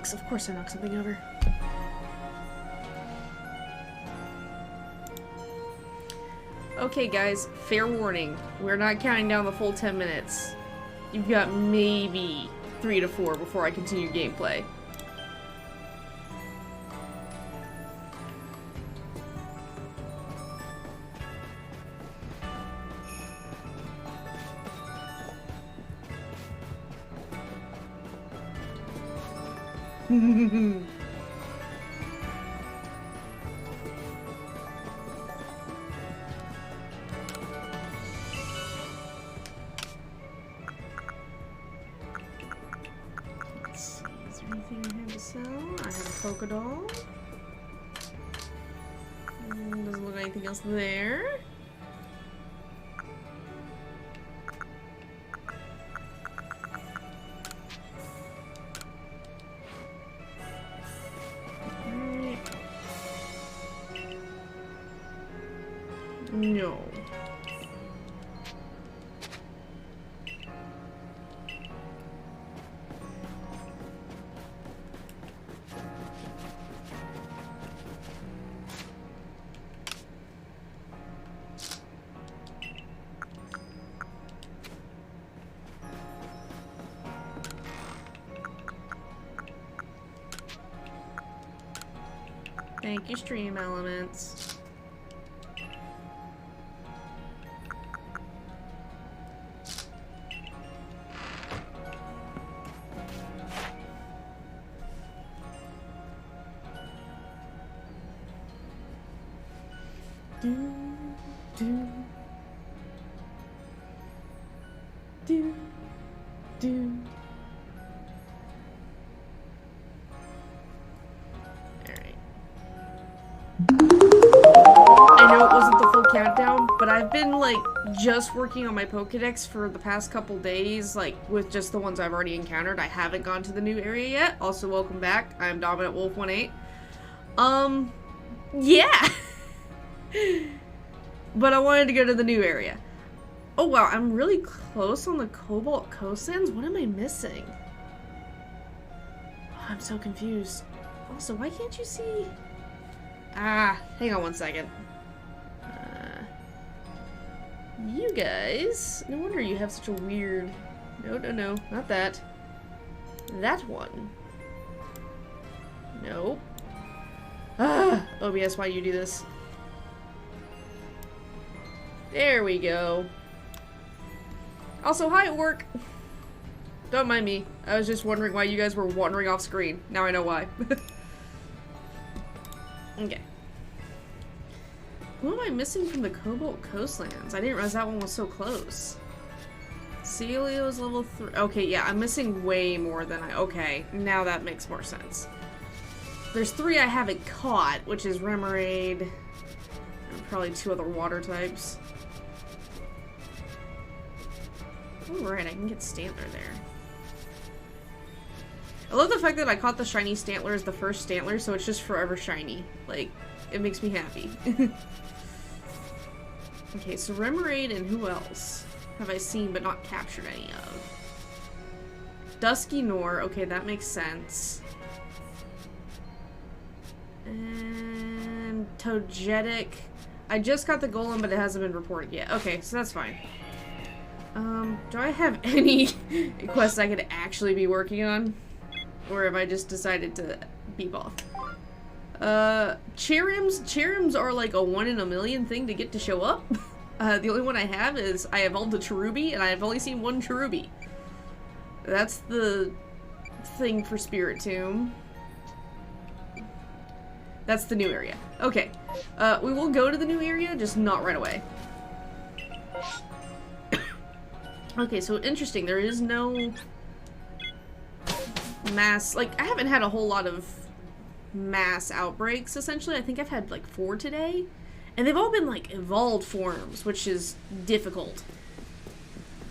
Yikes, of course I knocked something over. Okay guys, fair warning. We're not counting down the full 10 minutes. You've got maybe 3 to 4 before I continue gameplay. Let's see, is there anything I have to sell? I have a polka doll. Doesn't look like anything else there. No. Thank you, Stream Elements. I've been like just working on my Pokedex for the past couple days, like with just the ones I've already encountered. I haven't gone to the new area yet. Also, welcome back. I'm Dominant Wolf 18. Yeah. But I wanted to go to the new area. Oh wow, I'm really close on the Cobalt Coastlands. What am I missing? Oh, I'm so confused. Also, why can't you see? Ah, hang on one second. You guys, no wonder you have such a weird... No, not that. That one. Nope. Ah, OBS, why you do this? There we go. Also, hi at work. Don't mind me. I was just wondering why you guys were wandering off screen. Now I know why. Okay. Who am I missing from the Cobalt Coastlands? I didn't realize that one was so close. Celio's level 3. Okay, yeah, I'm missing way more than I... Okay, now that makes more sense. There's 3 I haven't caught, which is Remoraid, and probably 2 other water types. Alright, I can get Stantler there. I love the fact that I caught the shiny Stantler as the first Stantler, so it's just forever shiny. Like, it makes me happy. Okay, so Remoraid and who else have I seen but not captured any of? Dusky Nor, okay, that makes sense. And Togetic. I just got the Golem, but it hasn't been reported yet. Okay, so that's fine. Do I have any quests I could actually be working on? Or have I just decided to beep off? Cherims are like a 1 in a million thing to get to show up. The only one I have is I evolved a Cherubi, and I've only seen 1 Cherubi. That's the thing for Spiritomb. That's the new area. Okay, we will go to the new area, just not right away. Okay, so interesting, there is no mass, like, I haven't had a whole lot of mass outbreaks, essentially. I think I've had like 4 today, and they've all been like evolved forms, which is difficult.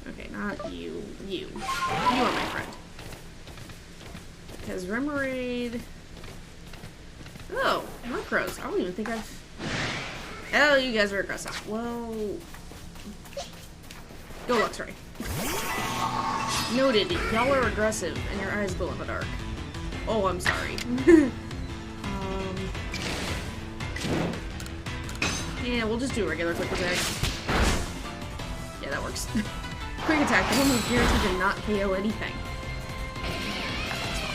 Okay, not you. You are my friend. Because Remoraid... Oh, Murkrows. I don't even think I've... Oh, you guys are aggressive. Well... Go Luxray. Noted. Y'all are aggressive, and your eyes glow in the dark. Oh, I'm sorry. Yeah, we'll just do a regular quick attack. Yeah, that works. Quick attack, the one was guaranteed to not KO anything.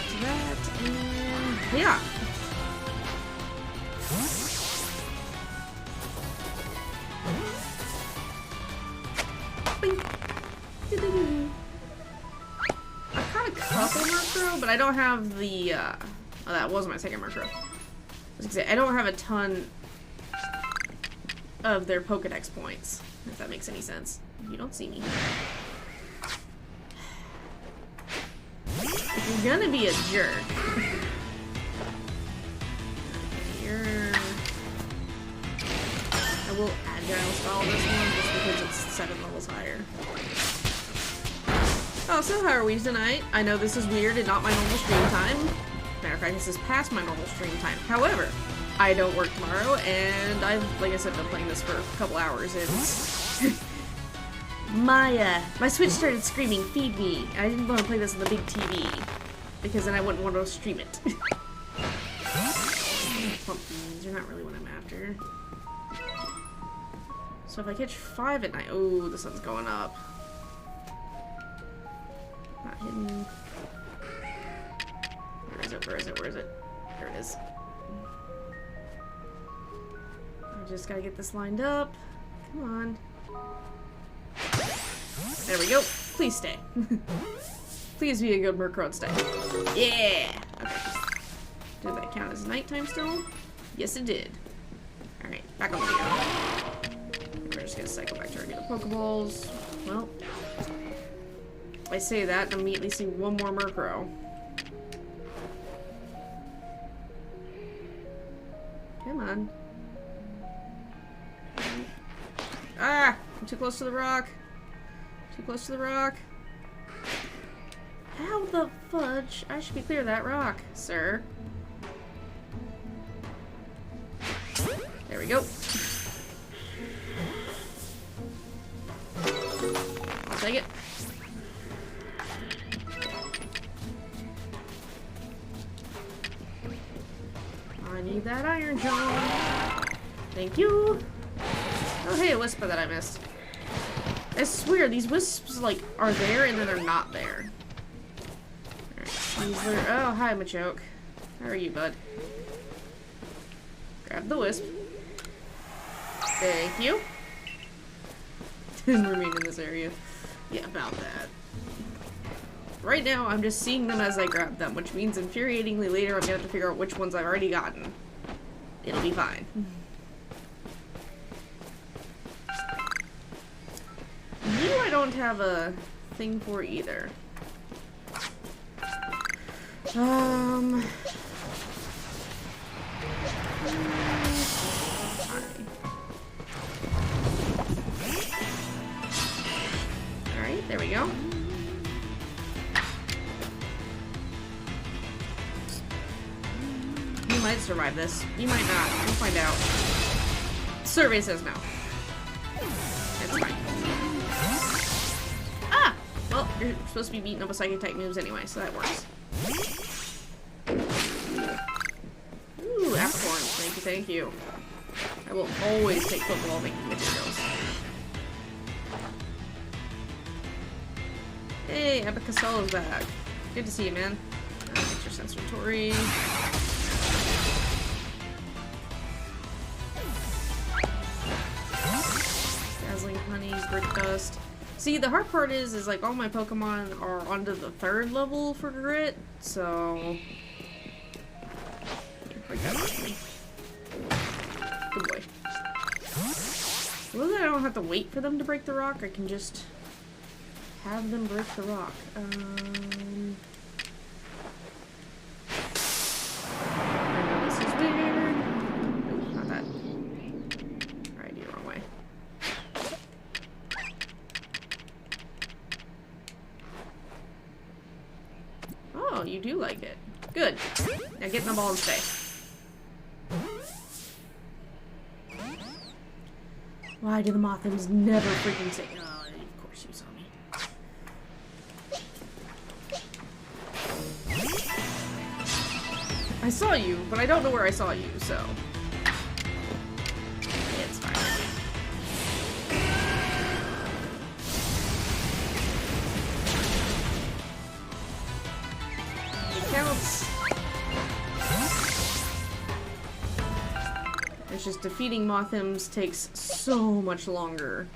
So that, and yeah. I've caught a couple Murkrow, but I don't have the, oh, that was my second Murkrow. I was gonna say, I don't have a ton of their Pokedex points, if that makes any sense. You don't see me. If you're gonna be a jerk, I will Agile Style this one just because it's 7 levels higher. Oh, so how are we tonight? I know this is weird and not my normal stream time. Matter of fact, this is past my normal stream time. However, I don't work tomorrow, and I've, like I said, been playing this for a couple hours, and my Switch started screaming, "Feed me!" I didn't want to play this on the big TV, because then I wouldn't want to stream it. Pumpkins are not really what I'm after. So if I catch 5 at night, oh, the sun's going up. Not hidden. Where is it? Where is it? Where is it? There it is. I just gotta get this lined up. Come on. There we go. Please stay. Please be a good Murkrow and stay. Yeah! Okay. Did that count as nighttime still? Yes, it did. Alright, back on the video. We're just gonna cycle back to our regular Pokeballs. Well, if I say that, I immediately see one more Murkrow. Come on. Ah! I'm too close to the rock. Too close to the rock. How the fudge? I should be clear of that rock, sir. There we go. I'll take it. I need that Iron John. Thank you. Oh, hey, a Whisper that I missed. I swear, these Wisps, like, are there and then they're not there. Alright, oh, hi, Machoke. How are you, bud? Grab the Wisp. Thank you. And remain in this area. Yeah, about that. Right now, I'm just seeing them as I grab them, which means infuriatingly later I'm gonna have to figure out which ones I've already gotten. It'll be fine. You I don't have a thing for either. Alright, there we go. You might survive this. You might not. We'll find out. Survey says no. It's fine. Ah! Well, you're supposed to be beating up with Psychic type moves anyway, so that works. Ooh, apricorns. Thank you, thank you. I will always take Pokeball making materials. Hey, Abacasolo's back. Good to see you, man. Get your Sensory. Dazzling Honey, Brick Dust. See, the hard part is like all my Pokemon are onto the 3rd level for Grit, so... Break that off me. Good boy. Well, then I don't have to wait for them to break the rock, I can just have them break the rock. I know this is weird. Nope, not that. Alright, you're the wrong way. Oh, you do like it. Good. Now get in the ball and stay. Why do the Mothams never freaking say? Oh, of course you saw me. I saw you, but I don't know where I saw you, so... It's fine. It counts. It's just defeating Mothims takes so much longer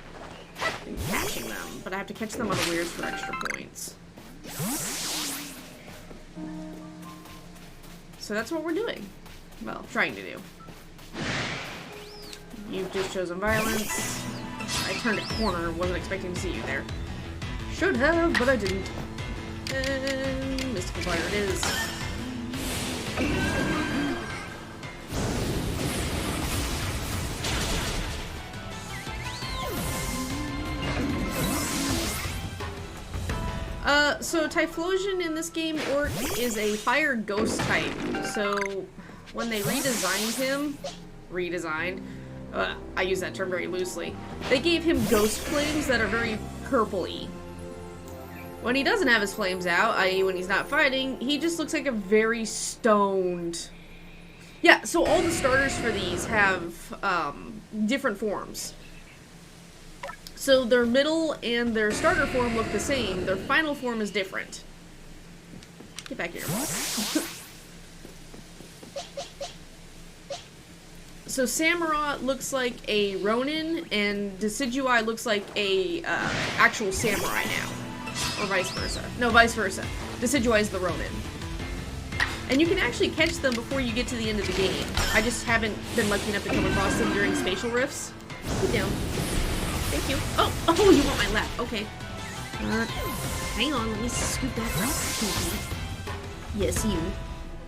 than catching them, but I have to catch them unawares for extra points. So that's what we're doing. Well, trying to do. You've just chosen violence. I turned a corner, wasn't expecting to see you there. Should have, but I didn't. And Mystical Fire it is. So Typhlosion in this game, Orc, is a fire ghost type. So when they redesigned him, I use that term very loosely, they gave him ghost flames that are very purpley. When he doesn't have his flames out, i.e. when he's not fighting, he just looks like a very stoned... Yeah, so all the starters for these have different forms. So their middle and their starter form look the same. Their final form is different. Get back here. So Samurott looks like a Ronin, and Decidueye looks like a actual samurai now. Or vice versa. No, vice versa. Decidueye is the Ronin. And you can actually catch them before you get to the end of the game. I just haven't been lucky enough to come across them during spatial rifts. Get down. Thank you. Oh, you want my lap. Okay. Hang on, let me scoop that up. Yes, you.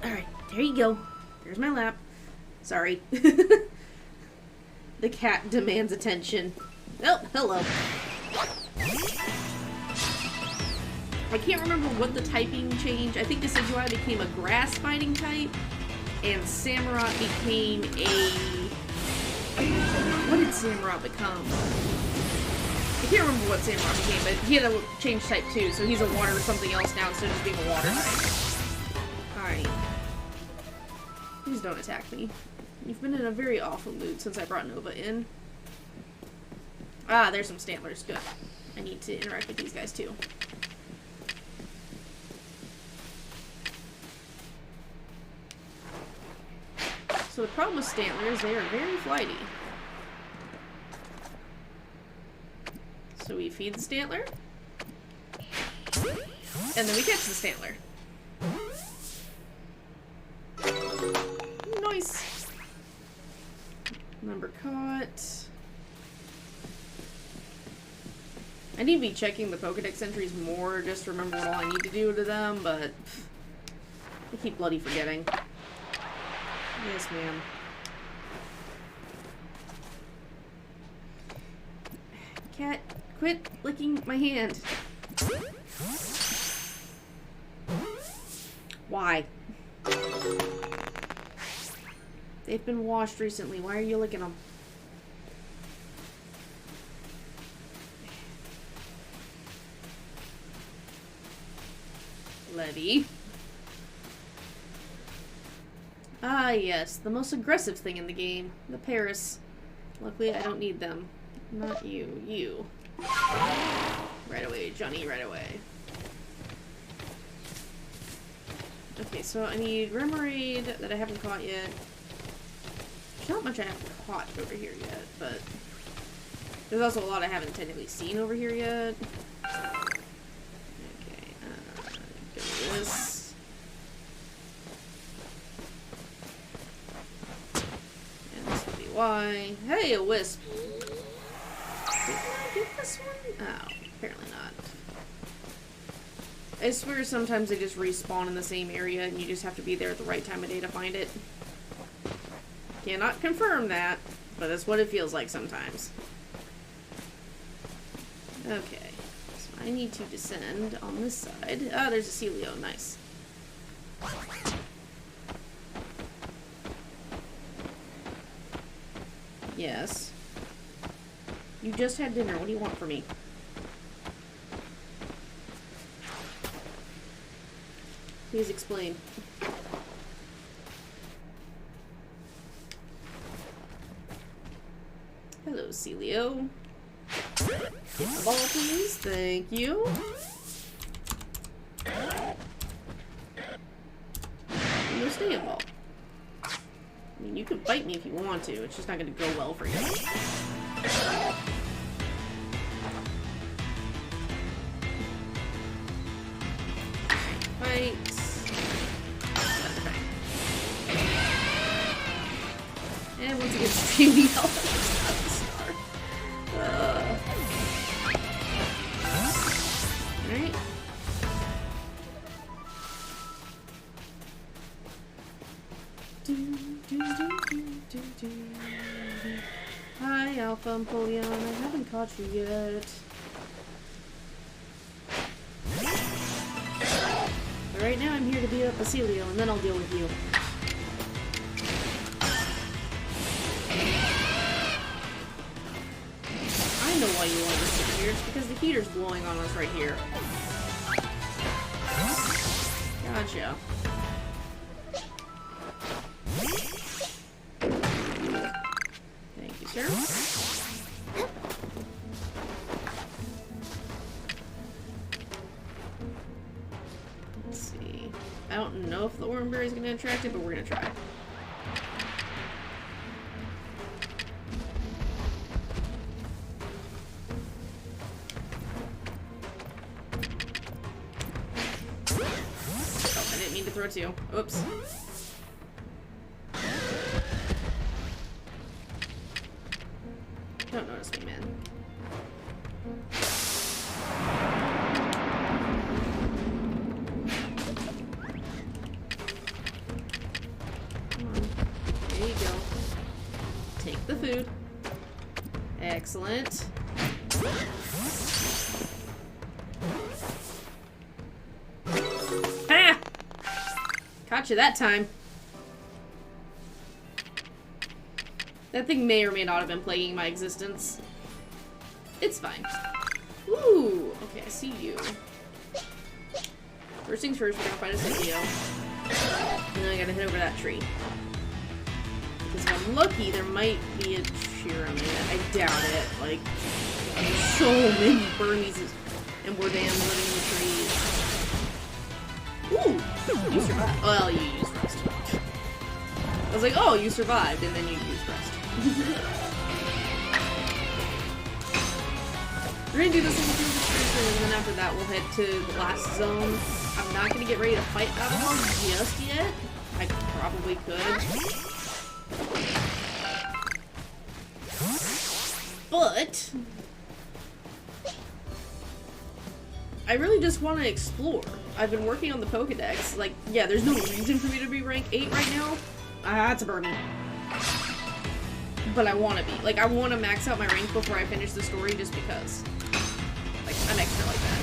Alright, there you go. There's my lap. Sorry. The cat demands attention. Oh, hello. I can't remember what the typing changed. I think Decidueye became a grass fighting type, and Samurott became a... What did Samurott become? I can't remember what Samurott became, but he had a change type too, so he's a water or something else now instead of just being a water type. Alright. Please don't attack me. You've been in a very awful mood since I brought Nova in. Ah, there's some Stantlers. Good. I need to interact with these guys too. So the problem with Stantlers, they are very flighty. So we feed the Stantler. And then we catch the Stantler. Nice. Number caught. I need to be checking the Pokedex entries more, just to remember what all I need to do to them, but I keep bloody forgetting. Yes, ma'am. Cat, quit licking my hand. Why? They've been washed recently. Why are you licking them? Levy. Ah, yes. The most aggressive thing in the game. The Paris. Luckily, I don't need them. Not you. You. Right away, Johnny. Right away. Okay, so I need Remoraid that I haven't caught yet. There's not much I haven't caught over here yet, but there's also a lot I haven't technically seen over here yet. Okay, go with this. And this will be Y. Hey, a Wisp! Did I get this one? Oh, apparently not. I swear sometimes they just respawn in the same area and you just have to be there at the right time of day to find it. Cannot confirm that, but that's what it feels like sometimes. Okay, so I need to descend on this side. Ah, there's a Celio. Nice. Yes. You just had dinner. What do you want from me? Please explain. Hello, Celio. Get the ball, please. Thank you. No staying ball. I mean, you could bite me if you want to. It's just not going to go well for you. Fight. And once it gets puny health, Alright. Hi, Alpha Empoleon. I haven't caught you yet. But right now I'm here to beat up Basilio, and then I'll deal with you. I know why you want to sit here. It's because the heater's blowing on us right here. Gotcha. Thank you, sir. Let's see. I don't know if the Wormberry is going to attract it, but we're going to try. Throw it to you. Oops. Don't notice me, man. Come on. There you go. Take the food. Excellent. Caught you that time. That thing may or may not have been plaguing my existence. It's fine. Ooh, okay, I see you. First things first, we're gonna find a Celio. And then I gotta head over that tree. Because if I'm lucky, there might be a Cheeromia. I doubt it. Like, there's so many Burmies and Wardams living in the trees. Ooh! You survived. Well, you used rest. I was like, oh, you survived, and then you used rest. We're gonna do this little field description, and then after that we'll head to the last zone. I'm not gonna get ready to fight Babylon just yet. I probably could. But I really just want to explore. I've been working on the Pokedex. Like, yeah, there's no reason for me to be rank 8 right now. That's a Burmy. But I want to be. Like, I want to max out my rank before I finish the story just because. Like, I'm extra like that.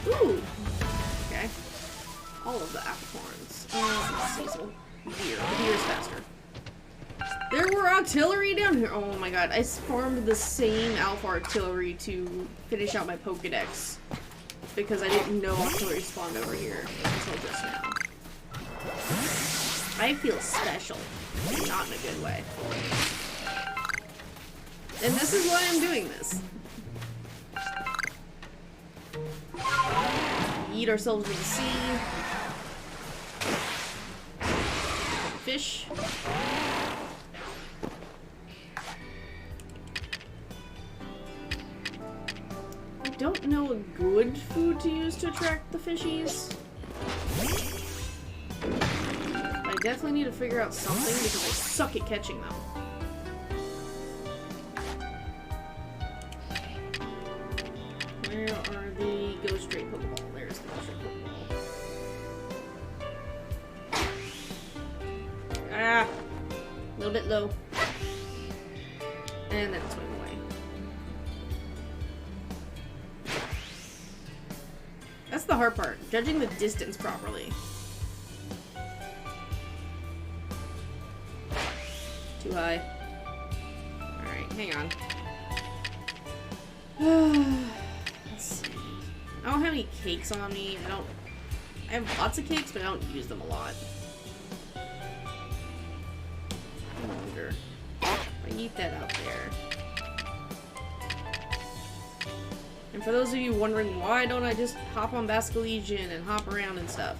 Ooh. Okay. All of the apricorns. Cecil. Deer. The deer is faster. There were artillery down here. Oh my god. I farmed the same alpha artillery to finish out my Pokedex. Because I didn't know artillery spawned over here until just now. I feel special. Not in a good way. And this is why I'm doing this. Eat ourselves with the sea. Fish. I don't know a good food to use to attract the fishies. I definitely need to figure out something because I suck at catching them. Where are the Ghost Ray Pokeball? There's the Ghost Ray Pokeball. Ah! A little bit low. And then swim away. That's the hard part. Judging the distance properly. Too high. Alright, hang on. Let's see. I don't have any cakes on me. I have lots of cakes, but I don't use them a lot. No longer. I need that out there. And for those of you wondering, why don't I just hop on Basculegion and hop around and stuff?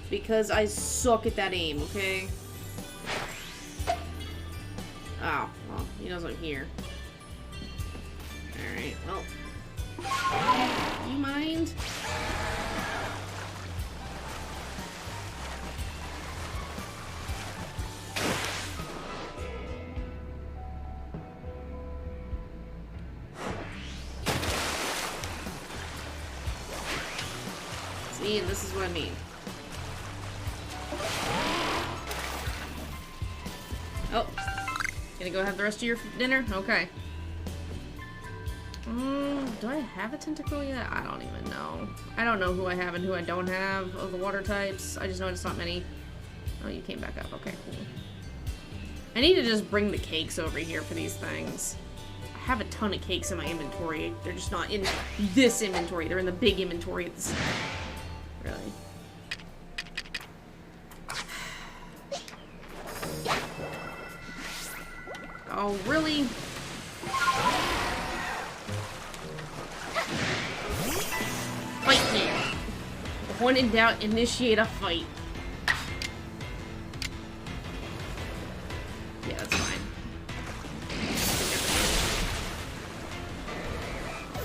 Because I suck at that aim, okay? Oh, well, he knows I'm here. Alright, well. You mind? See, and this is what I mean. Oh. Gonna go have the rest of your dinner? Okay. Do I have a tentacle yet? I don't even know. I don't know who I have and who I don't have of the water types. I just know it's not many. Oh, you came back up. Okay, cool. I need to just bring the cakes over here for these things. I have a ton of cakes in my inventory. They're just not in this inventory. They're in the big inventory at the start. Really. Oh, really? Fight me. When in doubt, initiate a fight. Yeah, that's fine.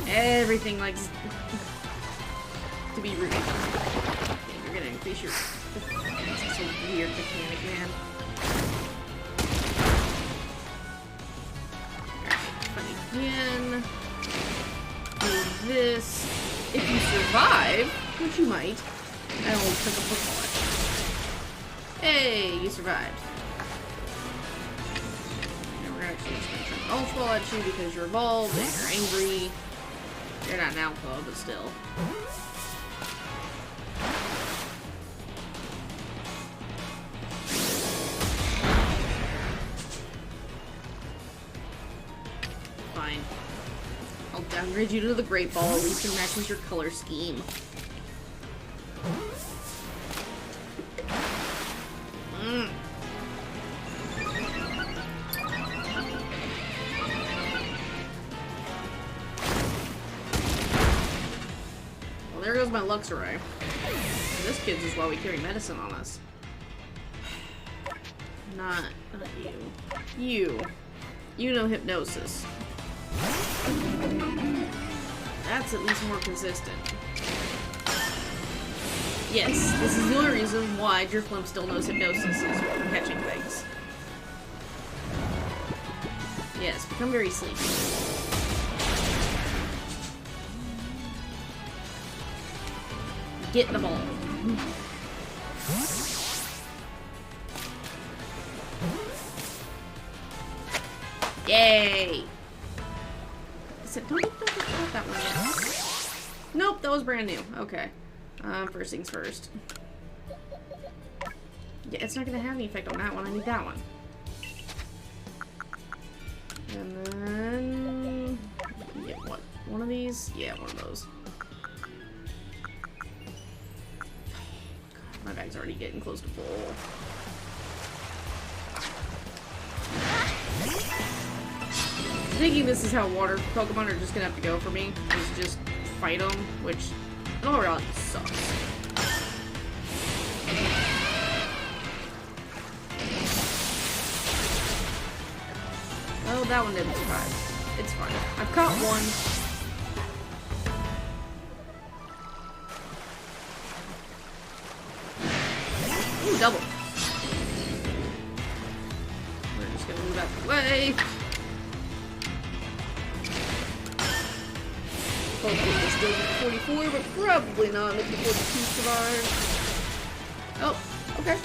Everything likes to be rude. Okay, you're gonna increase your... That's a weird mechanic, man. Again, do this. If you survive, which you might, I will take a football at you. Hey, you survived. And we're actually just gonna try an ultra at you because you're evolved and you're angry. You're not an alpha, but still. I'll downgrade you to the Great Ball, at least it matches your color scheme. Well, there goes my Luxray. And this kid's is why we carry medicine on us. Not you. You know hypnosis. That's at least more consistent. Yes, this is the only reason why Drifloon still knows hypnosis is for catching things. Yes, become very sleepy. Get the ball. Yay! Don't that one yet. Nope, that was brand new. Okay. First things first. Yeah, it's not gonna have any effect on that one. I need that one. And then... get what? One of these? Yeah, one of those. God, my bag's already getting close to full. Thinking this is how water Pokemon are just gonna have to go for me, is just fight them, which in all reality sucks. Oh, that one didn't survive. It's fine. I've caught one. Ooh, double. We're just gonna move out the way. Hopefully we'll still get 44, but probably not if the 42 survive. Oh, okay.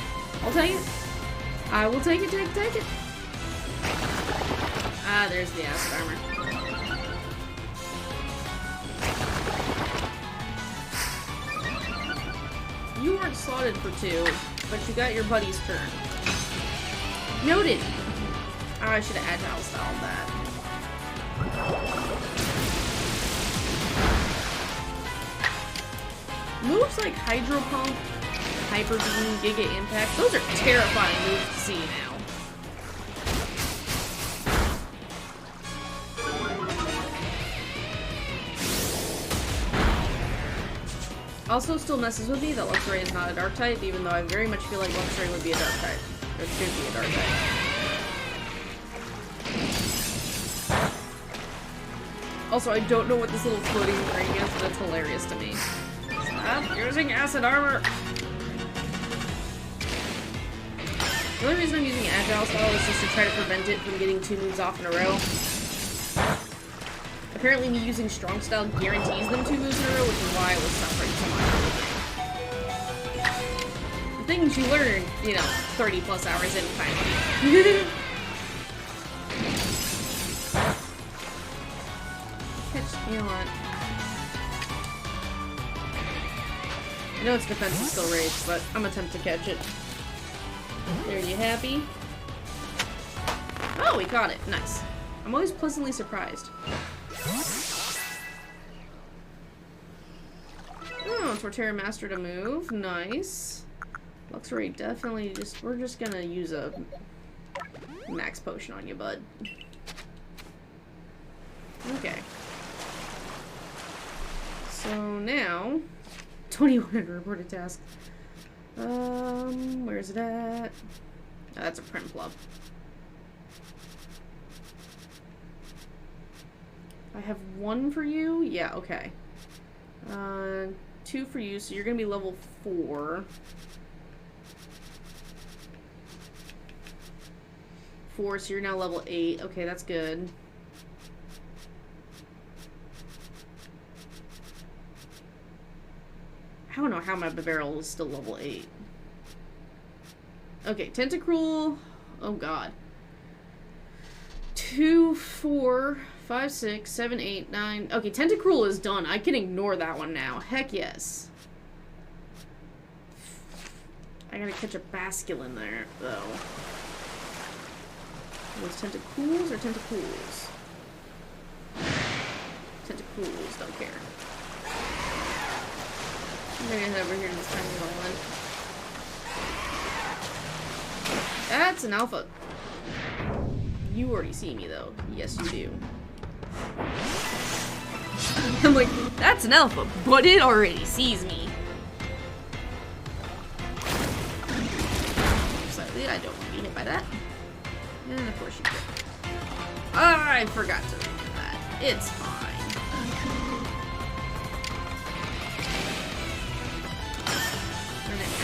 I'll take it. I will take it, take it. Ah, there's the acid armor. You weren't slotted for 2, but you got your buddy's turn. Noted! Oh, I should have agile styled that. Moves like Hydro Pump, Hyper Beam, Giga Impact, those are terrifying moves to see now. Also still messes with me that Luxray is not a dark type, even though I very much feel like Luxray would be a dark type. Or should be a dark type. Also, I don't know what this little floating thing is, but it's hilarious to me. Stop using acid armor! The only reason I'm using Agile Style is just to try to prevent it from getting 2 moves off in a row. Apparently me using Strong Style guarantees them 2 moves in a row, which is why I was suffering so much. The things you learn, you know, 30 plus hours in, finally. You know what? I know its defense is still raised, but I'm gonna attempt to catch it. There, you happy? Oh, we caught it. Nice. I'm always pleasantly surprised. Oh, Torterra mastered a move. Nice. Luxray definitely just... We're just gonna use a max potion on you, bud. Okay. So now... 21 reported task. Where's it at? Oh, that's a Primplub. I have 1 for you? Yeah, okay. 2 for you, so you're gonna be level 4. 4, so you're now level 8. Okay, that's good. I don't know how my Barrel is still level 8. Okay, Tentacruel. Oh god. 2, 4, 5, 6, 7, 8, 9. Okay, Tentacruel is done. I can ignore that one now. Heck yes. I gotta catch a Basculin there, though. Was Tentacruels or Tentacruels? Tentacruels, don't care. I'm gonna head over here to this tiny little one. That's an alpha. You already see me, though. Yes, you do. I'm like, that's an alpha, but it already sees me. Slightly, I don't want to be hit by that. And of course you did. I forgot to do that. It's fine.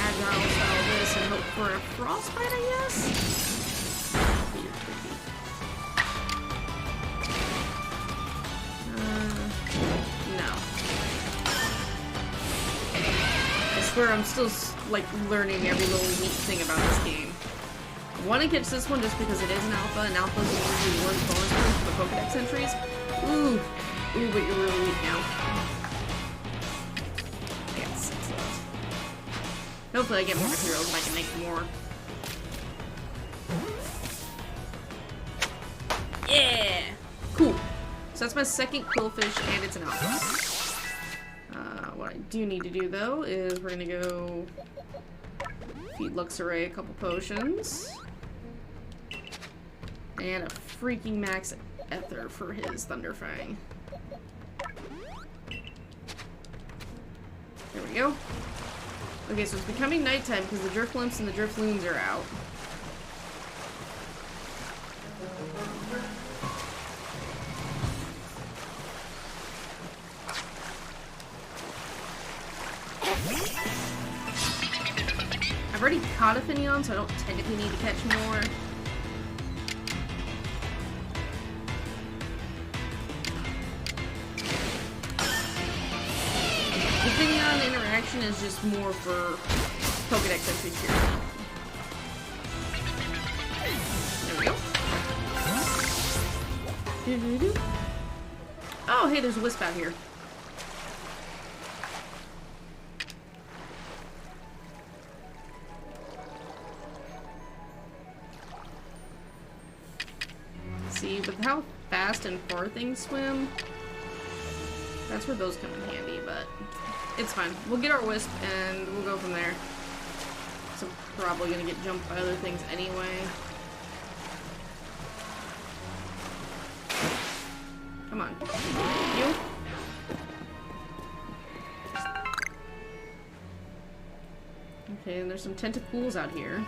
Agile style this and hope for a frostbite, I guess? Weird, creepy. No. I swear I'm still, like, learning every little neat thing about this game. I want to catch this one just because it is an alpha, and alphas are usually worth bonus points for the Pokedex entries. Ooh. Ooh, but you're really weak now. Hopefully I get more materials and I can make more. Yeah! Cool. So that's my second Quillfish and it's an alpha. What I do need to do though is we're gonna go feed Luxray a couple potions. And a freaking max ether for his Thunderfang. There we go. Okay, so it's becoming nighttime because the Driflimps and the Drifloons are out. I've already caught a Finneon, so I don't technically need to catch more. The Finneon interaction is just more for Pokedex entries here. There we go. Oh, hey, there's a Wisp out here. See, with how fast and far things swim, that's where those come in handy, but it's fine. We'll get our Wisp and we'll go from there. So I'm probably gonna get jumped by other things anyway. Come on. You? Okay, and there's some tentacles out here.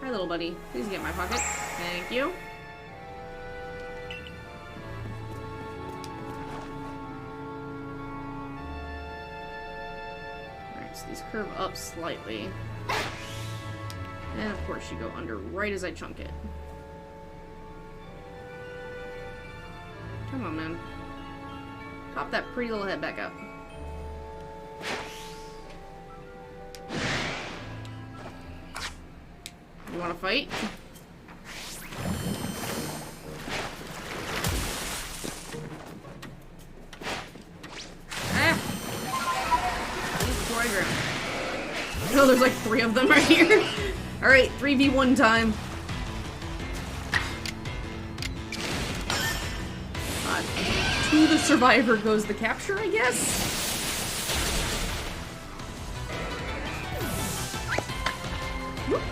Hi, little buddy. Please get in my pocket. Thank you. Alright, so these curve up slightly. And of course you go under right as I chunk it. Come on, man. Pop that pretty little head back up. You wanna fight? Ah! Please before I drown. No, there's like 3 of them right here. Alright, 3v1 time. To the survivor goes the capture, I guess? Whoop.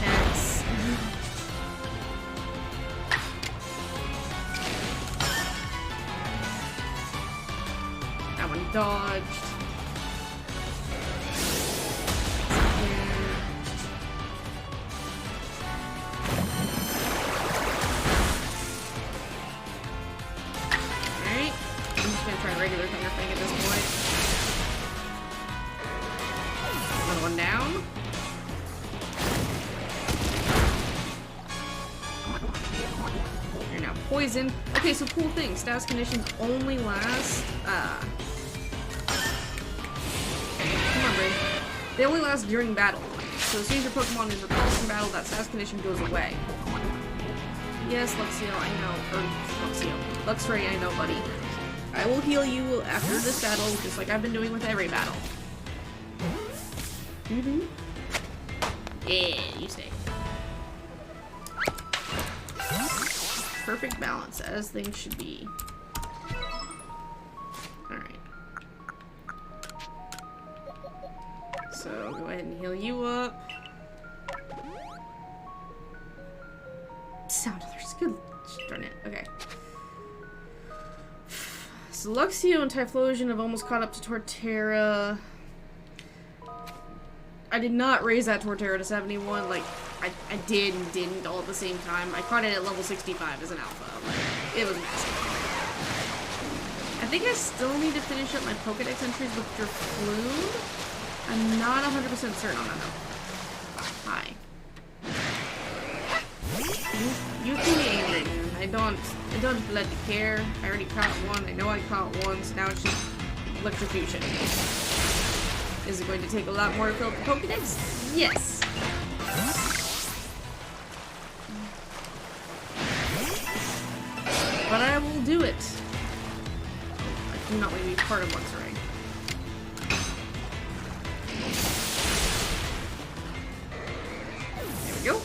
Yes. That one dodged. Regular finger thing at this point. Another one down. You're now poisoned. Okay, so cool thing. Status conditions only last. Come on, Ray. They only last during battle. So as soon as your Pokemon is repulsed in battle, that status condition goes away. Yes, Luxio, I know. Or Luxio. Luxray, I know, buddy. I will heal you after this battle, just like I've been doing with every battle. Yeah, you stay. Perfect balance, as things should be. Alright. So, go ahead and heal you up. Sound others. Good. Darn it. Okay. So Luxio and Typhlosion have almost caught up to Torterra. I did not raise that Torterra to 71. Like, I did and didn't all at the same time. I caught it at level 65 as an alpha. Like, it was massive. I think I still need to finish up my Pokedex entries with Drifloon. I'm not 100% certain on that though. Hi. You can be angry, man. I don't bloody care. I already caught one. I know I caught one, so now it's just electrocution. Is it going to take a lot more to fill the Pokedex? Yes. But I will do it. I do not want to be part of Luxray. There we go.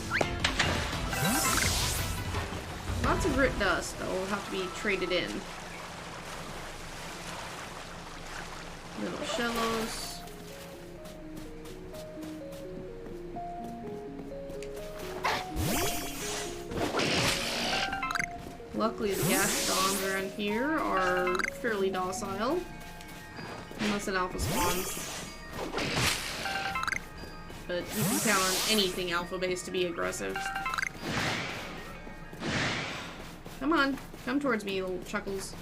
Lots of grit dust that will have to be traded in. Little shellos. Luckily the Gastrodons around here are fairly docile. Unless an alpha spawns. But you can count on anything alpha-based to be aggressive. Come on, come towards me, little chuckles.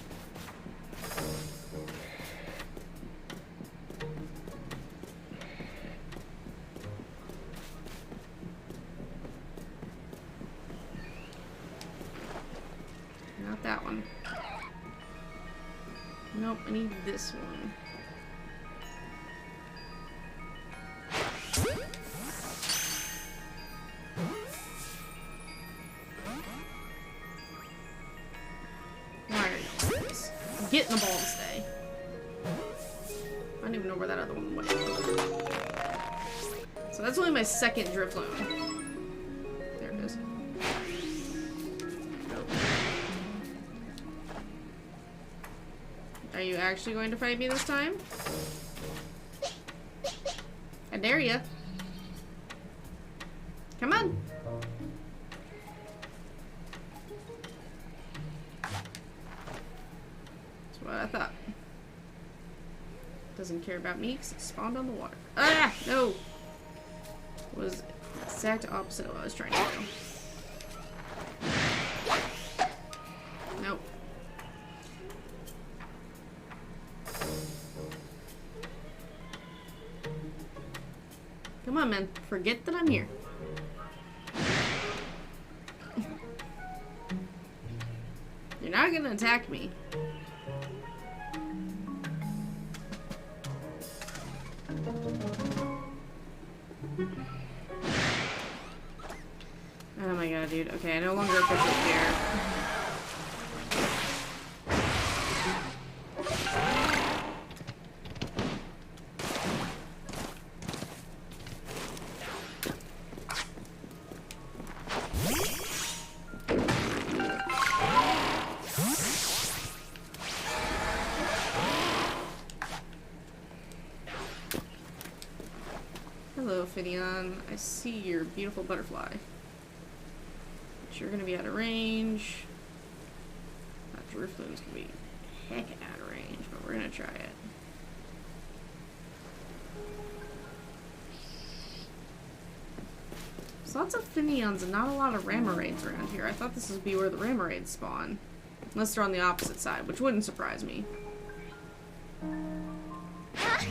Not that one. Nope, I need this one. Get in the ball and stay. I don't even know where that other one went. So that's only my second Drifloon. There it is. Are you actually going to fight me this time? I dare ya. Come on. That's what I thought. Doesn't care about me because it spawned on the water. Ah! No! Was the exact opposite of what I was trying to do. Nope. Come on, man. Forget that I'm here. You're not gonna attack me. Oh my god, dude. Okay, I no longer officially care. Hello, Phineon. I see your beautiful butterfly. But you're gonna be out of range. That Typhlosion's gonna be heck out of range, but we're gonna try it. There's lots of Phineons and not a lot of Ramaraids around here. I thought this would be where the Ramaraids spawn. Unless they're on the opposite side, which wouldn't surprise me. Hi.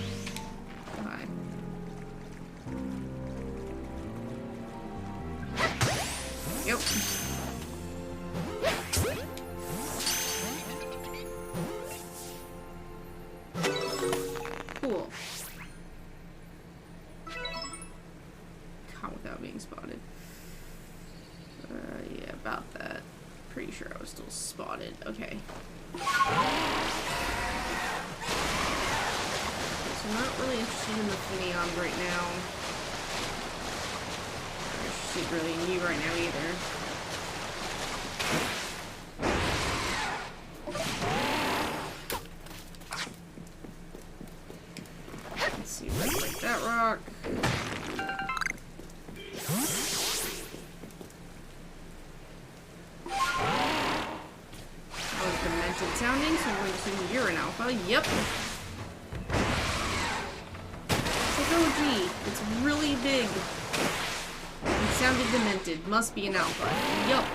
Yep. Cool. Caught without being spotted. Yeah, about that. Pretty sure I was still spotted. Okay. So I'm not really interested in the Phineon right now. I'm not interested really in you right now either. Let's see if I can break that rock. That was demented sounding, so I'm going to assume you're an alpha. Yep. OG. It's really big. It sounded demented. Must be an alpha. Yup.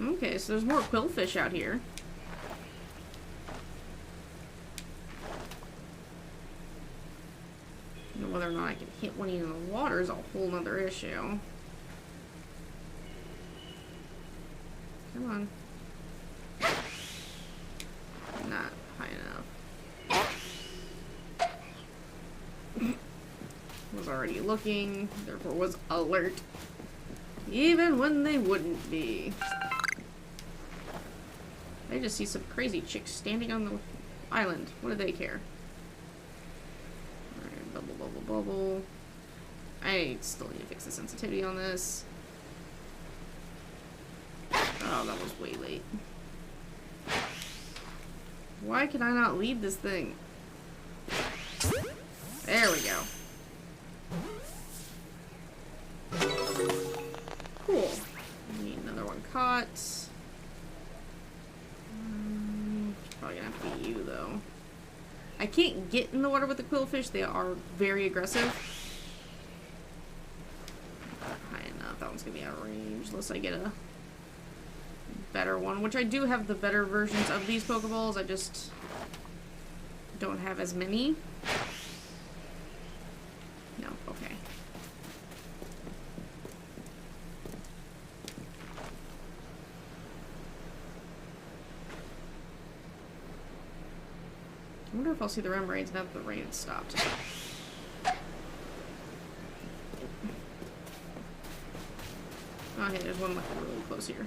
Okay, so there's more quillfish out here. And whether or not I can hit one in the water is a whole nother issue. Come on. Not high enough. Was already looking, therefore was alert. Even when they wouldn't be. I just see some crazy chicks standing on the island. What do they care? Alright, bubble, bubble, bubble. I still need to fix the sensitivity on this. Oh, that was way late. Why can I not lead this thing? There we go. Cool. Need another one caught. Probably gonna have to be you, though. I can't get in the water with the quillfish. They are very aggressive. Not high enough. That one's gonna be out of range unless I get a better one, which I do have the better versions of these Pokeballs. I just don't have as many. No, okay. I wonder if I'll see the Ramaraids now that the rain has stopped. Oh, hey, there's one like really close here.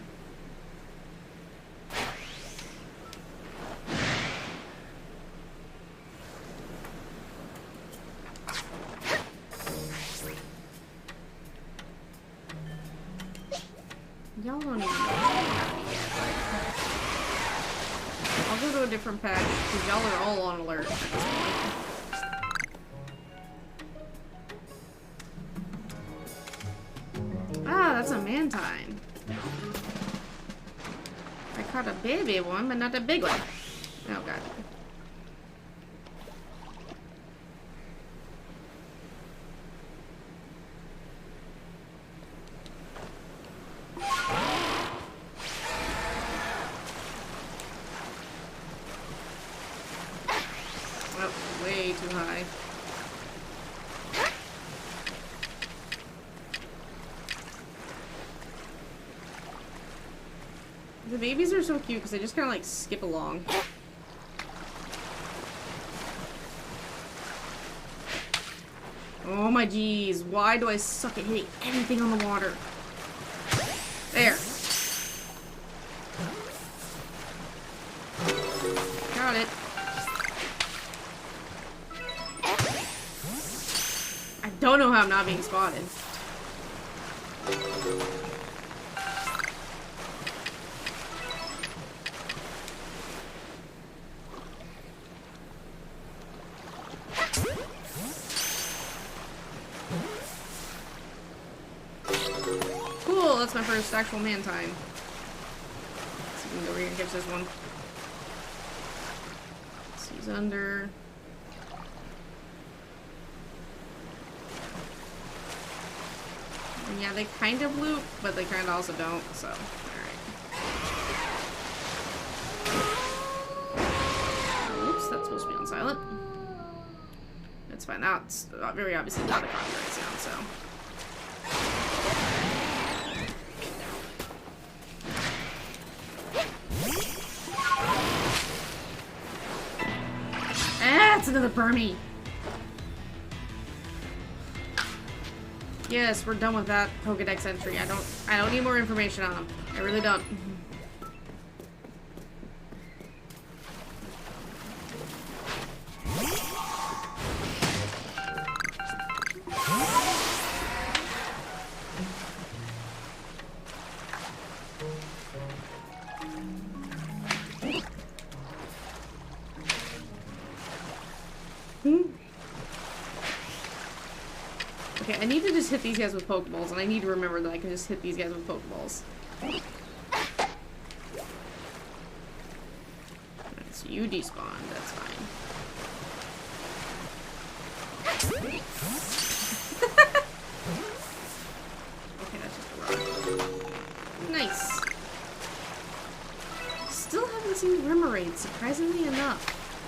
Y'all don't even know what's yet, but I'll go to a different patch because y'all are all on alert at this point. Ah, that's a Mantine. caught a baby one, but not a big one. Oh god. Oh, way too high. The babies are so cute because they just kind of like skip along. Oh my geez, why do I suck at hitting anything on the water? There. Got it. I don't know how I'm not being spotted. Cool, that's my first actual man time. Let's see if we can go over here and catch this one. He's under. And yeah, they kind of loop, but they kind of also don't, so, alright. Oops, that's supposed to be on silent. It's fine, now it's very obviously not a copyright sound, so. Ah, it's another Burmy! Yes, we're done with that Pokedex entry. I don't need more information on him. I really don't. Okay, I need to just hit these guys with Pokeballs, and I need to remember that I can just hit these guys with Pokeballs. Alright, so you despawned, that's fine. Okay, that's just a rock. Nice. Still haven't seen Remoraid, surprisingly enough.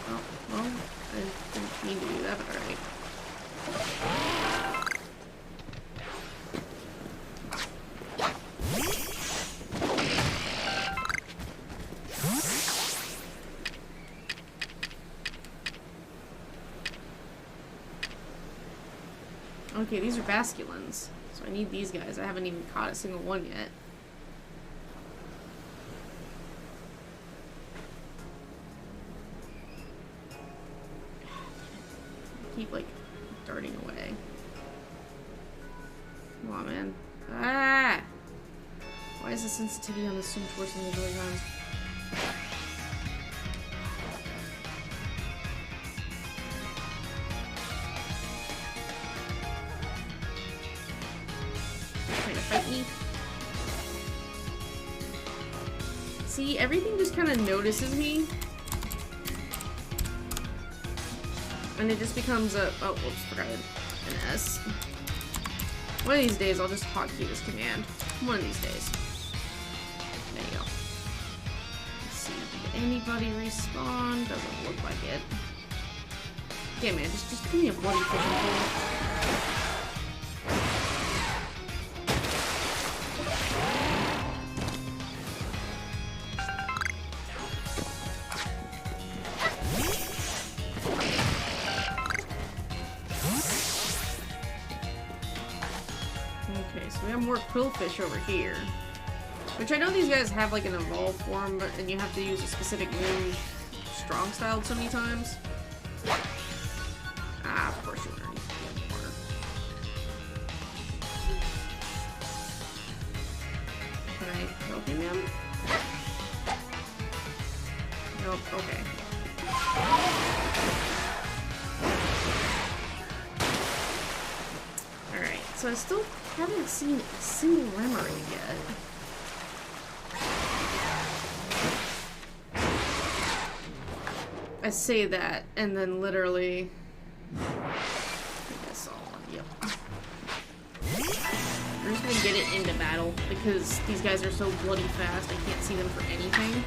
Oh, well, I didn't mean to do that, but alright. Okay, these are Basculins, so I need these guys. I haven't even caught a single one yet. Keep, like, darting away. Come on, man. Ah! Why is the sensitivity on this so much worse than the other guns? See, everything just kind of notices me. And it just becomes a... Oh, whoops, forgot an S. One of these days, I'll just hotkey this command. One of these days. There you go. Let's see, did anybody respawn? Doesn't look like it. Okay, man, just give me a bloody fishing pole. Quillfish over here. Which I know these guys have like an evolved form, but and you have to use a specific move strong styled so many times. Ah, of course you're underneath the corner. Can I help you, ma'am? Nope, okay. Alright, so I still haven't seen a single Remoraid yet. I say that, and then literally... This all, yep. We're just gonna get it into battle, because these guys are so bloody fast, I can't see them for anything.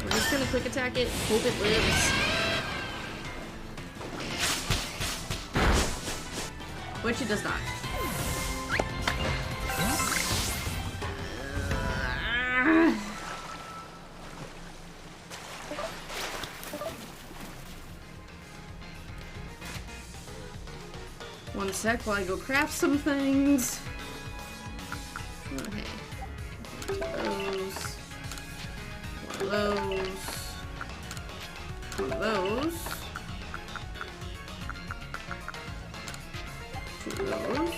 We're just gonna quick attack it, hope it lives. Which it does not. One sec while I go craft some things. Okay. One of those. One of those. Two of those.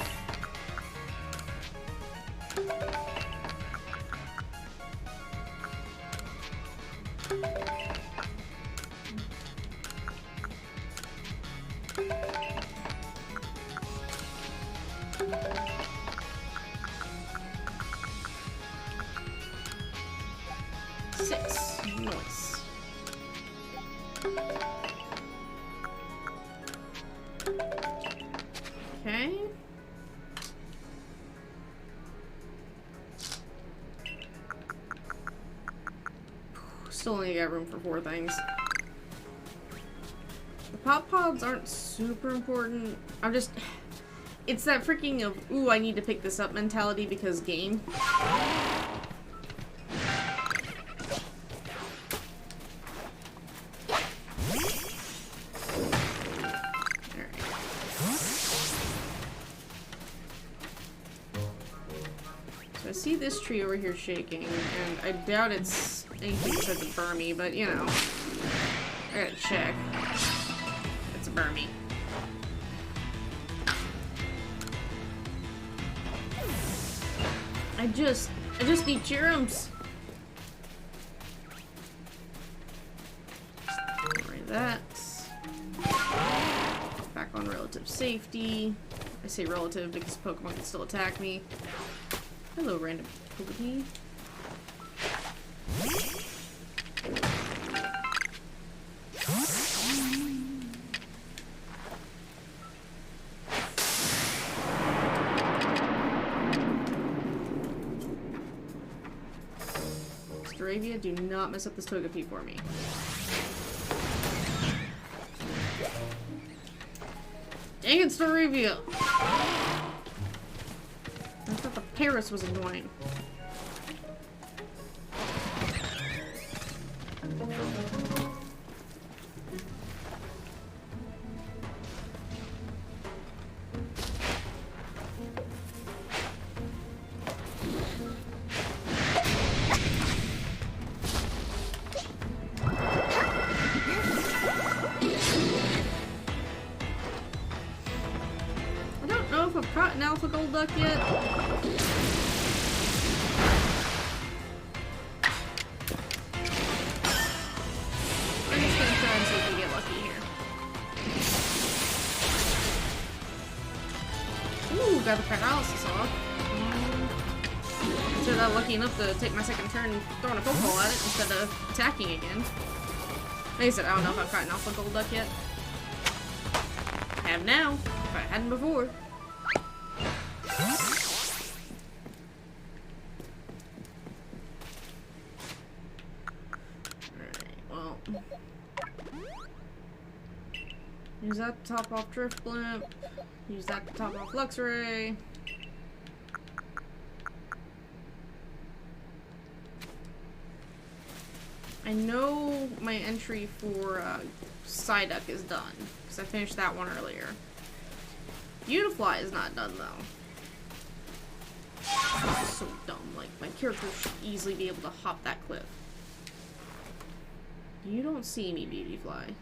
Six. Nice. Okay. Still only got room for 4 things. The pop pods aren't super important. I'm just... It's that freaking of, ooh, I need to pick this up mentality because game. I see this tree over here shaking, and I doubt it's anything besides a Burmy, but you know, I gotta check. It's a Burmy. I just need germs. Right, that. Back on relative safety. I say relative because Pokemon can still attack me. Hello, random Pokemon. Staravia, do not mess up this Togepi for me. Dang it, Staravia! I thought the Paris was annoying. I don't know if I've caught an Alpha Golduck yet. Got the paralysis off. So that lucky enough to take my second turn throwing a Pokeball at it instead of attacking again. Like I said, I don't know if I've caught an Alpha Golduck yet. I have now, if I hadn't before. Alright, well. Use that to top off Drift Blimp. Use that to top off Luxray. I know my entry for Psyduck is done, because I finished that one earlier. Beautifly is not done, though. This is so dumb. Like, my character should easily be able to hop that cliff. You don't see me, Beautyfly.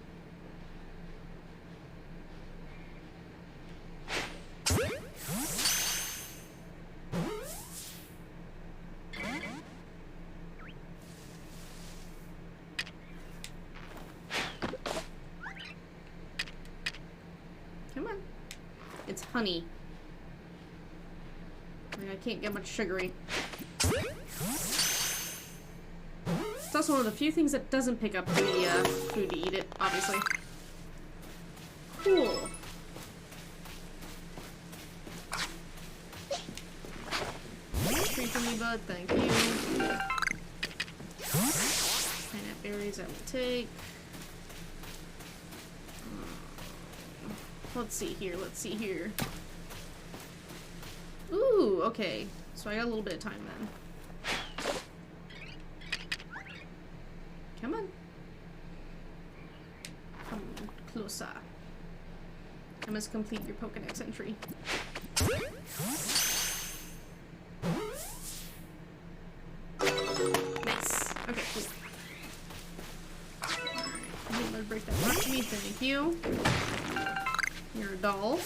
Come on. It's honey. I can't get much sugary. Stop also one of the few things that doesn't pick up the food to eat it, obviously. Cool. Tree for me, bud. Thank you. Pineapple berries I will take. Let's see here. Let's see here. Ooh, okay. So I got a little bit of time then. Come on. Come closer. I must complete your Pokedex entry. Nice. Okay, cool. Alright, let's break that rock to me. Thank you. You're a doll.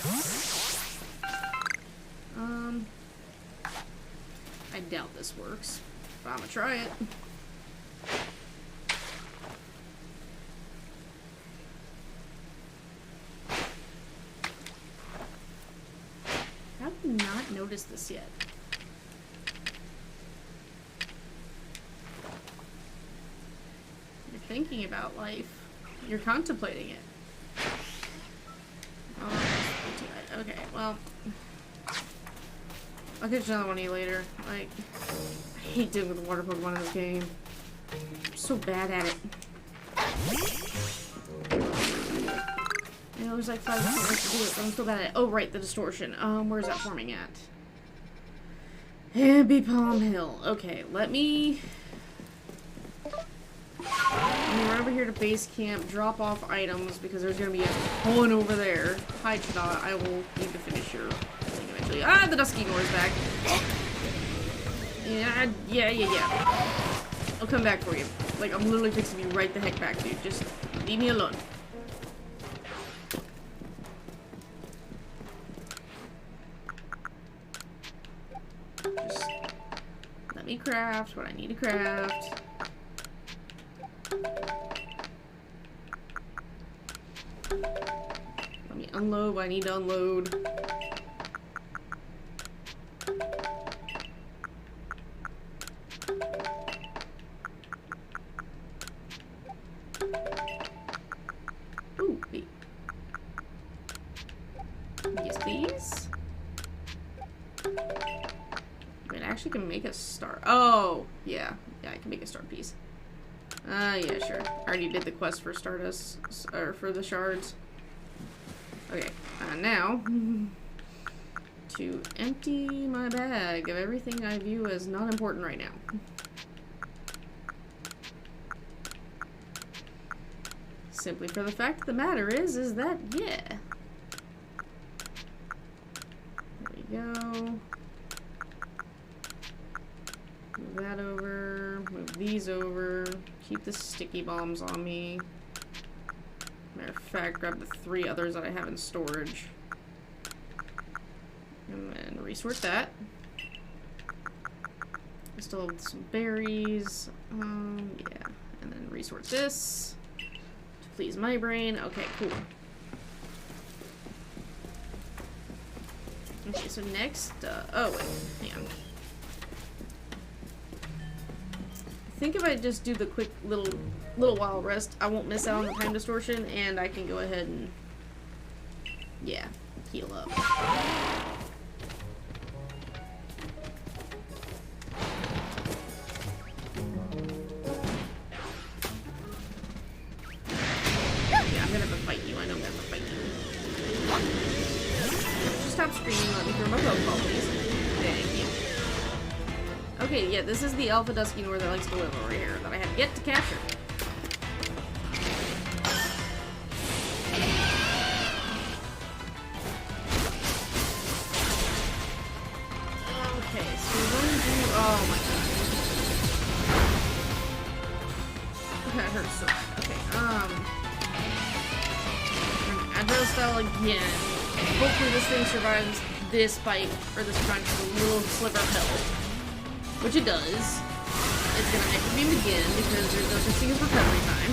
I doubt this works, but I'm gonna try it. How did I not notice this yet? You're thinking about life. You're contemplating it. Oh, okay, well, I'll catch another one of you later. Like, I hate dealing with the water Pokemon in this game. I'm so bad at it. I know there's like 5 different ways to do it, but I'm so bad at it. Oh, right, the distortion. Where's that forming at? Happy Palm Hill. Okay, let me run over here to base camp, drop off items, because there's gonna be a ton over there. Hi, Chada. I will need to finish your thing eventually. Ah, the Dusky Ignor's back. Yeah. I'll come back for you. Like, I'm literally fixing to be right the heck back, dude. Just leave me alone. Just let me craft what I need to craft. Let me unload what I need to unload. Ooh, wait. Yes, please. Wait, I actually can make a star. Oh, yeah. Yeah, I can make a star piece. Yeah, sure. I already did the quest for Stardust, or for the shards. Okay, now, to empty my bag of everything I view as not important right now. Simply for the fact of the matter is that, yeah. There we go. Move that over, move these over, keep the sticky bombs on me. Matter of fact, grab the 3 others that I have in storage. And then resort that. I still have some berries. Yeah. And then resort this. To please my brain. Okay, cool. Okay, so next, oh wait, hang on. I think if I just do the quick little while rest, I won't miss out on the time distortion, and I can go ahead and, yeah, heal up. Yeah, I'm gonna have to fight you. I know I'm gonna have to fight you. Just stop screaming and let me throw my Pokeball, please. Thank you. Okay, yeah, this is the Alpha Dusky Ignore that likes to live over here that I have yet to capture. Okay, so we're going to do... Oh my god. That hurts so bad. Okay, we're gonna Agile Style again. Hopefully this thing survives this bite, or this crunch with a little sliver of health. Which it does. It's gonna Hyper Beam again because there's no such thing as recovery time.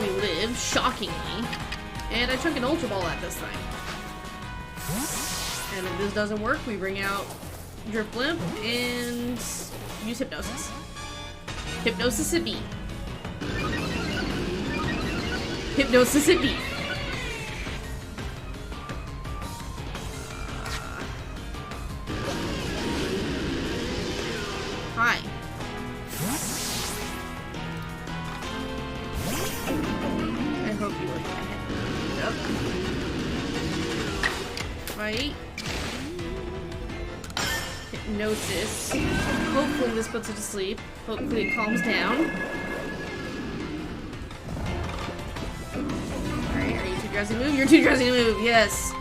We live, shockingly. And I chuck an Ultra Ball at this thing. And if this doesn't work, we bring out Drip Limp and use Hypnosis. Hypnosis it be. Hypnosis it be. Hi. I hope you like that. Yep. Fight. Hypnosis. Hopefully this puts it to sleep. Hopefully it calms down. Alright, are you too drowsy to move? You're too drowsy to move, yes!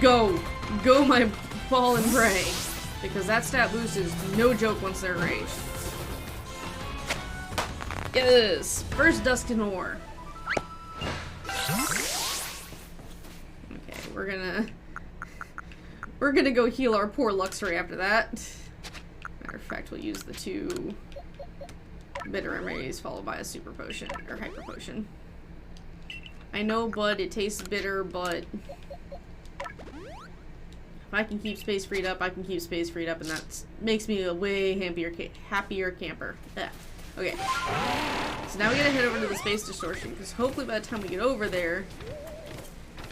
Go! Go, my ball and prey! Because that stat boost is no joke once they're raged. Yes! First Dusk and Ore. Okay, we're gonna go heal our poor Luxray after that. Matter of fact, we'll use the 2 bitter remedies followed by a super potion, or hyper potion. I know, but it tastes bitter, but if I can keep space freed up, I can keep space freed up, and that makes me a way happier camper. Yeah. Okay. So now we gotta head over to the space distortion, because hopefully by the time we get over there,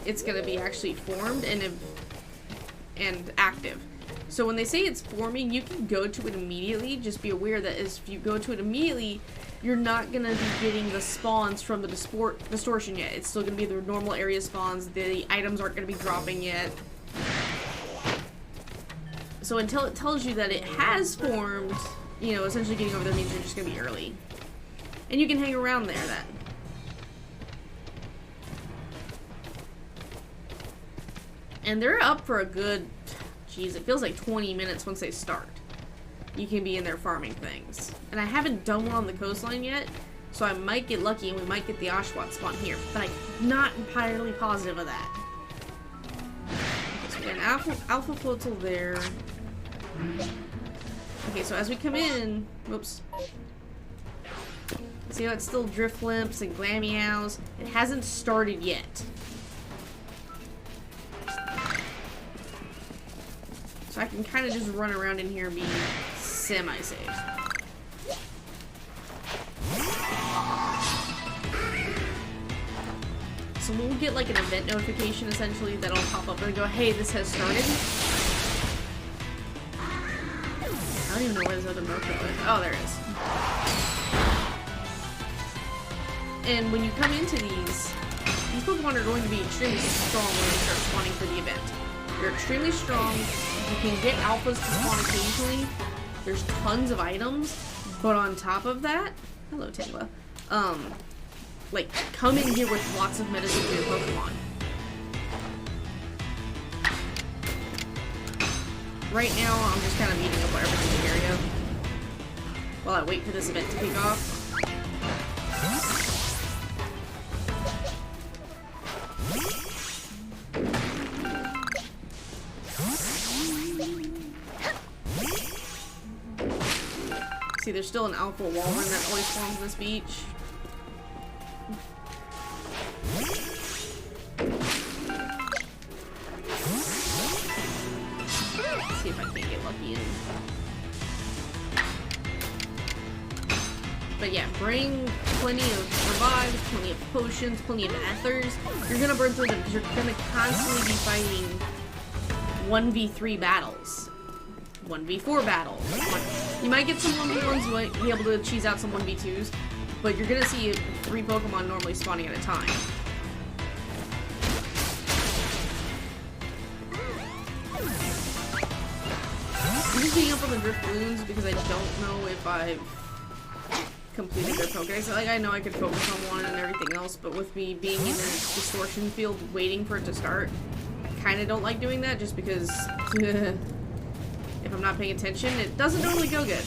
it's gonna be actually formed and active. So when they say it's forming, you can go to it immediately. Just be aware that if you go to it immediately, you're not gonna be getting the spawns from the distortion yet. It's still gonna be the normal area spawns. The items aren't gonna be dropping yet. So until it tells you that it has formed, you know, essentially getting over there means you're just gonna be early. And you can hang around there then. And they're up for a good, geez, it feels like 20 minutes once they start. You can be in there farming things. And I haven't done one on the coastline yet, so I might get lucky and we might get the Oshawott spawn here. But I'm not entirely positive of that. So we got an alpha floatzel there. Okay, so as we come in, whoops. See how it's still Driflimps and Glameows? It hasn't started yet. So I can kind of just run around in here and be semi-safe. So we'll get like an event notification essentially that'll pop up and go, hey, this has started. I don't even know where this other Moko is. Oh, there it is. And when you come into these Pokemon are going to be extremely strong when they start spawning for the event. They're extremely strong. You can get alphas to spawn occasionally. There's tons of items, but on top of that, hello Tangela, like, come in here with lots of medicine for your Pokemon. Right now, I'm just kind of beating up everything in the area while I wait for this event to kick off. See, there's still an alpha Walrus that always spawns in this beach. Let's see if I can't get lucky in. But yeah, bring plenty of revives, plenty of potions, plenty of ethers. You're gonna burn through them because you're gonna constantly be fighting 1v3 battles. 1v4 battles. You might get some 1v1s, you might be able to cheese out some 1v2s, but you're gonna see 3 Pokemon normally spawning at a time. I'm just beating up on the Drifloons because I don't know if I've completed their Pokedex. Like, I know I could focus on one and everything else, but with me being in the distortion field waiting for it to start, I kinda don't like doing that just because if I'm not paying attention, it doesn't normally go good.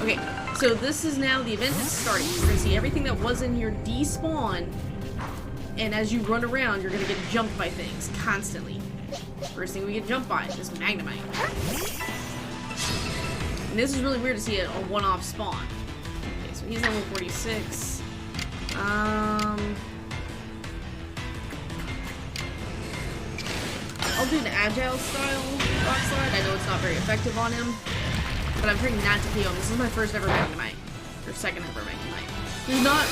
Okay, so this is now the event is starting. You're gonna see everything that was in here despawn, and as you run around, you're gonna get jumped by things constantly. First thing we get jumped by is Magnemite. And this is really weird to see a one-off spawn. Okay, so he's level 46. I'll do the agile style rock slide. I know it's not very effective on him, but I'm trying not to KO him. This is my first ever Magnemite. Or second ever Magnemite. There's not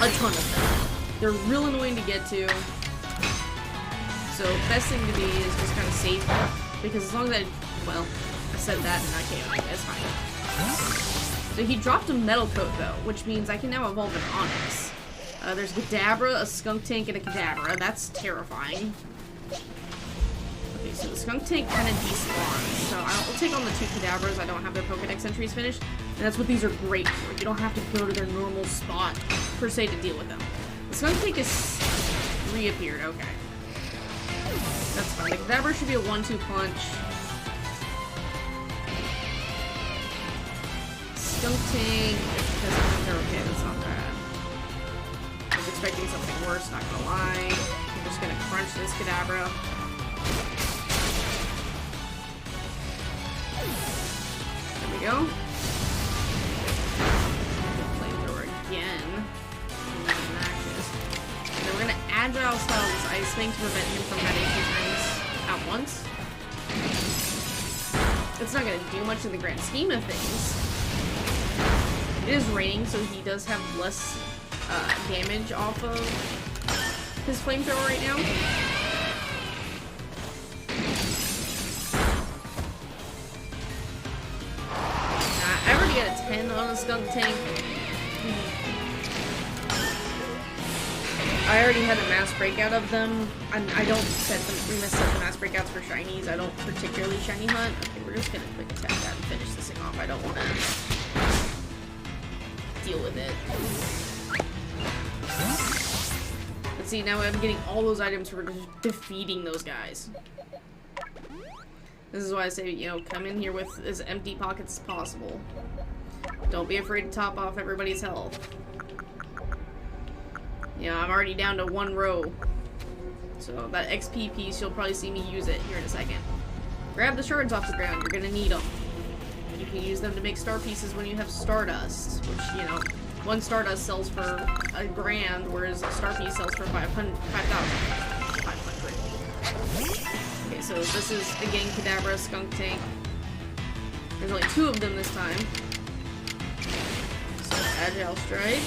a ton of them. They're real annoying to get to. So best thing to be is just kind of safe. Because as long as well, I said that and I can't. It's fine. So he dropped a Metal Coat though, which means I can now evolve an Onyx. There's a Kadabra, a Skunk Tank, and a Kadabra. That's terrifying. Okay, so the Skunk Tank kind of despawns. So I'll take on the 2 Kadabras. I don't have their Pokedex entries finished. And that's what these are great for. You don't have to go to their normal spot, per se, to deal with them. The Skunk Tank is reappeared. Okay. That's fine. The Kadabra should be a 1-2 punch. Skunk Tank. They're okay. That's not bad. I was expecting something worse, not gonna lie. I'm just gonna crunch this Kadabra. There we go. Flamethrower again. And then we're gonna Agile Style this Ice Thing to prevent him from having 2 turns at once. It's not gonna do much in the grand scheme of things. It is raining, so he does have less damage off of his flamethrower right now. I already got a 10 on a Skunk Tank. I already had a mass breakout of them. I don't set them. We must set the mass breakouts for shinies. I don't particularly shiny hunt. Okay, we're just gonna quick attack that and finish this thing off. I don't want to deal with it. Let's see, now I'm getting all those items for just defeating those guys. This is why I say, you know, come in here with as empty pockets as possible. Don't be afraid to top off everybody's health. You know, I'm already down to 1 row. So that XP piece, you'll probably see me use it here in a second. Grab the shards off the ground, you're gonna need them. You can use them to make star pieces when you have Stardust, which, you know, 1 Stardust sells for $1,000, whereas a star piece sells for 5,000. Okay, so this is, again, Kadabra, Skunk Tank. There's only 2 of them this time. So, Agile Strike.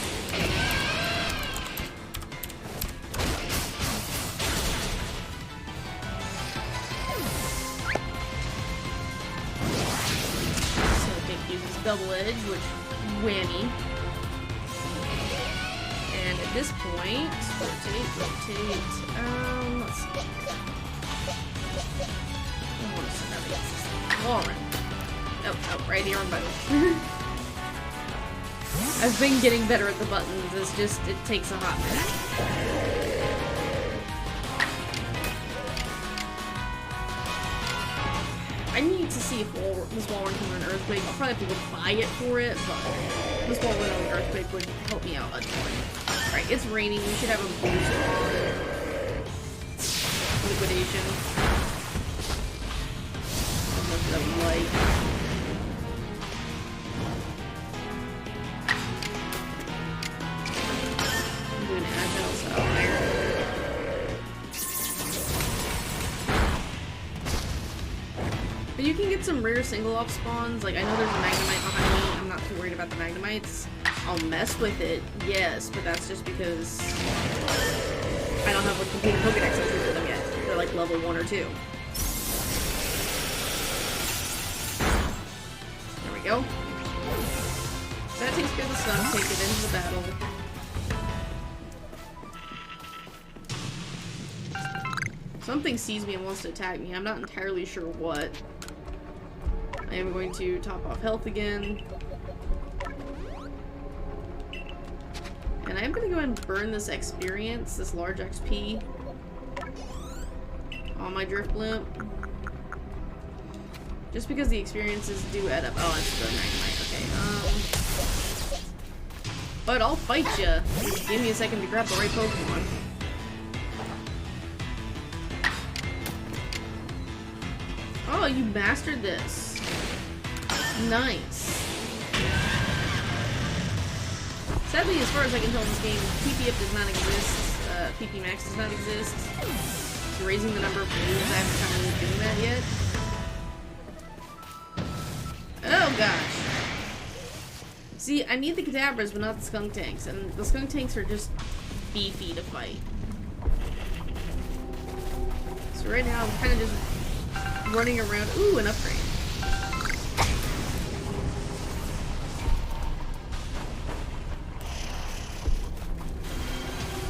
Uses Double Edge, which whammy. And at this point, rotate. Let's see. I want to send out against this thing. Alright. Oh, right here on button. I've been getting better at the buttons. It's just, it takes a hot minute. I need to see if this wall run can run Earthquake. I'll probably have to go buy it for it, but this wall run on Earthquake would help me out a ton. Alright, it's raining. We should have a boost on Liquidation. I'll lift it up light. I'm doing Agile Style Iron. But you can get some rare single-off spawns. Like, I know there's a Magnemite behind me. I'm not too worried about the Magnemites. I'll mess with it, yes, but that's just because I don't have a complete Pokedex entry for them yet. They're like level 1 or 2. There we go. That takes care of the stun. Take it into the battle. Something sees me and wants to attack me. I'm not entirely sure what. I am going to top off health again. And I'm going to go ahead and burn this experience, this large XP, on my Drift Blimp. Just because the experiences do add up. Oh, it's the Magnemite. Okay, but I'll fight ya. Just give me a second to grab the right Pokemon. Oh, you mastered this. Nice. Sadly, as far as I can tell in this game, PPF does not exist. PP Max does not exist. So raising the number of moves, I haven't kind of doing that yet. Oh gosh. See, I need the Kadabras, but not the Skunk Tanks, and the Skunk Tanks are just beefy to fight. So right now, I'm kind of just running around. Ooh, an upgrade.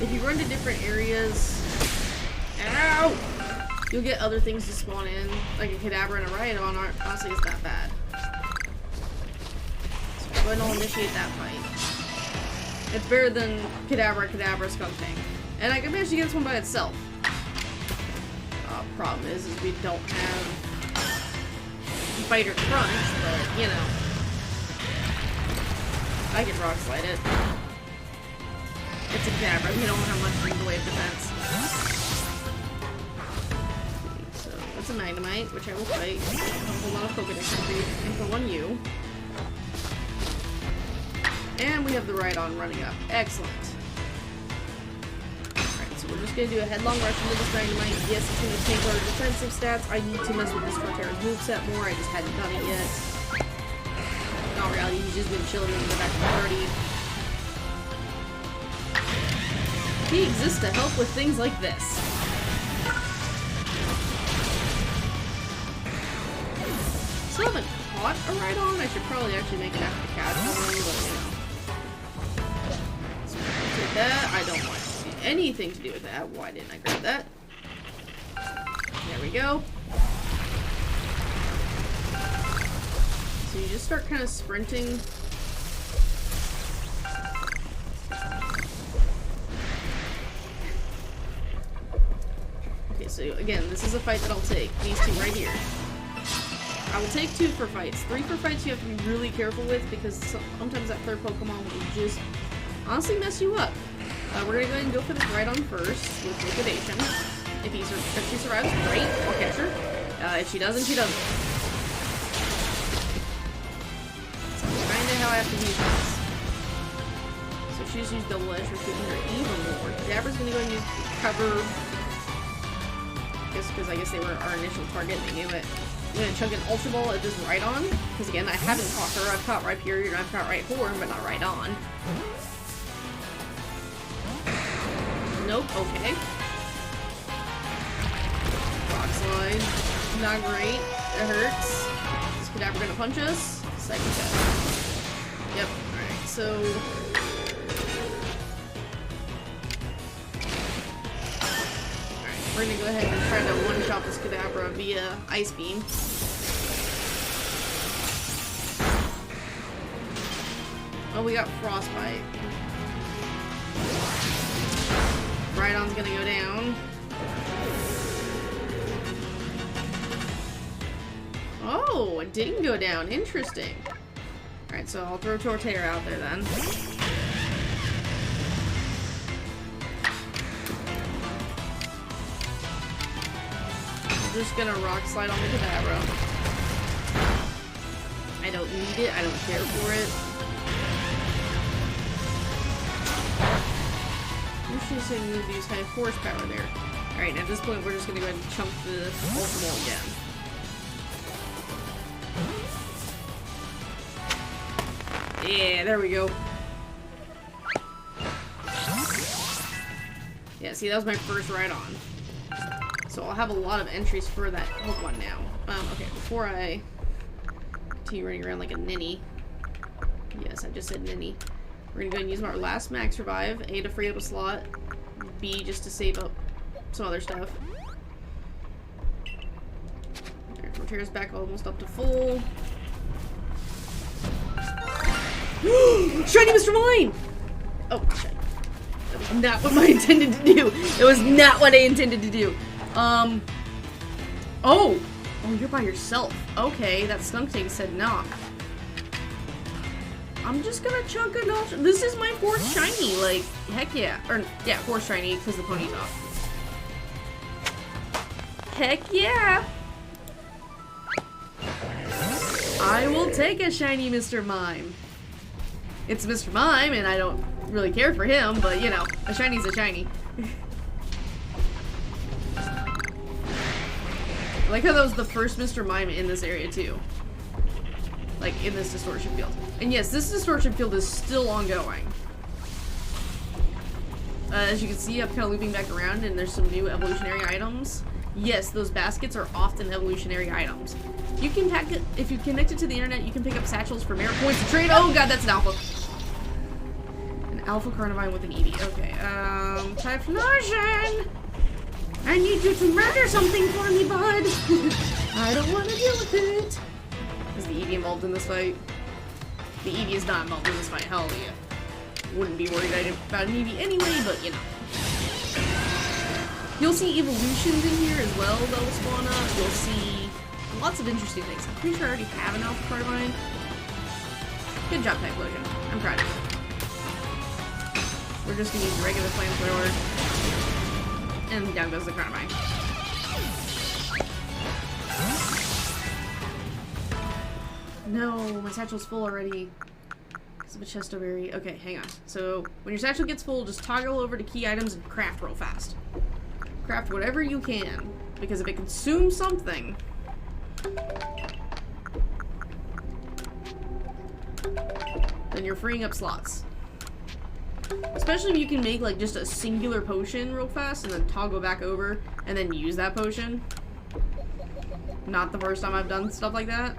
If you run to different areas, ow! You'll get other things to spawn in, like a Kadabra and a Rhydon. Honestly, it's that bad. So go ahead and I'll initiate that fight. It's better than Kadabra, Skunk Tank. And I can manage to get this one by itself. Problem is we don't have Fighter Crunch, but, you know. I can Rock Slide it. It's a Kadabra. We don't have much in the way of defense. So, that's a Magnemite, which I will fight. A lot of Pokedex increase. And for 1U. And we have the Rhydon running up. Excellent. Alright, so we're just gonna do a headlong rush into this Magnemite. Yes, it's gonna take our defensive stats. I need to mess with this Torterra's moveset more. I just hadn't done it yet. In all reality, he's just been chilling in the back of the party. He exists to help with things like this. Still haven't caught a Rhydon. I should probably actually make an effort to catch one, but you know. So take that. I don't want anything to do with that. Why didn't I grab that? There we go. So you just start kind of sprinting. Okay, so again, this is a fight that I'll take. These two right here. I will take 2 for fights. 3 for fights you have to be really careful with because sometimes that third Pokemon will just honestly mess you up. We're gonna go ahead and go for this Rhydon first with Liquidation. If she survives, great. I'll catch her. If she doesn't, she doesn't. That's kinda how I have to use this. So she's used Double Edge, we're shooting her even more. Dabra's gonna go ahead and use cover. Because I guess they were our initial target, they knew it. I'm gonna chug an Ultra Ball at this Rhydon. Because again, I haven't caught her. I've caught Rhyperior and I've caught Rhyhorn, but not Rhydon. Nope, okay. Rock Slide. Not great. It hurts. Is Kadabra gonna punch us? Second test. Yep, alright, so. Alright, we're gonna go ahead and try to one-shot this Kadabra via Ice Beam. Oh, we got Frostbite. Rhydon's gonna go down. Oh, it didn't go down. Interesting. Alright, so I'll throw Torterra out there then. I'm just gonna Rock Slide on the Kadabra. I don't need it. I don't care for it. Usually saying we would use high horsepower there. Alright, at this point we're just gonna go ahead and chunk the Ultra Ball again. Yeah, there we go. Yeah, see, that was my first Rhydon. So I'll have a lot of entries for that Pokemon now. Okay, before I continue running around like a ninny. Yes, I just said ninny. We're gonna go ahead and use our last Max Revive. A, to free up a slot. B, just to save up some other stuff. There, Torterra's back almost up to full. Shiny Mr. Mime! Oh, shit. That was not what I intended to do. It was not what I intended to do. Oh! Oh, you're by yourself. Okay, that Skunk Tank said knock. I'm just gonna chunk a notch. This is my 4th shiny, like, heck yeah. Or, yeah, 4th shiny, because the pony's off. Heck yeah! I will take a shiny Mr. Mime. It's Mr. Mime, and I don't really care for him, but, you know, a shiny's a shiny. I like how that was the first Mr. Mime in this area, too. like in this distortion field. And yes, this distortion field is still ongoing. As you can see, I'm kind of looping back around, and there's some new evolutionary items. Yes, those baskets are often evolutionary items. You can pack it, if you connect it to the internet, you can pick up satchels for merit points to trade. Oh god, that's an alpha. An alpha Carnivine with an Eevee. Okay, Typhlosion! I need you to murder something for me, bud! I don't want to deal with it! Is the Eevee involved in this fight? The Eevee is not involved in this fight, hell yeah. Wouldn't be worried about an Eevee anyway, but you know. You'll see evolutions in here as well that'll spawn up. You'll see lots of interesting things. I'm pretty sure I already have an Alpha Carnivine. Good job, Typhlosion. I'm proud of you. We're just gonna use the regular flamethrower. And down goes the Carnivine. No, my satchel's full already. Of a chestoberry. Okay, hang on. So, when your satchel gets full, just toggle over to key items and craft real fast. Craft whatever you can, because if it consumes something, then you're freeing up slots. Especially if you can make, like, just a singular potion real fast and then toggle back over and then use that potion. Not the first time I've done stuff like that.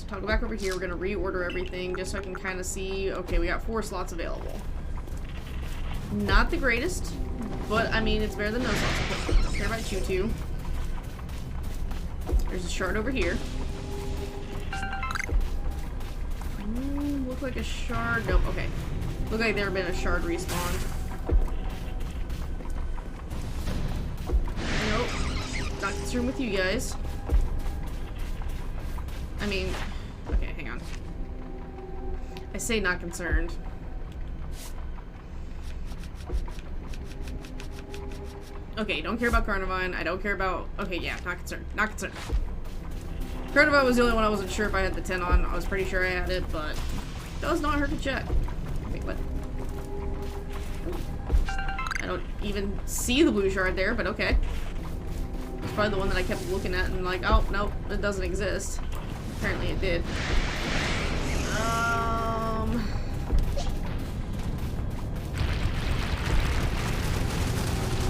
Toggle back over here. We're gonna reorder everything just so I can kind of see. Okay, we got 4 slots available. Not the greatest, but I mean, it's better than no slots. I don't care about you two. There's a shard over here. Look like a shard. Nope, okay. Look like there been a shard respawn. Nope. Not concerned with you guys. I mean, okay, hang on. I say not concerned. Okay, don't care about Carnivine. I don't care about... Okay, yeah, not concerned. Not concerned. Carnivine was the only one I wasn't sure if I had the 10 on. I was pretty sure I had it, but it does not hurt to check. Wait, what? I don't even see the blue shard there, but okay. It's probably the one that I kept looking at and like, oh, nope, it doesn't exist. Apparently it did.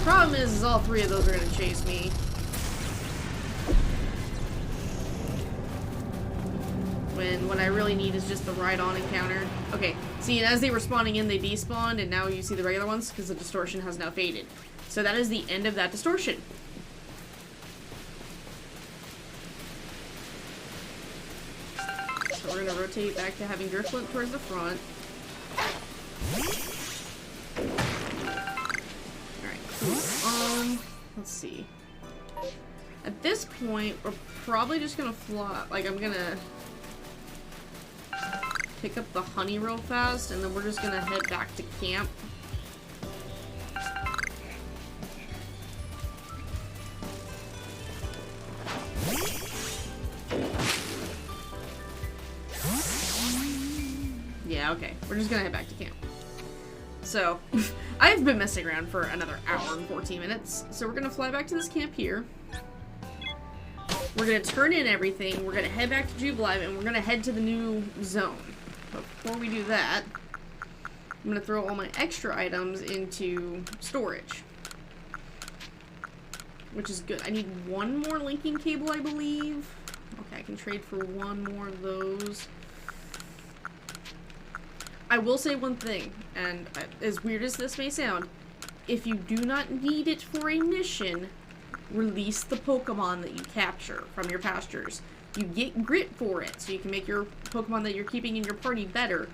Problem is all 3 of those are gonna chase me. When I really need is just the ride-on encounter. Okay, see, and as they were spawning in, they despawned, and now you see the regular ones because the distortion has now faded. So that is the end of that distortion. So we're gonna rotate back to having Driftwood towards the front. Alright, cool. Let's see. At this point, we're probably just gonna fly, like, I'm gonna pick up the honey real fast, and then we're just gonna head back to camp. Yeah, okay. We're just gonna head back to camp. So, I've been messing around for another hour and 14 minutes, so we're gonna fly back to this camp here. We're gonna turn in everything, we're gonna head back to Jubilive, and we're gonna head to the new zone. But before we do that, I'm gonna throw all my extra items into storage. Which is good. I need 1 more linking cable, I believe. Okay, I can trade for 1 more of those. I will say one thing, and as weird as this may sound, if you do not need it for a mission, release the Pokemon that you capture from your pastures. You get grit for it, so you can make your Pokemon that you're keeping in your party better.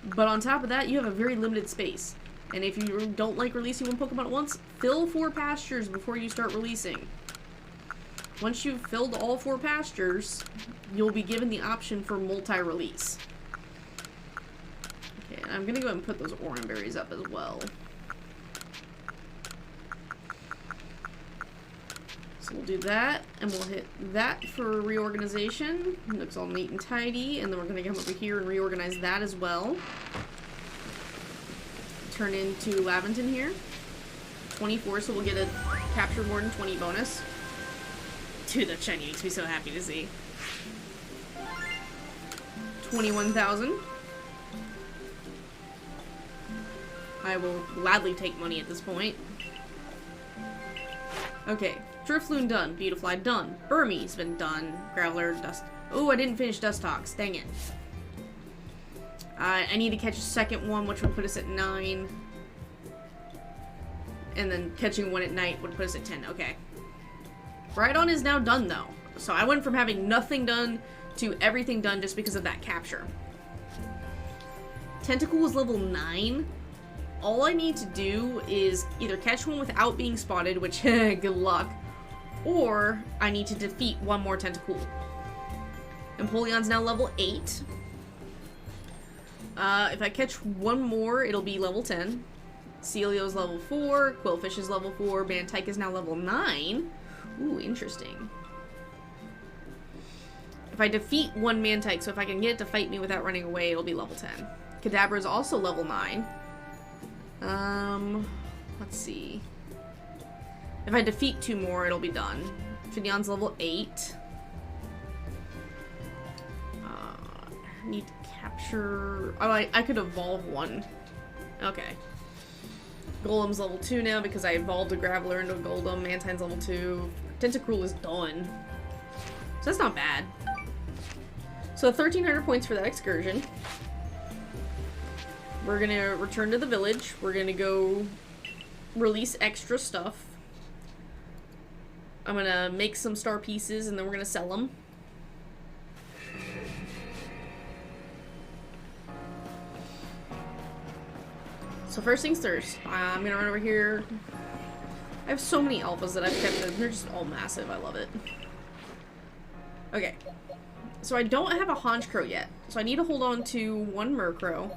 But on top of that, you have a very limited space. And if you don't like releasing 1 Pokemon at once, fill 4 pastures before you start releasing. Once you've filled all 4 pastures, you'll be given the option for multi-release. Okay, and I'm gonna go ahead and put those Oran Berries up as well. So we'll do that, and we'll hit that for reorganization. It looks all neat and tidy, and then we're gonna come over here and reorganize that as well. Turn into Laventon here. 24, so we'll get a capture more than 20 bonus. Dude, that shiny makes me so happy to see. $21,000. I will gladly take money at this point. Okay, Typhlosion done. Beautifly done. Burmese been done. Graveler, Dust. Oh, I didn't finish Dustox. Dang it. I need to catch a second one, which would put us at 9. And then catching one at night would put us at 10. Okay. Rhydon is now done, though. So I went from having nothing done to everything done just because of that capture. Tentacool is level 9. All I need to do is either catch one without being spotted, which, good luck, or I need to defeat one more Tentacool. Empoleon's now level 8. If I catch one more, it'll be level 10. Celio's level 4, Quillfish is level 4, Mantike is now level 9. Ooh, interesting. If I defeat one Mantike, so if I can get it to fight me without running away, it'll be level 10. Kadabra is also level 9. Let's see. If I defeat 2 more, it'll be done. Finneon's level 8. Need to capture... Oh, I could evolve one. Okay. Golem's level 2 now because I evolved a Graveler into a Golem. Mantine's level 2. Tentacruel is done. So that's not bad. So 1,300 points for that excursion. We're gonna return to the village. We're gonna go release extra stuff. I'm gonna make some star pieces and then we're gonna sell them. So first things first, I'm gonna run over here. I have so many alphas that I've kept, and they're just all massive. I love it. Okay. So I don't have a Honchcrow yet. So I need to hold on to one Murkrow.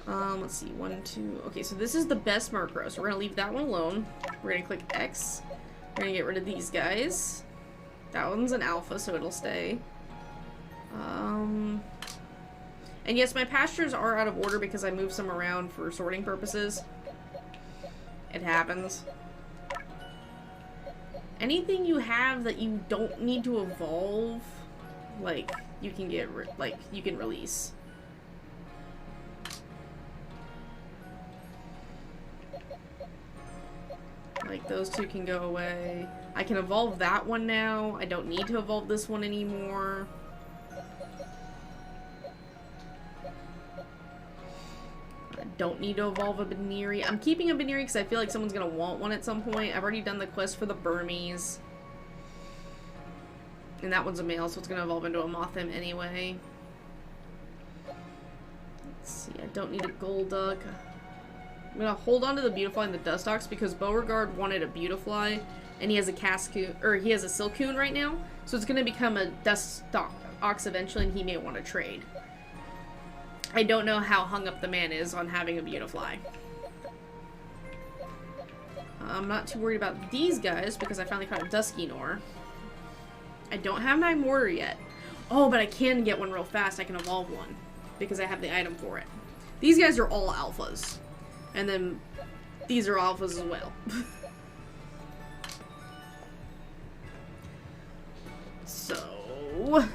Let's see, 1, 2. Okay, so this is the best Murkrow. So we're gonna leave that one alone. We're gonna click X. We're gonna get rid of these guys. That one's an alpha, so it'll stay. And yes, my pastures are out of order because I moved some around for sorting purposes. It happens. Anything you have that you don't need to evolve, like, you can get, you can release. Like, those two can go away. I can evolve that one now. I don't need to evolve this one anymore. I don't need to evolve a Baneri. I'm keeping a Baneri because I feel like someone's going to want one at some point. I've already done the quest for the Burmese. And that one's a male, so it's going to evolve into a Mothim anyway. Let's see, I don't need a Golduck. I'm going to hold on to the Beautifly and the Dustox because Beauregard wanted a Beautifly, and he has a Cascoon, or he has a Silcoon right now, so it's going to become a Dustox eventually, and he may want to trade. I don't know how hung up the man is on having a Beautifly. I'm not too worried about these guys because I finally caught a Duskenoir. I don't have my Mortar yet. Oh, but I can get one real fast. I can evolve one because I have the item for it. These guys are all alphas. And then these are alphas as well. So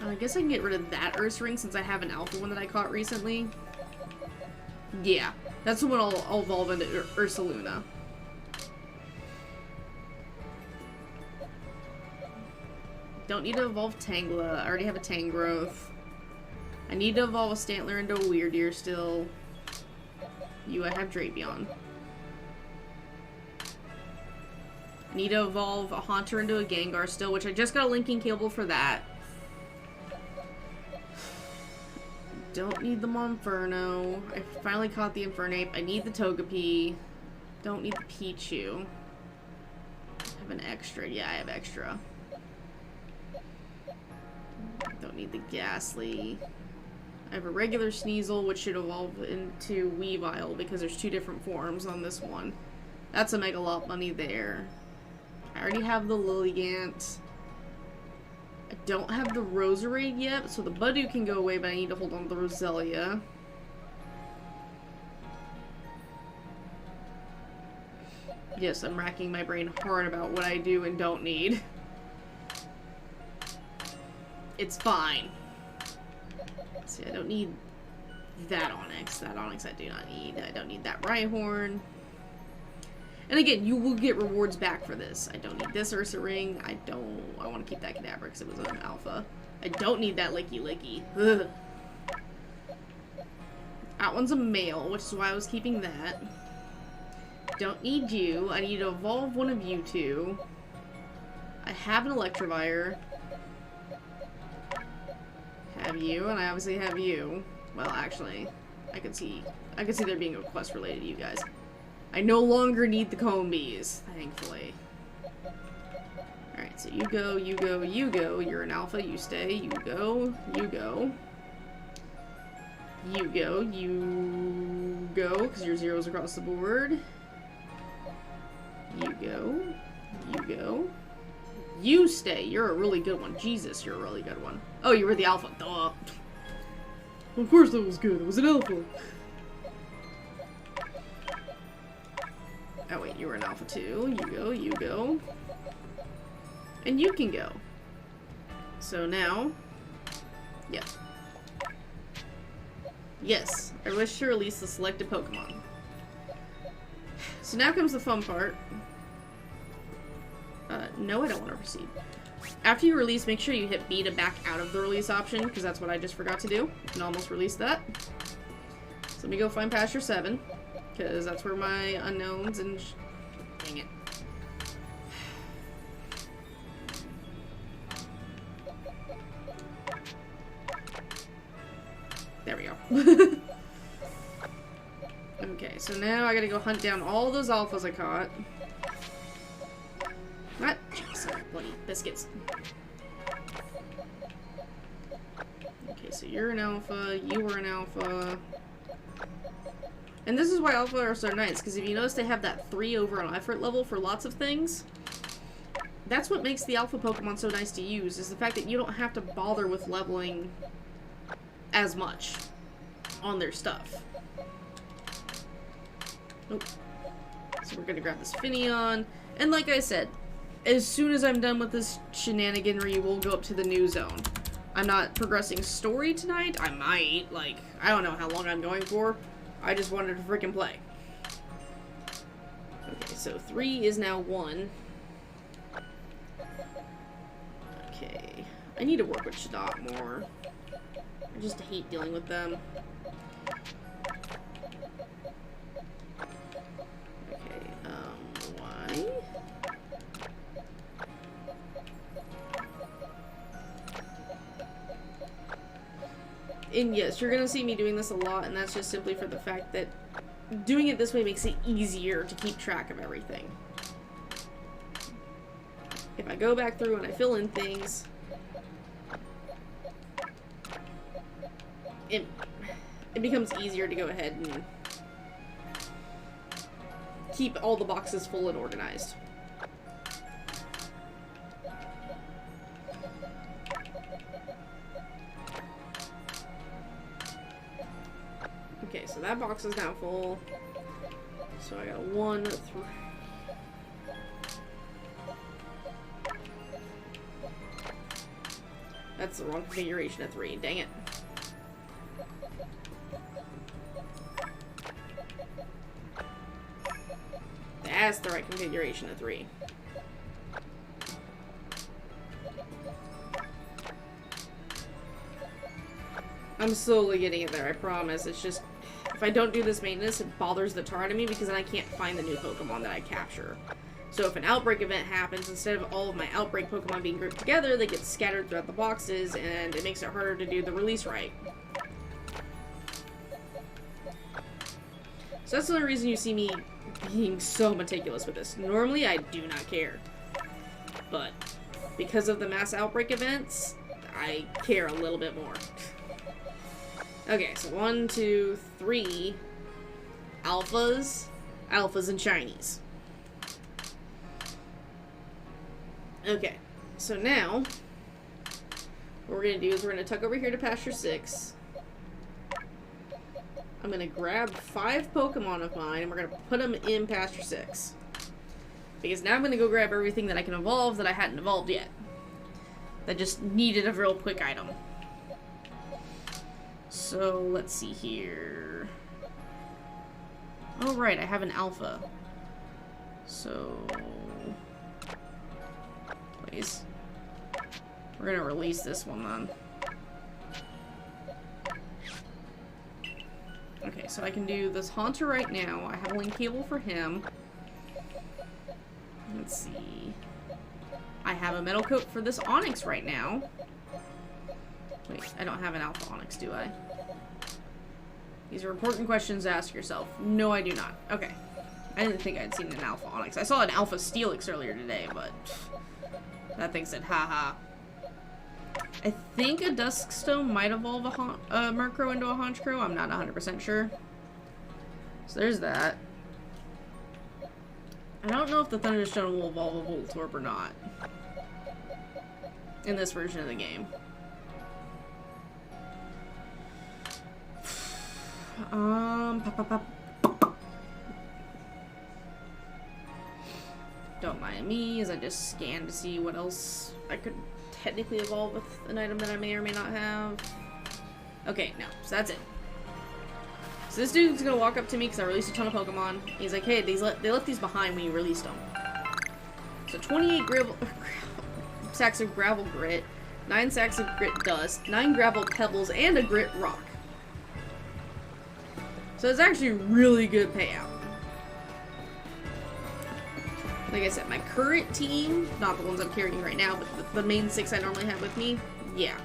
I guess I can get rid of that Ursaring since I have an alpha one that I caught recently. Yeah, that's the one I'll evolve into Ursaluna. Don't need to evolve Tangela. I already have a Tangrowth. I need to evolve a Stantler into a Weirdeer still. I have Drapion. I need to evolve a Haunter into a Gengar still, which I just got a linking cable for that. Don't need the Monferno. I finally caught the Infernape. I need the Togepi. Don't need the Pichu. I have an extra. Yeah, I have extra. Don't need the Ghastly. I have a regular Sneasel, which should evolve into Weavile because there's 2 different forms on this one. That's a Mega Lot money there. I already have the Lilligant. I don't have the Roserade yet, so the Budew can go away, but I need to hold on to the Roselia. Yes, I'm racking my brain hard about what I do and don't need. It's fine. See, I don't need that Onyx. That Onyx I do not need. I don't need that Rhyhorn. And again, you will get rewards back for this. I don't need this Ursa Ring. I want to keep that Kadabra because it was an alpha. I don't need that Licky Licky. Ugh. That one's a male, which is why I was keeping that. Don't need you. I need to evolve one of you two. I have an Electivire. Have you, and I obviously have you. Well, actually, I could see there being a quest related to you guys. I no longer need the Combies, thankfully. Alright, so you go, you go, you go. You're an alpha, you stay. You go, you go. You go, you go, because you're zeros across the board. You go, you go. You stay. You're a really good one. Jesus, you're a really good one. Oh, you were the alpha. Duh. Of course that was good. It was an alpha. Oh wait, you were an alpha too. You go, you go. And you can go. So now... yeah. Yes, I wish to release the selected Pokemon. So now comes the fun part. No, I don't want to proceed. After you release, make sure you hit B to back out of the release option, because that's what I just forgot to do, and almost released that. So let me go find Pasture 7, because that's where my unknowns and dang it. There we go. Okay, so now I gotta go hunt down all those alphas I caught. What? Sorry, bloody biscuits. Okay, so you're an alpha, you were an alpha. And this is why alpha are so nice, because if you notice they have that 3 over on effort level for lots of things. That's what makes the alpha Pokemon so nice to use, is the fact that you don't have to bother with leveling as much on their stuff. Nope. So we're gonna grab this Finneon, and like I said, as soon as I'm done with this shenaniganry, we'll go up to the new zone. I'm not progressing story tonight. I might. Like, I don't know how long I'm going for. I just wanted to freaking play. Okay, so 3 is now 1. Okay. I need to work with Shadot more. I just hate dealing with them. Okay, why? And yes, you're gonna see me doing this a lot, and that's just simply for the fact that doing it this way makes it easier to keep track of everything. If I go back through and I fill in things, it becomes easier to go ahead and keep all the boxes full and organized. Okay, so that box is now full. So I got 1, 3. That's the wrong configuration of 3. Dang it. That's the right configuration of 3. I'm slowly getting it there, I promise. It's just, if I don't do this maintenance, it bothers the tar out of me because then I can't find the new Pokemon that I capture. So if an outbreak event happens, instead of all of my outbreak Pokemon being grouped together, they get scattered throughout the boxes, and it makes it harder to do the release right. So that's the only reason you see me being so meticulous with this. Normally, I do not care. But because of the mass outbreak events, I care a little bit more. Okay, so 1, 2, 3 alphas, and shinies. Okay, so now what we're gonna do is we're gonna tuck over here to Pasture 6. I'm gonna grab 5 Pokemon of mine and we're gonna put them in Pasture 6. Because now I'm gonna go grab everything that I can evolve that I hadn't evolved yet. that just needed a real quick item. So, let's see here. Oh, right, I have an alpha. So... please. We're gonna release this one, then. Okay, so I can do this Haunter right now. I have a link cable for him. Let's see. I have a metal coat for this Onyx right now. Wait, I don't have an Alpha Onyx, do I? These are important questions to ask yourself. No, I do not. Okay. I didn't think I'd seen an Alpha Onyx. I saw an Alpha Steelix earlier today, but that thing said, haha. I think a Duskstone might evolve a Murkrow into a Honchkrow. I'm not 100% sure. So there's that. I don't know if the Thunderstone will evolve a Voltorb or not. In this version of the game. Don't mind me as I just scan to see what else I could technically evolve with an item that I may or may not have. Okay, no, so that's it. So this dude's gonna walk up to me because I released a ton of Pokemon. He's like, hey, they left these behind when you released them. So 28 sacks of gravel grit, 9 sacks of grit dust, 9 gravel pebbles, and a grit rock. So it's actually a really good payout. Like I said, my current team, not the ones I'm carrying right now, but the main 6 I normally have with me, yeah.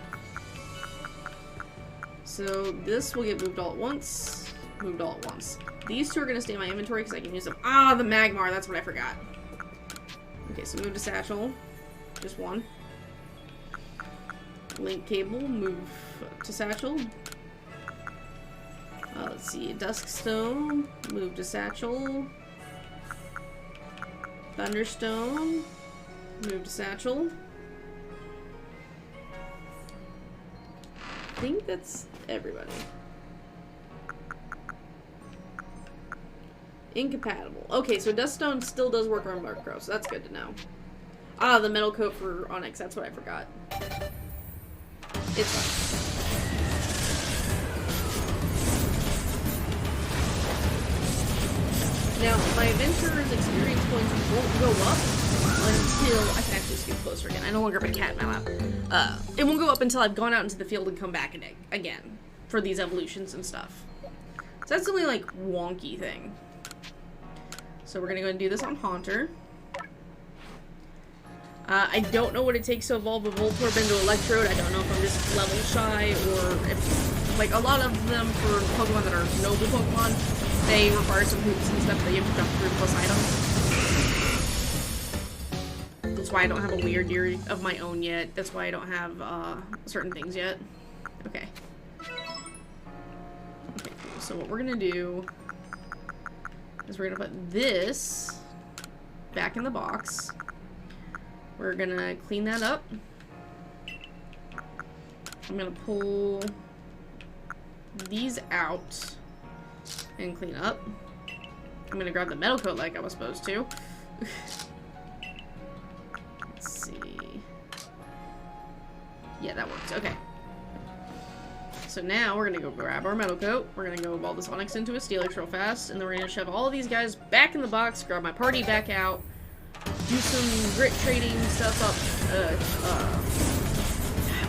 So this will get moved all at once. Moved all at once. These 2 are going to stay in my inventory because I can use them. Ah, the Magmar, that's what I forgot. Okay, so move to Satchel. Just 1. Link cable, move to Satchel. Let's see, Duskstone, move to Satchel. Thunderstone, move to Satchel. I think that's everybody. Incompatible. Okay, so Duskstone still does work on Murkrow, so that's good to know. Ah, the metal coat for Onyx, that's what I forgot. It's fine. Now, my adventurer's experience points won't go up until... I can actually scoot closer again. I no longer have a cat in my lap. It won't go up until I've gone out into the field and come back again for these evolutions and stuff. So that's the only, like, wonky thing. So we're going to go and do this on Haunter. I don't know what it takes to evolve a Voltorb into Electrode. I don't know if I'm just level shy or if... like, a lot of them for Pokemon that are noble Pokemon... they require some hoops and stuff that you have to jump through plus items. That's why I don't have a weird year of my own yet. That's why I don't have certain things yet. Okay. Okay, cool. So what we're gonna do is we're gonna put this back in the box. We're gonna clean that up. I'm gonna pull these out and clean up. I'm gonna grab the metal coat like I was supposed to. Let's see. Yeah, that works. Okay. So now we're gonna go grab our metal coat. We're gonna go evolve this Onyx into a Steelix real fast, and then we're gonna shove all of these guys back in the box, grab my party back out, do some grit trading stuff up.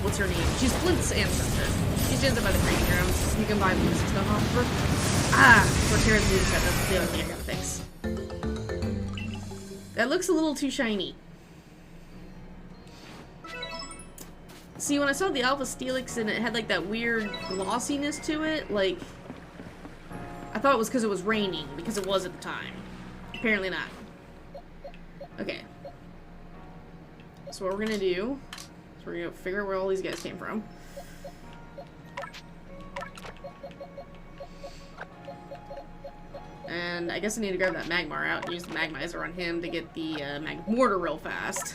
What's her name? She's Flint's ancestor. She stands up by the training grounds. You can buy moves and stuff off of her. We're tearing the moveset. That's the other thing I gotta fix. That looks a little too shiny. See, when I saw the Alpha Steelix and it had like that weird glossiness to it, like, I thought it was because it was raining, because it was at the time. Apparently not. Okay. So what we're gonna do is we're gonna figure out where all these guys came from. And I guess I need to grab that Magmar out and use the Magmizer on him to get the Magmortar real fast.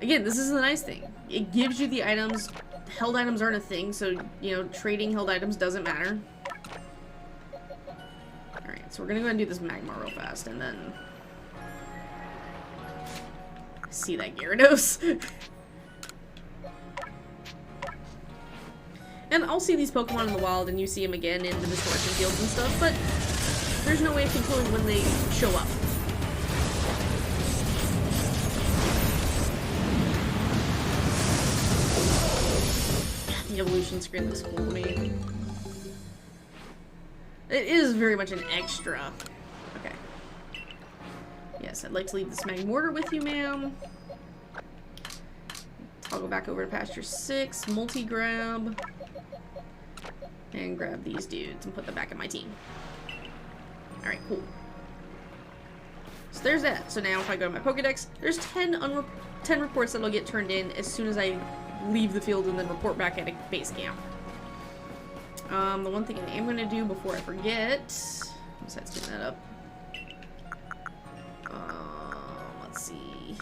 Again, this is the nice thing. It gives you the items. Held items aren't a thing, so, you know, trading held items doesn't matter. Alright, so we're gonna go ahead and do this Magmar real fast, and then... see that Gyarados? And I'll see these Pokemon in the wild and you see them again in the distortion fields and stuff, but there's no way of controlling when they show up. The evolution screen looks cool to me. It is very much an extra. Okay. Yes, I'd like to leave this Magmortar with you, ma'am. I'll go back over to pasture 6, multi-grab, and grab these dudes and put them back in my team. Alright, cool. So there's that. So now if I go to my Pokedex, there's 10 reports that'll get turned in as soon as I leave the field and then report back at a base camp. The one thing I am going to do before I forget, besides getting that up, let's see.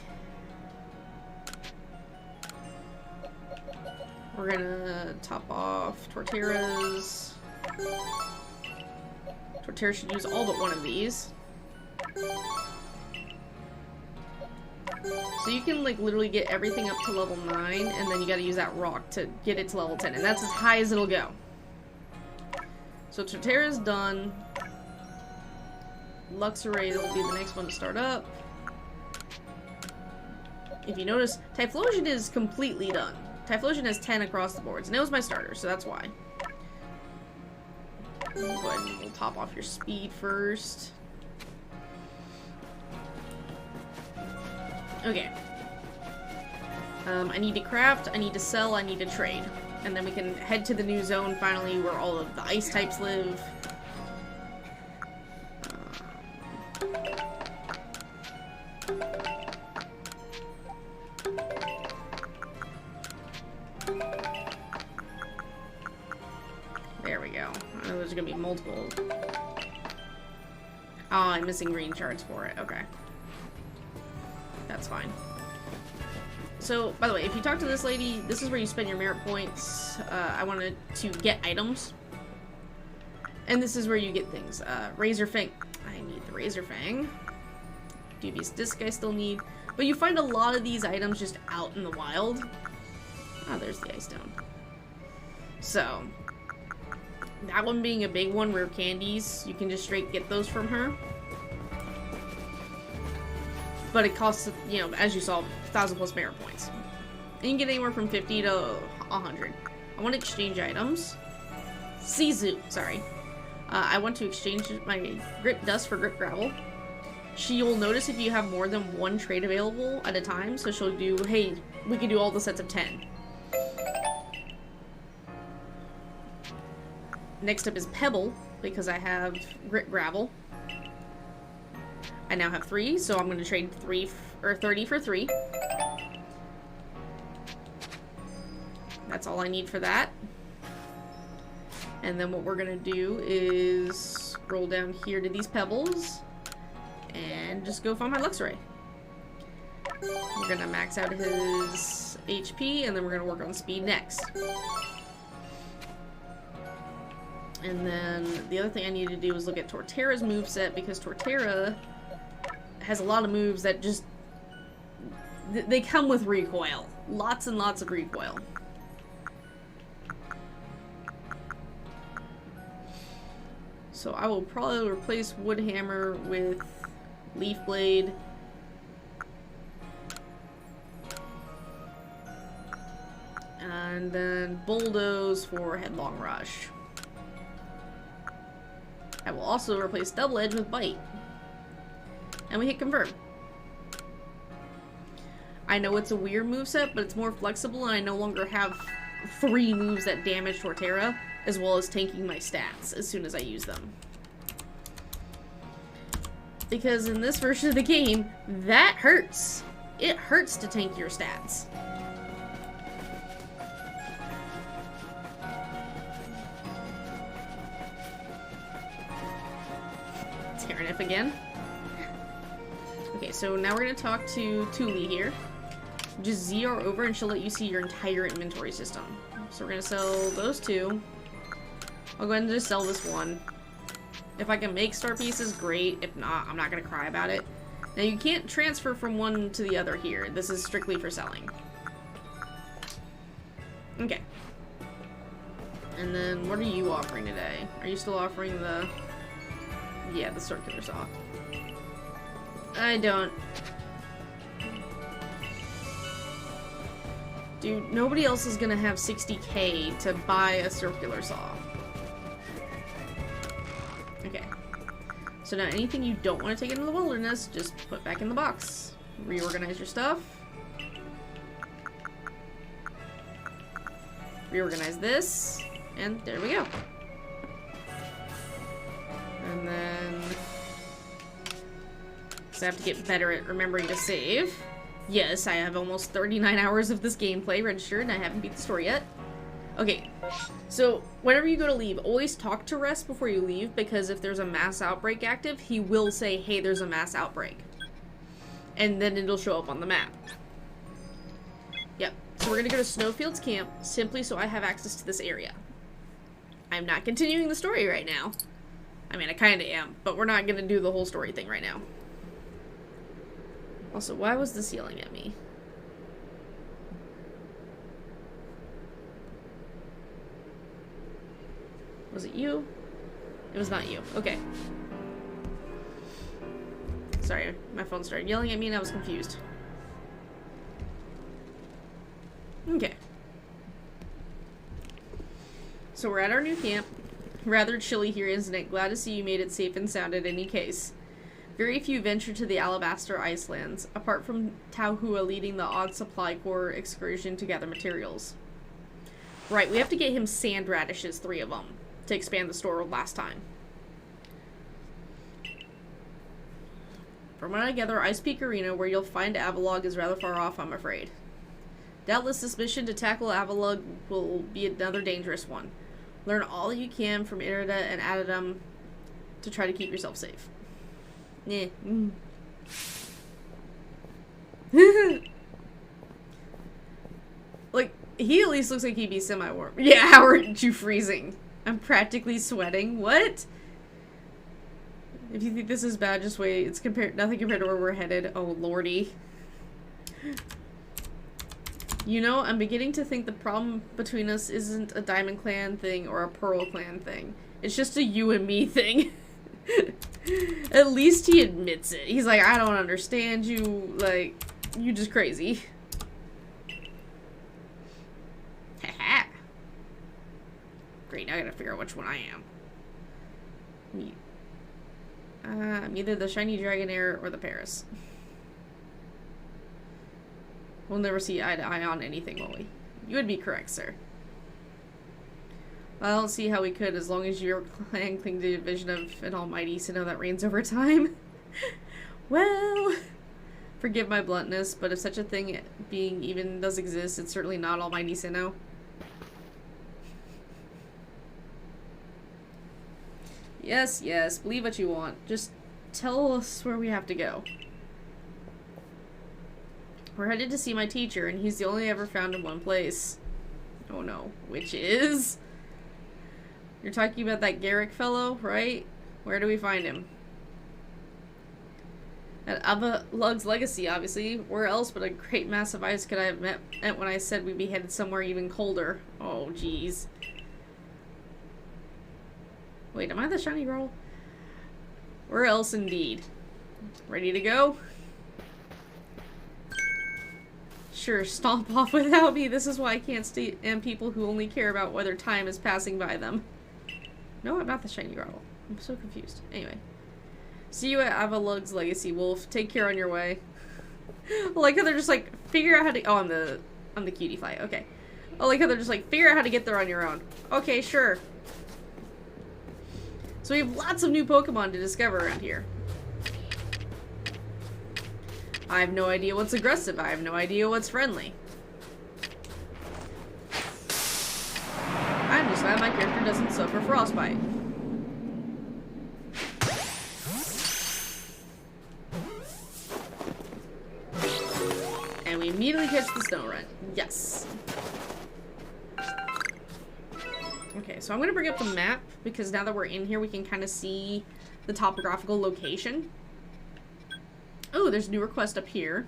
We're gonna top off Torterra's. Torterra should use all but one of these. So you can like literally get everything up to level 9 and then you gotta use that rock to get it to level 10 and that's as high as it'll go. So Torterra's done. Luxray will be the next one to start up. If you notice, Typhlosion is completely done. Typhlosion has 10 across the boards, and it was my starter, so that's why. Go ahead and we'll top off your speed first. Okay. I need to craft, I need to sell, I need to trade. And then we can head to the new zone, finally, where all of the ice types live. There we go. There's gonna be multiple. Oh, I'm missing green shards for it. Okay. That's fine. So, by the way, if you talk to this lady, this is where you spend your merit points. I wanted to get items. And this is where you get things. Razor Fang. I need the Razor Fang. Dubious Disc I still need. But you find a lot of these items just out in the wild. Oh, there's the Ice Stone. So, that one being a big one, Rare Candies, you can just straight get those from her. But it costs, you know, as you saw, 1,000 plus merit points. And you can get anywhere from 50 to 100. I want to exchange items. Sizu, sorry. I want to exchange my Grip Dust for Grip Gravel. She will notice if you have more than one trade available at a time, so she'll do, hey, we can do all the sets of 10. Next up is Pebble, because I have Grit Gravel. I now have 3, so I'm going to trade 30 for 3. That's all I need for that. And then what we're going to do is scroll down here to these Pebbles and just go find my Luxray. We're going to max out his HP, and then we're going to work on speed next. And then the other thing I need to do is look at Torterra's moveset, because Torterra has a lot of moves that just... they come with recoil. Lots and lots of recoil. So I will probably replace Woodhammer with Leaf Blade. And then Bulldoze for Headlong Rush. I will also replace Double Edge with Bite. And we hit confirm. I know it's a weird moveset, but it's more flexible, and I no longer have 3 moves that damage Torterra, as well as tanking my stats as soon as I use them. Because in this version of the game, that hurts. It hurts to tank your stats. Tyraniff again. Okay, so now we're going to talk to Thule here. Just ZR over and she'll let you see your entire inventory system. So we're going to sell those 2. I'll go ahead and just sell this 1. If I can make star pieces, great. If not, I'm not going to cry about it. Now you can't transfer from one to the other here. This is strictly for selling. Okay. And then, what are you offering today? Are you still offering the... Yeah, the circular saw. I don't... Dude, nobody else is gonna have 60k to buy a circular saw. Okay. So now anything you don't want to take into the wilderness, just put back in the box. Reorganize your stuff. Reorganize this. And there we go. And then... So I have to get better at remembering to save. Yes, I have almost 39 hours of this gameplay registered and I haven't beat the story yet. Okay, so whenever you go to leave, always talk to Rest before you leave, because if there's a mass outbreak active, he will say, hey, there's a mass outbreak. And then it'll show up on the map. Yep, so we're gonna go to Snowfields Camp, simply so I have access to this area. I'm not continuing the story right now. I mean, I kinda am, but we're not gonna do the whole story thing right now. Also, why was this yelling at me? Was it you? It was not you. Okay. Sorry, my phone started yelling at me and I was confused. Okay. So we're at our new camp. Rather chilly here, isn't it? Glad to see you made it safe and sound in any case. Very few venture to the Alabaster Icelands, apart from Tauhua leading the Odd Supply Corps excursion to gather materials. Right, we have to get him sand radishes, 3 of them, to expand the store last time. From what I gather, Ice Peak Arena, where you'll find Avalugg, is rather far off, I'm afraid. Doubtless this mission to tackle Avalugg will be another dangerous one. Learn all you can from Irida and Adadum to try to keep yourself safe. Yeah. Like, he at least looks like he'd be semi-warm. Yeah, how aren't you freezing? I'm practically sweating. What? If you think this is bad, just wait. It's nothing compared to where we're headed. Oh, lordy. You know, I'm beginning to think the problem between us isn't a Diamond Clan thing or a Pearl Clan thing. It's just a you and me thing. At least he admits it. He's like, I don't understand you. Like, you just crazy. Haha. Great, now I gotta figure out which one I am. I'm either the Shiny Dragonair or the Paris. We'll never see eye to eye on anything, will we? You would be correct, sir. I don't see how we could, as long as your clan cling to the vision of an almighty Sinnoh that reigns over time. Well, forgive my bluntness, but if such a thing being even does exist, it's certainly not almighty Sinnoh. Yes, yes, believe what you want. Just tell us where we have to go. We're headed to see my teacher, and he's the only ever found in one place. Oh no, which is... You're talking about that Garrick fellow, right? Where do we find him? At Avalugg's legacy, obviously. Where else but a great mass of ice could I have met when I said we'd be headed somewhere even colder? Oh, jeez. Wait, am I the shiny girl? Where else indeed? Ready to go? Sure, stomp off without me. This is why I can't stand people who only care about whether time is passing by them. No, I'm not the shiny girl. I'm so confused. Anyway. See you at Avalugg's legacy, Wolf. Take care on your way. I like how they're just like, figure out how to... Oh, I'm the cutie fly. Okay. I like how they're just like, figure out how to get there on your own. Okay, sure. So we have lots of new Pokemon to discover around here. I have no idea what's aggressive. I have no idea what's friendly. I'm just glad my character doesn't suffer frostbite. And we immediately catch the snow run. Yes. Okay, so I'm gonna bring up the map because now that we're in here, we can kind of see the topographical location. Oh, there's a new request up here.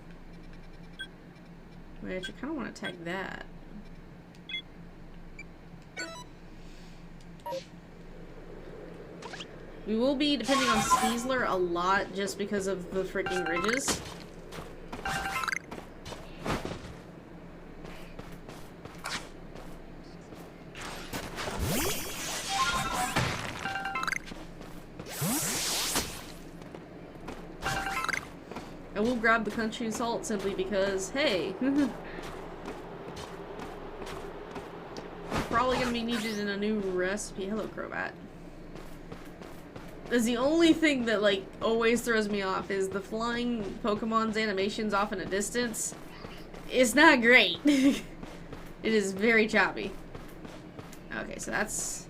Which I kind of want to tag that. We will be depending on Sneasler a lot just because of the freaking ridges. I will grab the country salt simply because, hey, probably gonna be needed in a new recipe. Hello, Crobat. That's the only thing that, like, always throws me off is the flying Pokemon's animations off in a distance. It's not great. It is very choppy. Okay, so that's...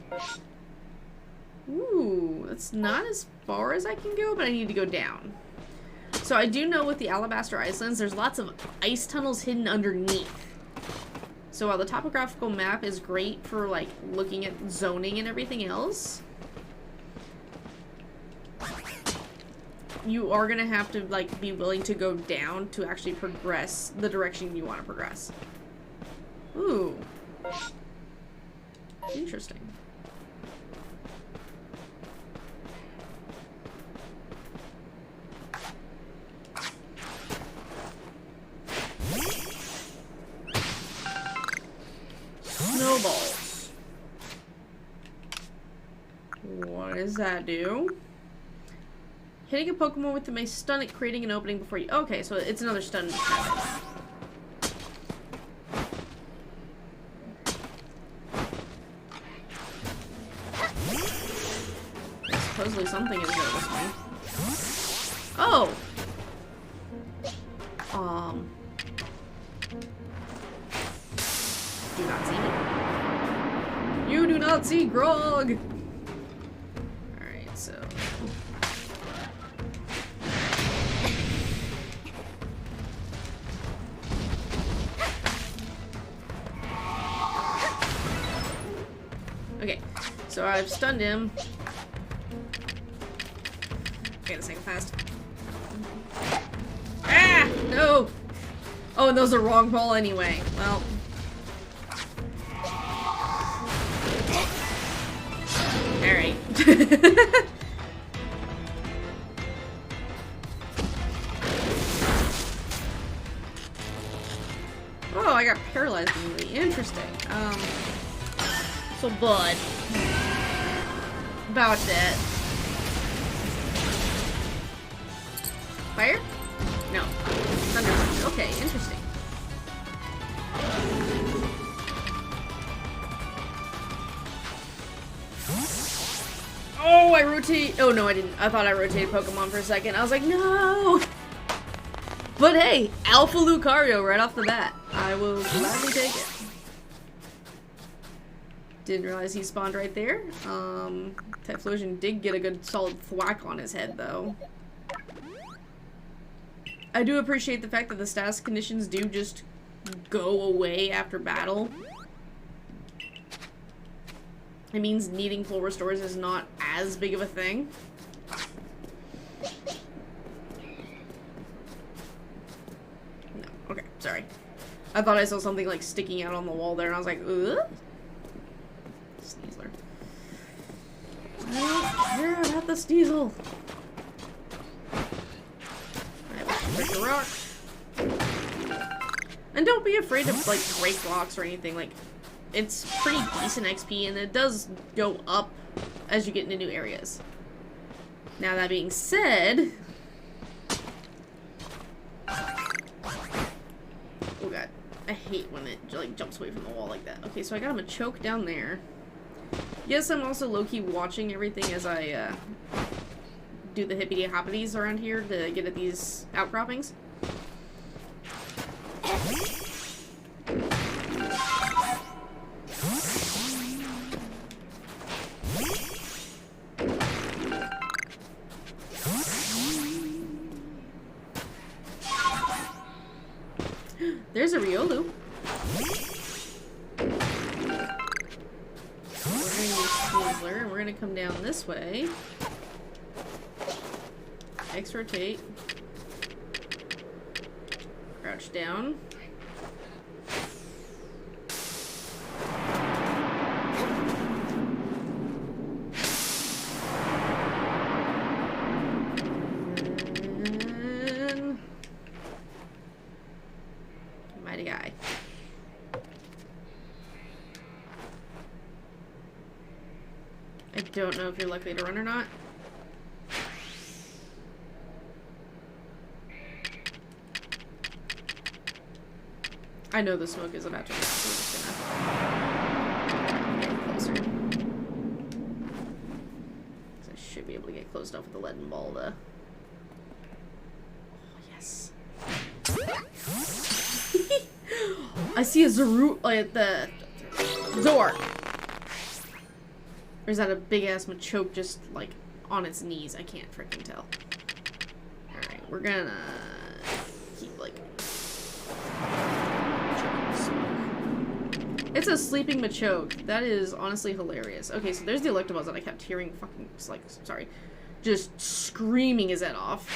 Ooh, that's not as far as I can go, but I need to go down. So I do know with the Alabaster Icelands, there's lots of ice tunnels hidden underneath. So while the topographical map is great for, like, looking at zoning and everything else, you are gonna have to, like, be willing to go down to actually progress the direction you want to progress. Ooh. Interesting. Snowballs. What does that do? Hitting a Pokemon with may stun it, creating an opening before you... Okay, so it's another stun method. Supposedly something is noticed me. Oh! Do not see me. You do not see Grog! Alright, so... Okay, so I've stunned him. Okay, this thing fast. Ah! No! Oh, and those are wrong ball anyway. Well. Alright. Oh, I got paralyzed immediately. Interesting. So Bud. About that. Fire? No. Thunder Punch. Okay, interesting. Oh, I rotate. Oh, no, I didn't. I thought I rotated Pokemon for a second. I was like, no! But hey, Alpha Lucario right off the bat. I will gladly take it. Didn't realize he spawned right there. Typhlosion did get a good solid thwack on his head, though. I do appreciate the fact that the status conditions do just go away after battle. It means needing full restores is not as big of a thing. No, okay, sorry. I thought I saw something like sticking out on the wall there and I was like, ugh? Sneasler. I don't care about the Sneasel. I will break a rock. And don't be afraid to, like, break blocks or anything. Like, it's pretty decent XP, and it does go up as you get into new areas. Now, that being said... Oh god. I hate when it, like, jumps away from the wall like that. Okay, so I got him a choke down there. Yes, I'm also low-key watching everything as I, do the hippity-hoppities around here to get at these outcroppings. There's a Riolu. We're gonna use Sneasler, and we're gonna come down this way. X-rotate. Crouch down. I don't know if you're likely to run or not. I know the smoke is about to get, so we're just gonna get closer. So I should be able to get close enough with the leaden ball to... Oh, yes. I see a at the door. Or is that a big ass Machoke just like on its knees? I can't freaking tell. Alright, we're gonna keep like... It's a sleeping Machoke. That is honestly hilarious. Okay, so there's the Electabuzz that I kept hearing fucking, like, sorry, just screaming his head off.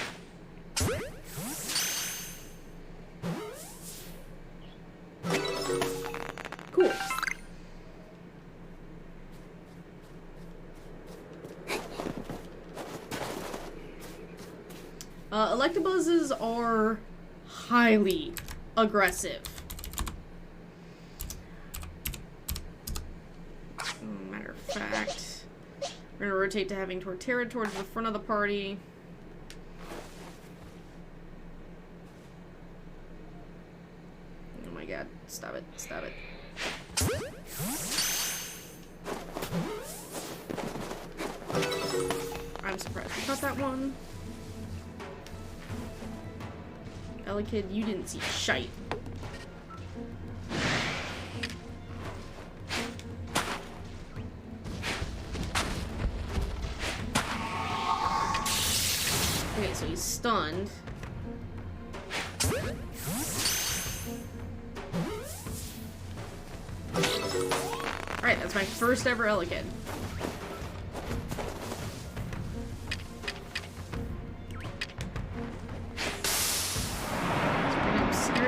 Cool. Electabuzzes are highly aggressive. Matter of fact, we're gonna rotate to having Torterra towards the front of the party. Oh my god, stop it, stop it. I'm surprised we caught that one. Kid, you didn't see shite. Okay, so he's stunned. Alright, that's my first ever Elekid.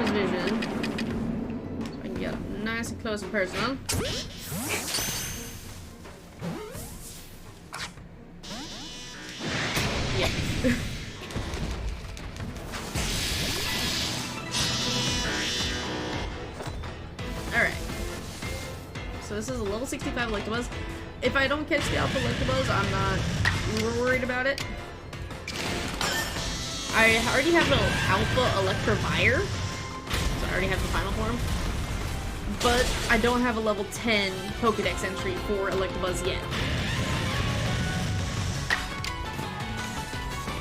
Vision, so I can get up nice and close and personal. Yeah. Alright. So this is a level 65 Electabuzz. If I don't catch the Alpha Electabuzz, I'm not uber worried about it. I already have an Alpha Electivire. I already have the final form, but I don't have a level 10 Pokedex entry for Electabuzz yet.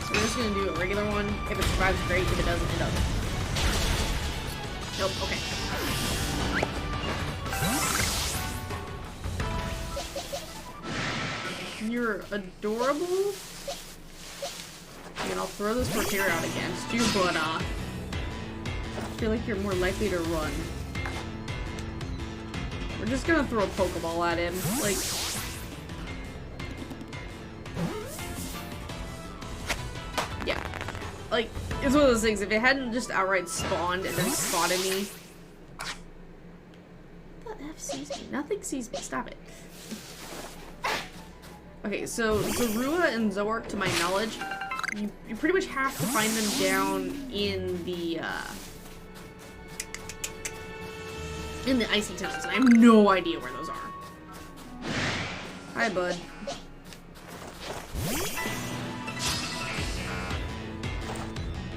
So we're just gonna do a regular one. If it survives, great. If it doesn't, it doesn't. Nope, okay. You're adorable. And I'll throw this Torterra out against you, but I feel like you're more likely to run. We're just gonna throw a Pokeball at him. Like... Yeah. Like, it's one of those things, if it hadn't just outright spawned and then spotted me... What the F sees me? Nothing sees me. Stop it. Okay, so Zorua and Zoroark, to my knowledge, you pretty much have to find them down in the icy tunnels, and I have no idea where those are. Hi, bud.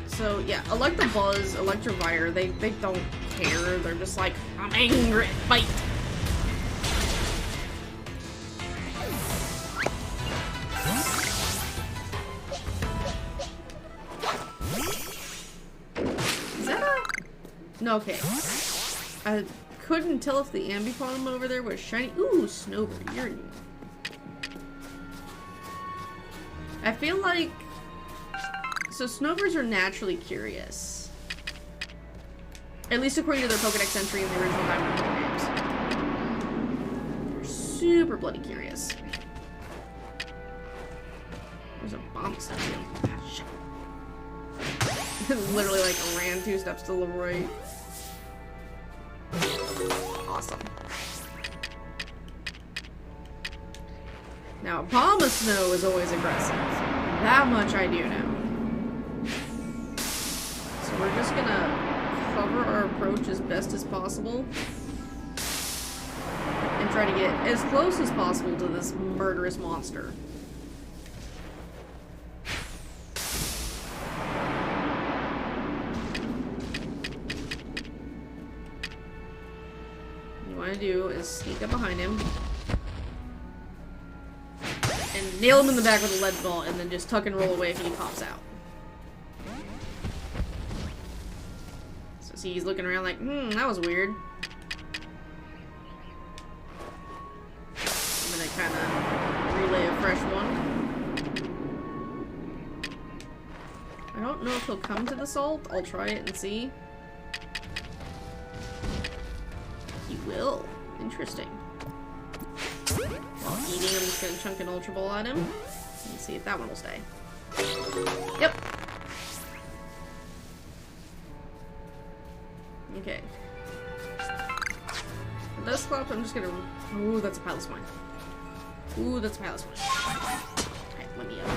So, yeah, Electabuzz, Electivire, they don't care. They're just like, I'm angry, fight! Is that a... No, okay. I couldn't tell if the Ambipom over there was shiny. Ooh, Snowbird, you're new. I feel like... So Snowbirds are naturally curious. At least according to their Pokedex entry in the original Diamond games. They're super bloody curious. There's a bomb something. Ah, shit. Literally like ran 2 steps to the right. Awesome. Now, Abomasnow is always aggressive. That much I do know. So we're just gonna cover our approach as best as possible. And try try to get as close as possible to this murderous monster. What you want to do is sneak up behind him and nail him in the back with a lead ball, and then just tuck and roll away if he pops out. So see, he's looking around like, that was weird. I'm gonna kind of relay a fresh one. I don't know if he'll come to the salt. I'll try it and see. He will. Interesting. While eating, I'm just gonna chunk an Ultra Ball at him and see if that one will stay. Yep. Okay. The dust cloud, I'm just gonna. Ooh, that's a Pilot Swine. Ooh, that's a Pilot Swine. Okay, let me up.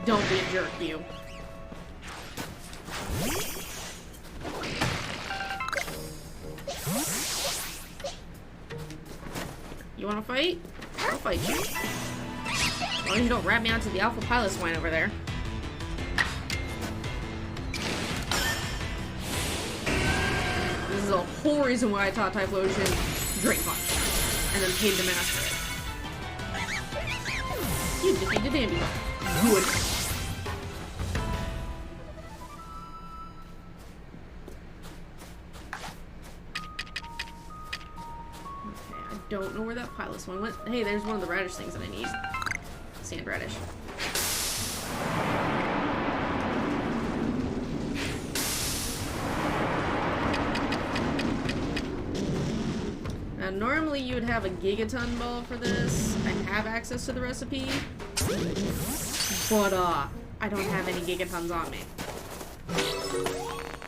Don't be a jerk, you. You wanna fight? I'll fight you. As long as you don't wrap me onto the Alpha Pilot Swine over there. This is the whole reason why I taught Typhlosion Drain Punch. And then paid to master it. You defeated Andy. Good. Don't know where that Pilot Swine went. Hey, there's one of the radish things that I need. Sand radish. Now, normally you would have a Gigaton ball for this. I have access to the recipe. But, I don't have any Gigatons on me.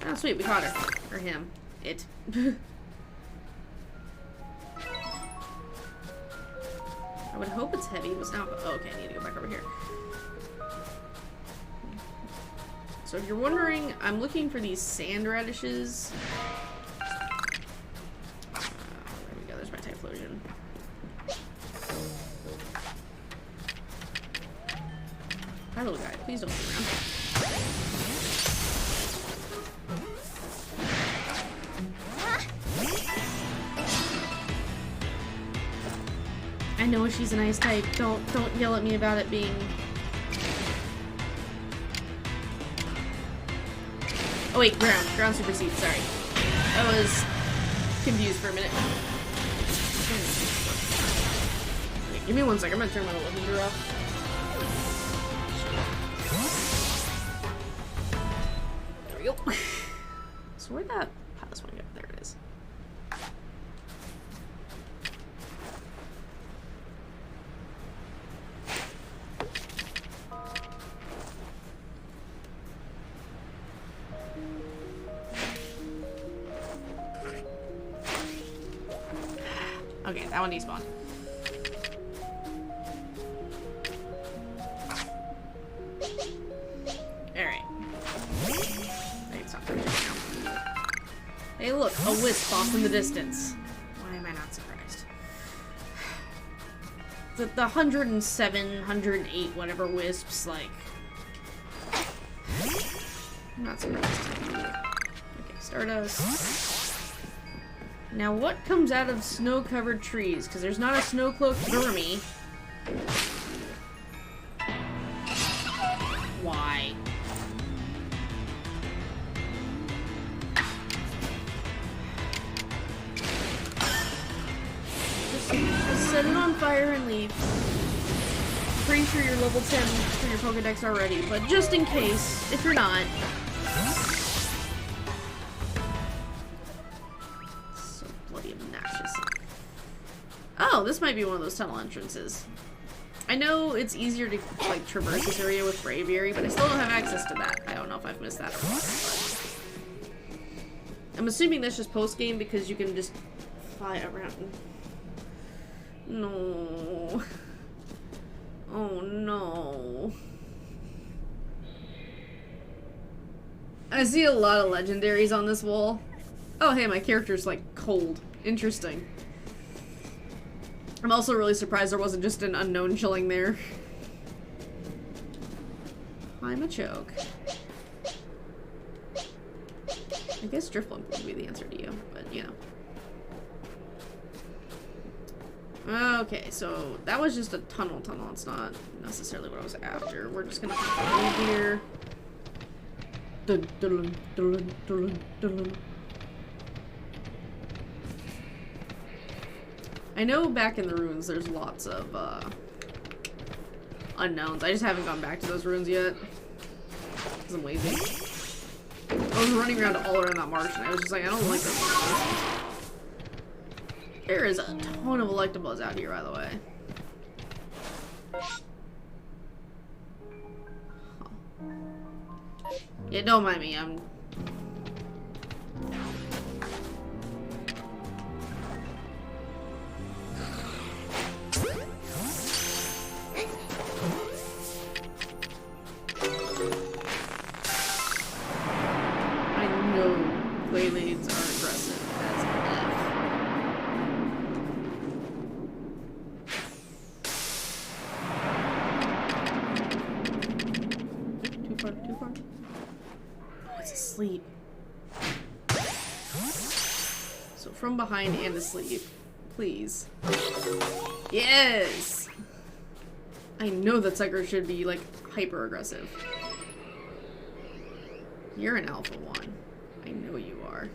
Oh, sweet, we caught her. Or him. It. I would hope it's heavy. It was not. Oh, okay, I need to go back over here. So if you're wondering, I'm looking for these sand radishes. There we go. There's my Typhlosion. Hi, little guy. Please don't be around. I know she's an ice type. Don't yell at me about it being. Oh wait, ground supersedes. Sorry, I was confused for a minute. Okay, give me 1 second. I'm gonna turn my little heater off. There we go. So where'd that Pilot Swine go? There it is. Okay, that one despawned. Alright. I can stop for a second now. Hey look, a wisp off in the distance. Why am I not surprised? The 107, 108, whatever wisps, like... I'm not surprised. Okay, Stardust. Now, what comes out of snow-covered trees? Because there's not a snow-cloaked Burmy. Why? Just set it on fire and leave. Pretty sure you're level 10 for your Pokedex already, but just in case, if you're not... Oh, this might be one of those tunnel entrances. I know it's easier to, like, traverse this area with Braviary, but I still don't have access to that. I don't know if I've missed that or what, but... I'm assuming that's just post-game because you can just fly around. No. Oh, no. I see a lot of legendaries on this wall. Oh, hey, my character's, like, cold. Interesting. I'm also really surprised there wasn't just an unknown chilling there. I'm a choke. I guess Drifloon would be the answer to you, but you know. Okay, so that was just a tunnel. It's not necessarily what I was after. We're just gonna come through here. Dun, dun, dun, dun, dun, dun. I know back in the ruins there's lots of unknowns. I just haven't gone back to those ruins yet. Because I'm lazy. I was running around all around that marsh and I was just like, I don't like those. There is a ton of electables out here, by the way. Huh. Yeah, don't mind me, I'm... From behind and asleep. Please. Yes! I know that sucker should be, like, hyper-aggressive. You're an alpha one. I know you are.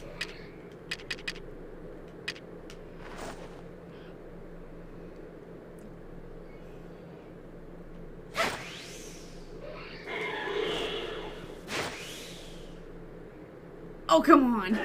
Oh, come on!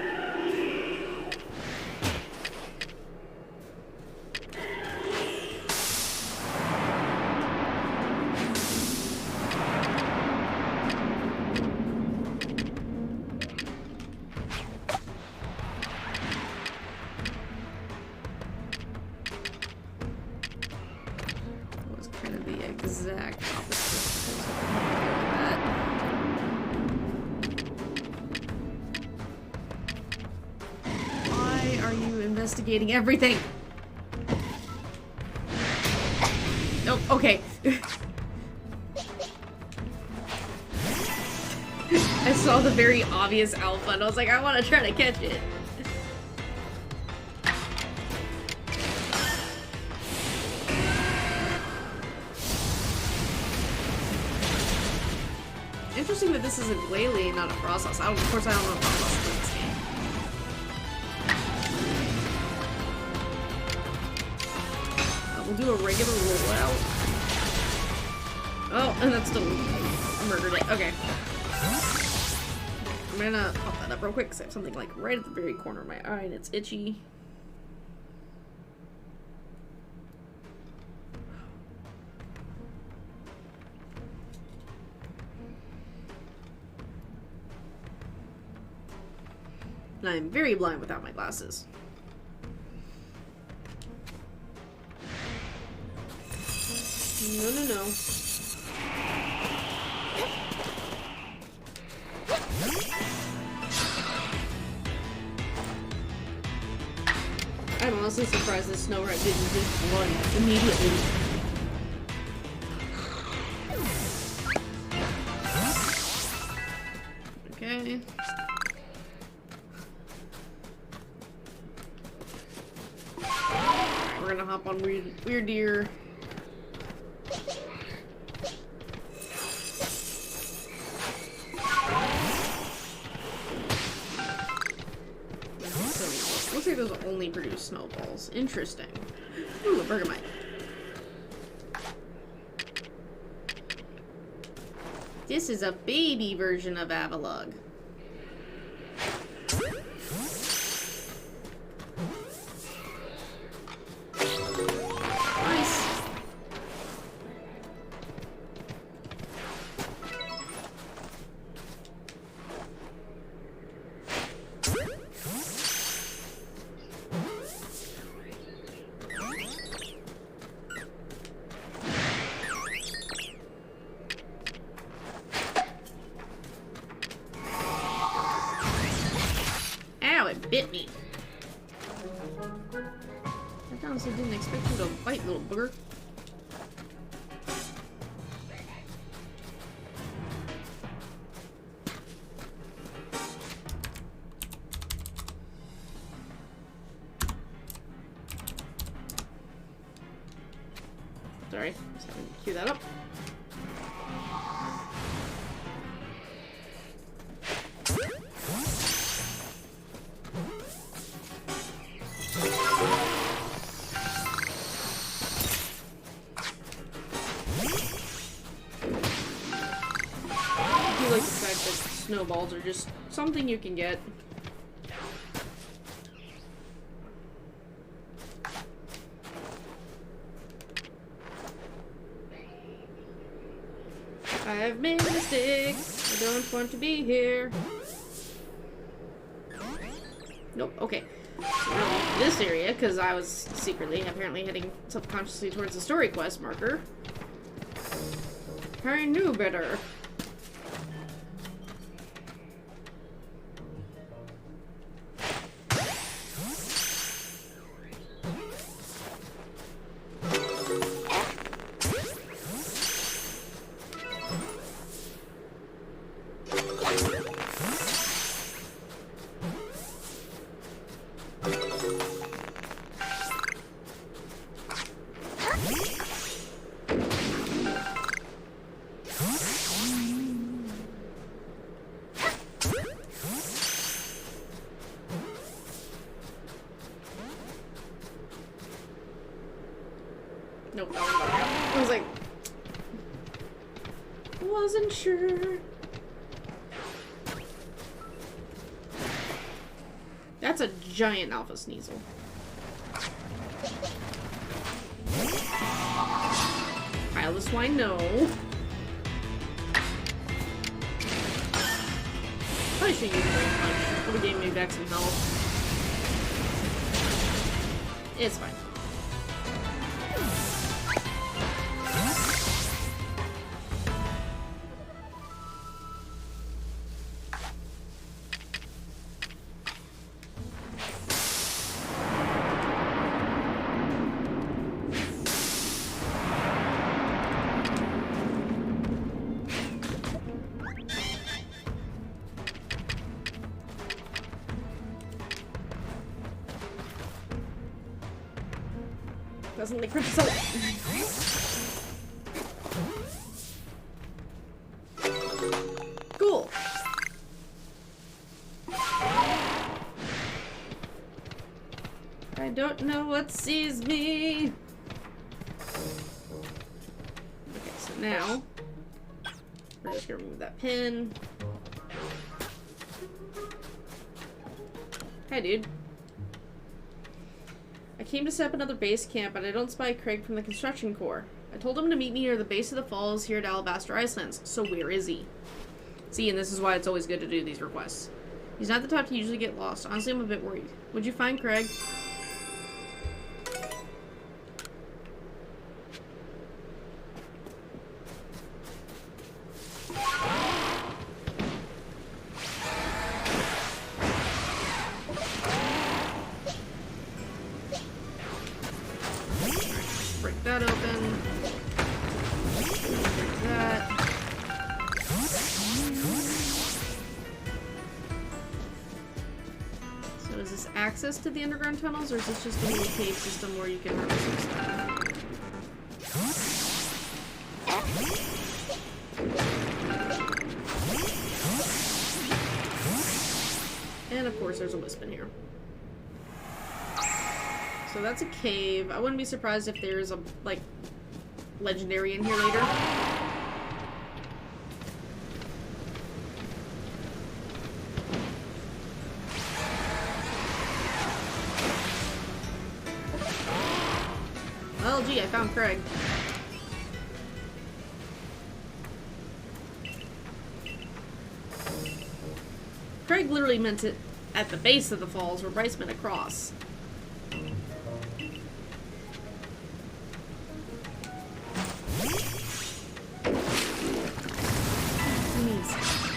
Investigating everything. Oh, okay. I saw the very obvious alpha and I was like, I want to try to catch it. Interesting that this isn't Glalie, not a Frostlass. Of course, I don't know if Frostlass in this game. We'll do a regular rollout. Oh, and that's still murdered it. Okay. I'm gonna pop that up real quick because I have something like right at the very corner of my eye and it's itchy. And I'm very blind without my glasses. No. I'm honestly surprised that Snow Rat didn't just run immediately. Okay. We're gonna hop on Weird Deer. Those only produce snowballs. Interesting. Ooh, a Bergamite. This is a baby version of Avalugg. Nice. I honestly didn't expect you to bite, little booger. Sorry, just having to cue that up. I do like the fact that snowballs are just something you can get. I have made a mistake. I don't want to be here. Nope, okay. So this area, because I was secretly, apparently heading subconsciously towards the story quest marker. I knew better. Nope, that one got out. I was like, wasn't sure. That's a giant alpha sneasel. Pile the swine, no. Probably should use Brain Punch. Would have gave me back some health. It's fine. Doesn't like crystal. Cool. I don't know what sees me. Okay, so now we're just gonna remove that pin. Hi, dude. I came to set up another base camp, but I don't spy Craig from the construction corps. I told him to meet me near the base of the falls here at Alabaster Icelands. So where is he? See, and this is why it's always good to do these requests. He's not the type to usually get lost. Honestly, I'm a bit worried. Would you find Craig? Break that open. Break that. So is this access to the underground tunnels, or is this just a little cave system where you can harvest some stuff? And of course there's a wisp in here. So that's a cave. I wouldn't be surprised if there's a, like, legendary in here later. Well, gee, I found Craig. Craig literally meant it at the base of the falls where Bryce meant across.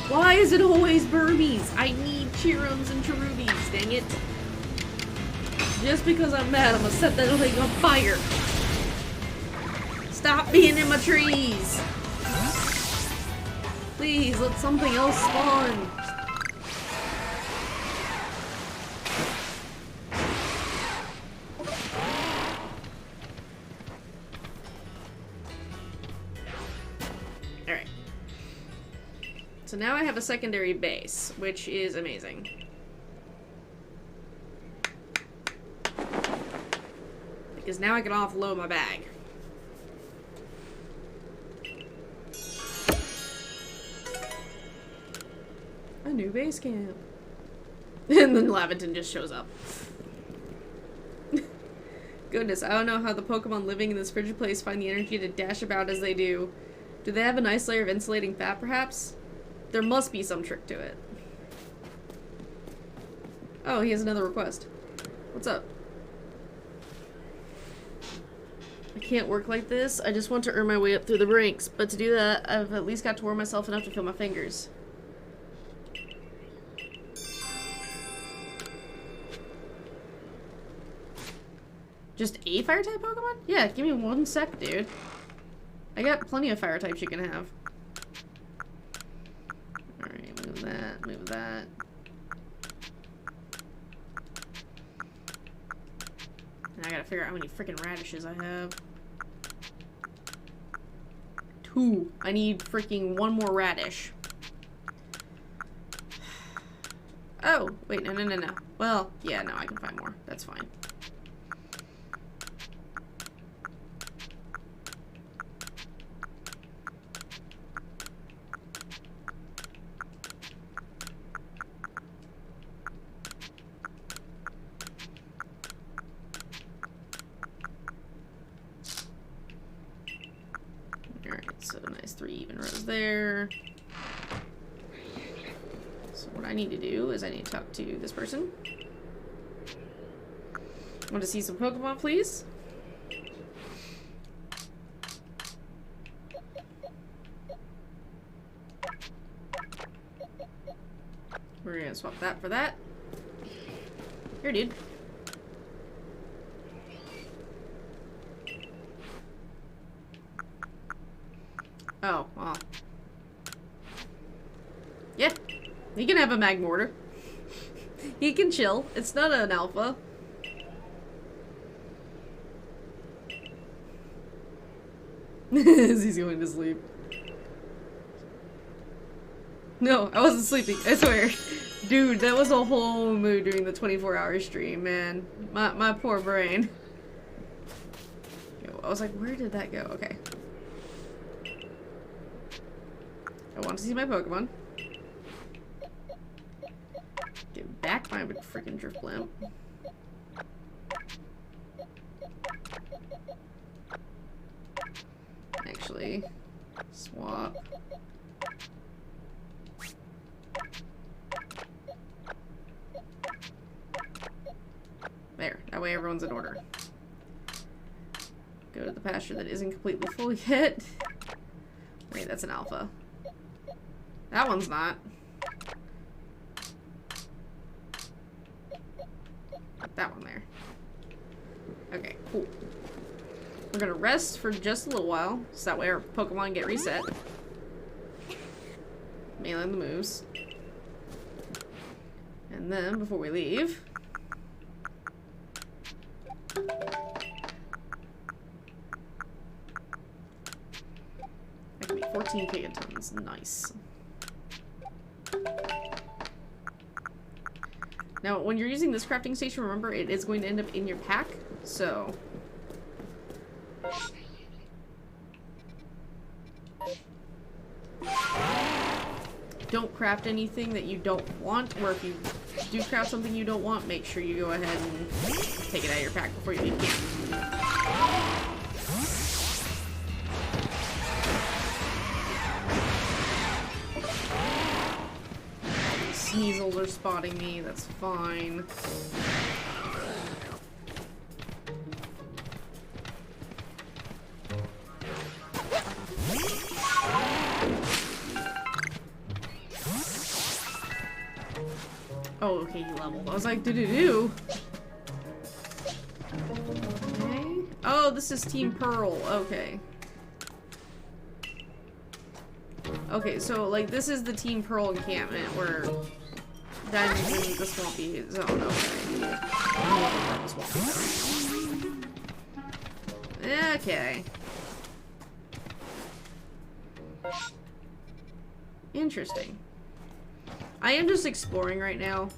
Why is it always Burmese? I need Chirums and Cherubies, dang it. Just because I'm mad, I'm gonna set that thing on fire. Stop being in my trees. Please, let something else spawn. Alright. So now I have a secondary base, which is amazing. Because now I can offload my bag. A new base camp. And then Laventon just shows up. Goodness, I don't know how the Pokemon living in this frigid place find the energy to dash about as they do. Do they have a nice layer of insulating fat, perhaps? There must be some trick to it. Oh, he has another request. What's up? I can't work like this. I just want to earn my way up through the ranks. But to do that, I've at least got to warm myself enough to feel my fingers. Just a fire-type Pokemon? Yeah, give me 1 sec, dude. I got plenty of fire types you can have. Alright, move that, move that. And I gotta figure out how many freaking radishes I have. 2. I need freaking 1 more radish. Oh, wait, no. Well, yeah, no, I can find more. That's fine. So nice 3 even rows there. So what I need to do is I need to talk to this person. Want to see some Pokemon, please? We're gonna swap that for that. Here, dude. Oh, well. Yeah, he can have a Magmortar. He can chill. It's not an alpha. As he's going to sleep. No, I wasn't sleeping, I swear. Dude, that was a whole mood during the 24-hour stream, man. My poor brain. I was like, where did that go? Okay. I want to see my Pokemon. Get back my freaking Drift Blimp. Actually, swap. There. That way everyone's in order. Go to the pasture that isn't completely full yet. Wait, that's an alpha. That one's not. Put that one there. Okay, cool. We're gonna rest for just a little while, so that way our Pokemon get reset. Mailing the moves. And then, before we leave... I can make 14 Gigatons. Nice. Now, when you're using this crafting station, remember, it is going to end up in your pack, so... Don't craft anything that you don't want, or if you do craft something you don't want, make sure you go ahead and take it out of your pack before you leave camp. Sneasels are spotting me, that's fine. Oh, okay, he leveled. I was like, doo-doo-doo. Oh, this is Team Pearl. Okay. Okay, so, like, this is the Team Pearl encampment where Diamond's in the swampy zone. Okay. Okay. Interesting. I am just exploring right now.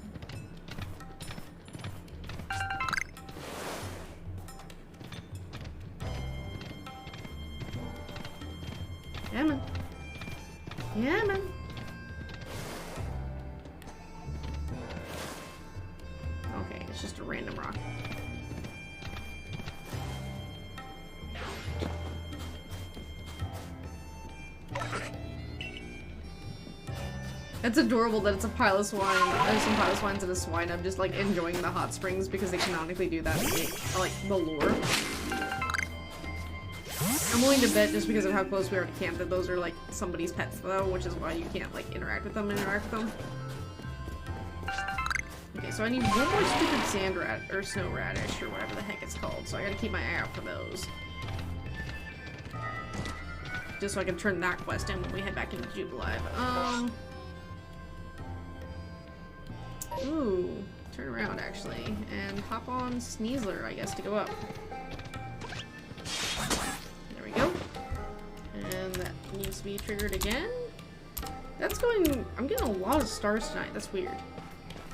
Yeah, man. Yeah, man. Okay, it's just a random rock. It's adorable that it's a pile of swine. There's some pile of swines and a swine. I'm just like enjoying the hot springs because they canonically do that. I like the lore. I'm willing to bet just because of how close we are to camp that those are like somebody's pets though, which is why you can't like interact with them. Okay, so I need one more stupid sand rat or snow radish or whatever the heck it's called. So I gotta keep my eye out for those. Just so I can turn that quest in when we head back into Jubilive. Ooh, turn around actually, and hop on Sneasler, I guess, to go up. There we go. And that needs to be triggered again. That's going, I'm getting a lot of stars tonight, that's weird.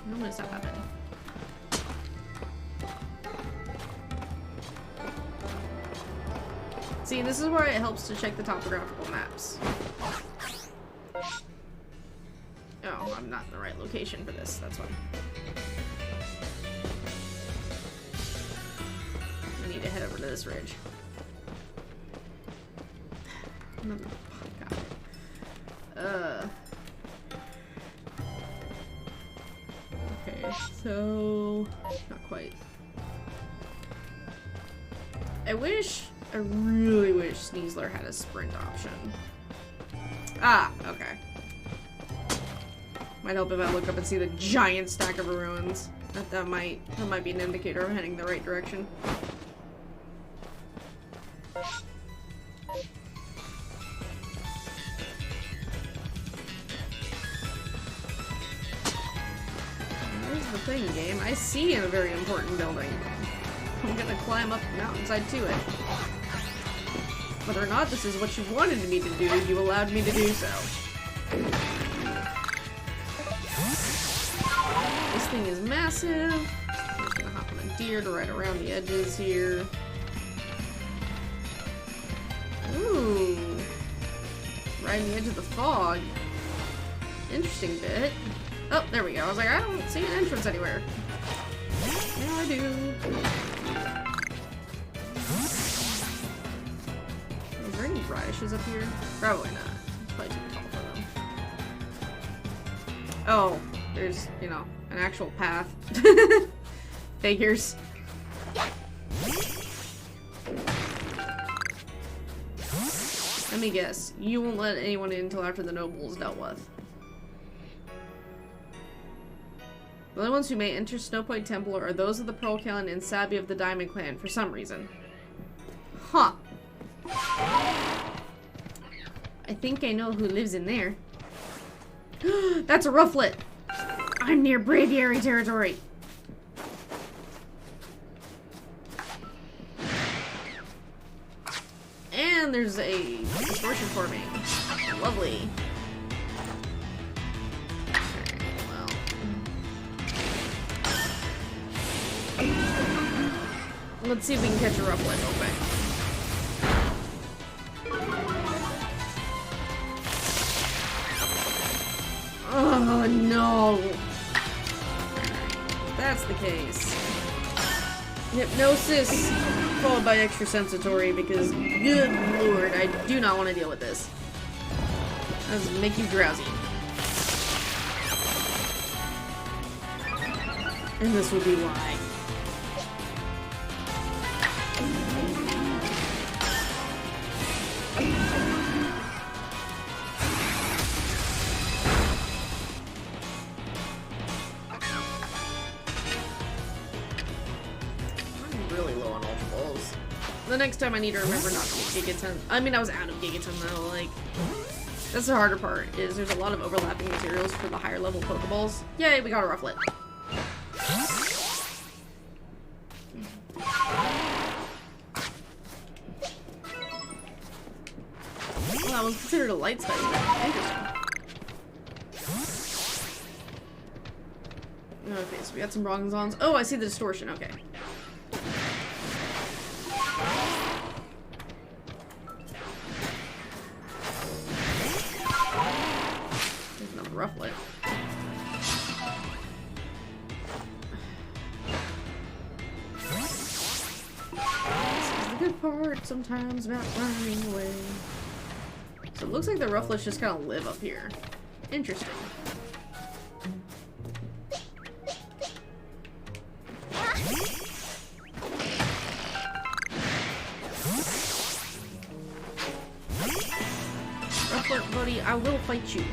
When does that happen? See, this is where it helps to check the topographical maps. Oh, I'm not in the right location for this, that's why. I need to head over to this ridge. Got it. Okay, so... not quite. I really wish Sneasler had a sprint option. Ah, okay. Might help if I look up and see the giant stack of ruins. That might be an indicator of heading the right direction. Here's the thing, game. I see a very important building. I'm gonna climb up the mountainside to it. Whether or not this is what you wanted me to do, you allowed me to do so. This thing is massive. I'm just gonna hop on a deer to ride around the edges here. Ooh. Right in the edge of the fog. Interesting bit. Oh, there we go. I was like, I don't see an entrance anywhere. Now I do. Is there any radishes up here? Probably not. It's probably too tall for them. Oh, there's, you know, an actual path. Figures. Let me guess. You won't let anyone in until after the noble is dealt with. The only ones who may enter Snow Point Temple are those of the Pearl Clan and Sabby of the Diamond Clan, for some reason. Huh. I think I know who lives in there. That's a rufflet! I'm near Braviary territory! And there's a distortion forming. Lovely. Let's see if we can catch a rufflet open. Oh no! That's the case. Hypnosis followed by extrasensitory because, good lord, I do not want to deal with this. That does make you drowsy. And this will be why. I'm really low on ultra balls. The next time I need to remember not to get Gigaton. I mean, I was out of Gigaton though, like... That's the harder part, is there's a lot of overlapping materials for the higher level Pokeballs. Yay, we got a Rufflet. Well, that was considered a light spike. Interesting. Okay, so we got some Bronzons. Oh, I see the distortion, okay. There's another Rufflet. This is the good part sometimes about running away. So it looks like the Rufflets just kind of live up here. Interesting. Rufflet, buddy, I will fight you.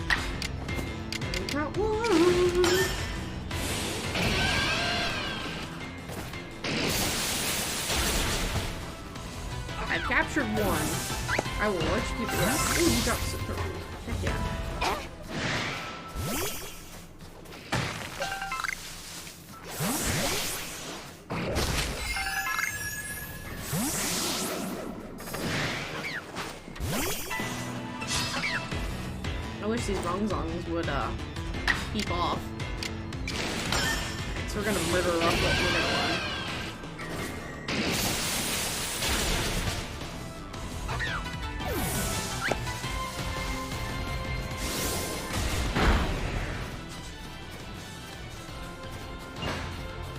I got one. I've captured one. I will let you keep the rest. Ooh, you dropped some purple. Heck yeah. I wish these Bronzons would, keep off. So we're gonna murder Rufflet in the middle one.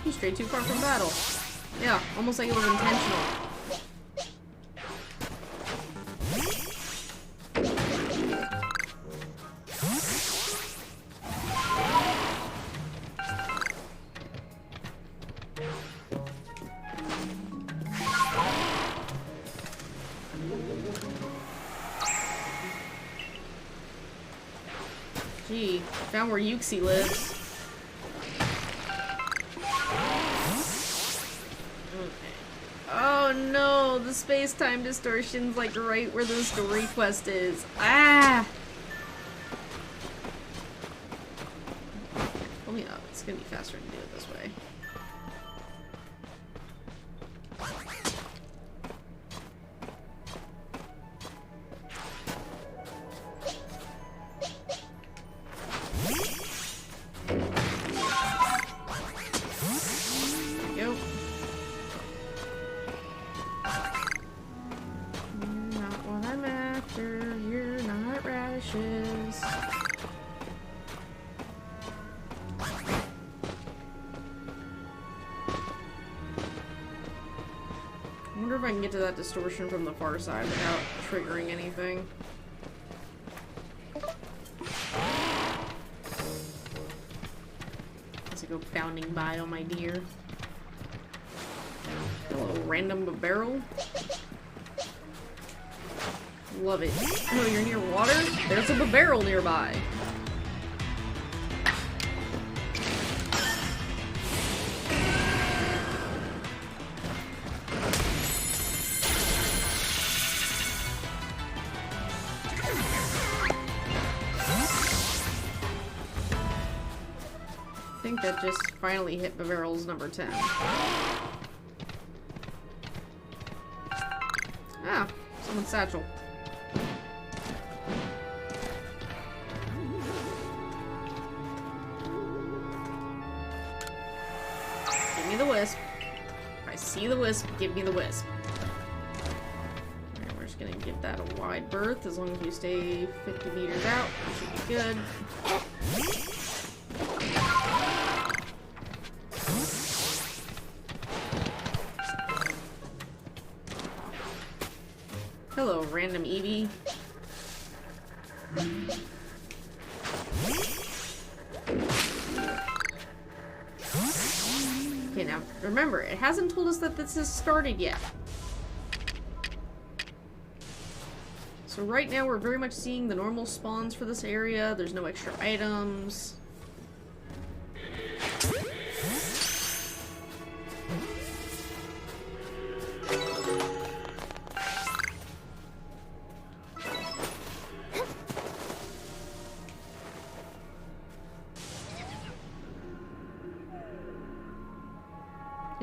He's straight too far from battle. Yeah, almost like it was intentional. Gee, found where Yuxi lives. Oh no, the space-time distortion's like right where the story quest is. Ah! Pull me up. It's gonna be faster to do it this way. I wonder if I can get to that distortion from the far side without triggering anything. As I go bounding by on my deer. Hello, random barrel. Love it. Oh, you're near water? There's a barrel nearby. I think that just finally hit Baveral's number 10. Ah, someone's satchel. Give me the wisp. If I see the wisp, give me the wisp. Alright, we're just gonna give that a wide berth as long as we stay 50 meters out. That should be good. Hello, random Eevee. Okay, now, remember, it hasn't told us that this has started yet. So right now we're very much seeing the normal spawns for this area. There's no extra items.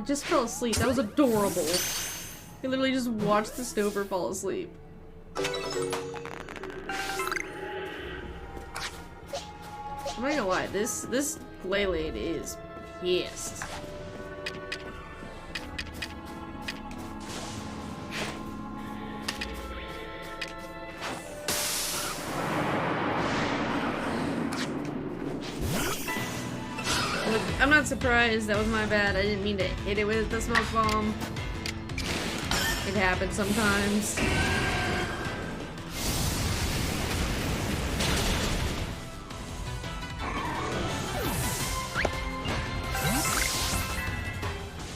It just fell asleep. That was adorable. I literally just watched the Stover fall asleep. I'm not gonna lie, this Glaylade is pissed. Look, I'm not surprised. That was my bad. I didn't mean to hit it with the smoke bomb. It happens sometimes.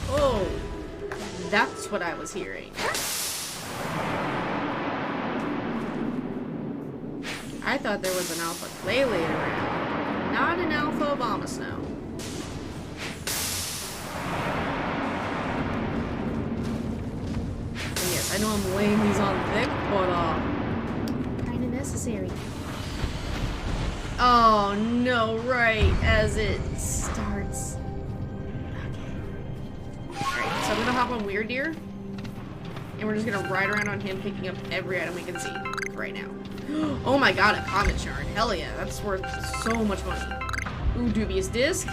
Oh, that's what I was hearing. I thought there was an alpha Glaylade around, not an alpha Abomasnow. I know I'm laying these on thick, but kinda necessary. Oh no, right as it starts. Okay. Alright, so I'm gonna hop on Weird Deer. And we're just gonna ride around on him, picking up every item we can see right now. Oh my god, a Comet Shard. Hell yeah, that's worth so much money. Ooh, Dubious Disc.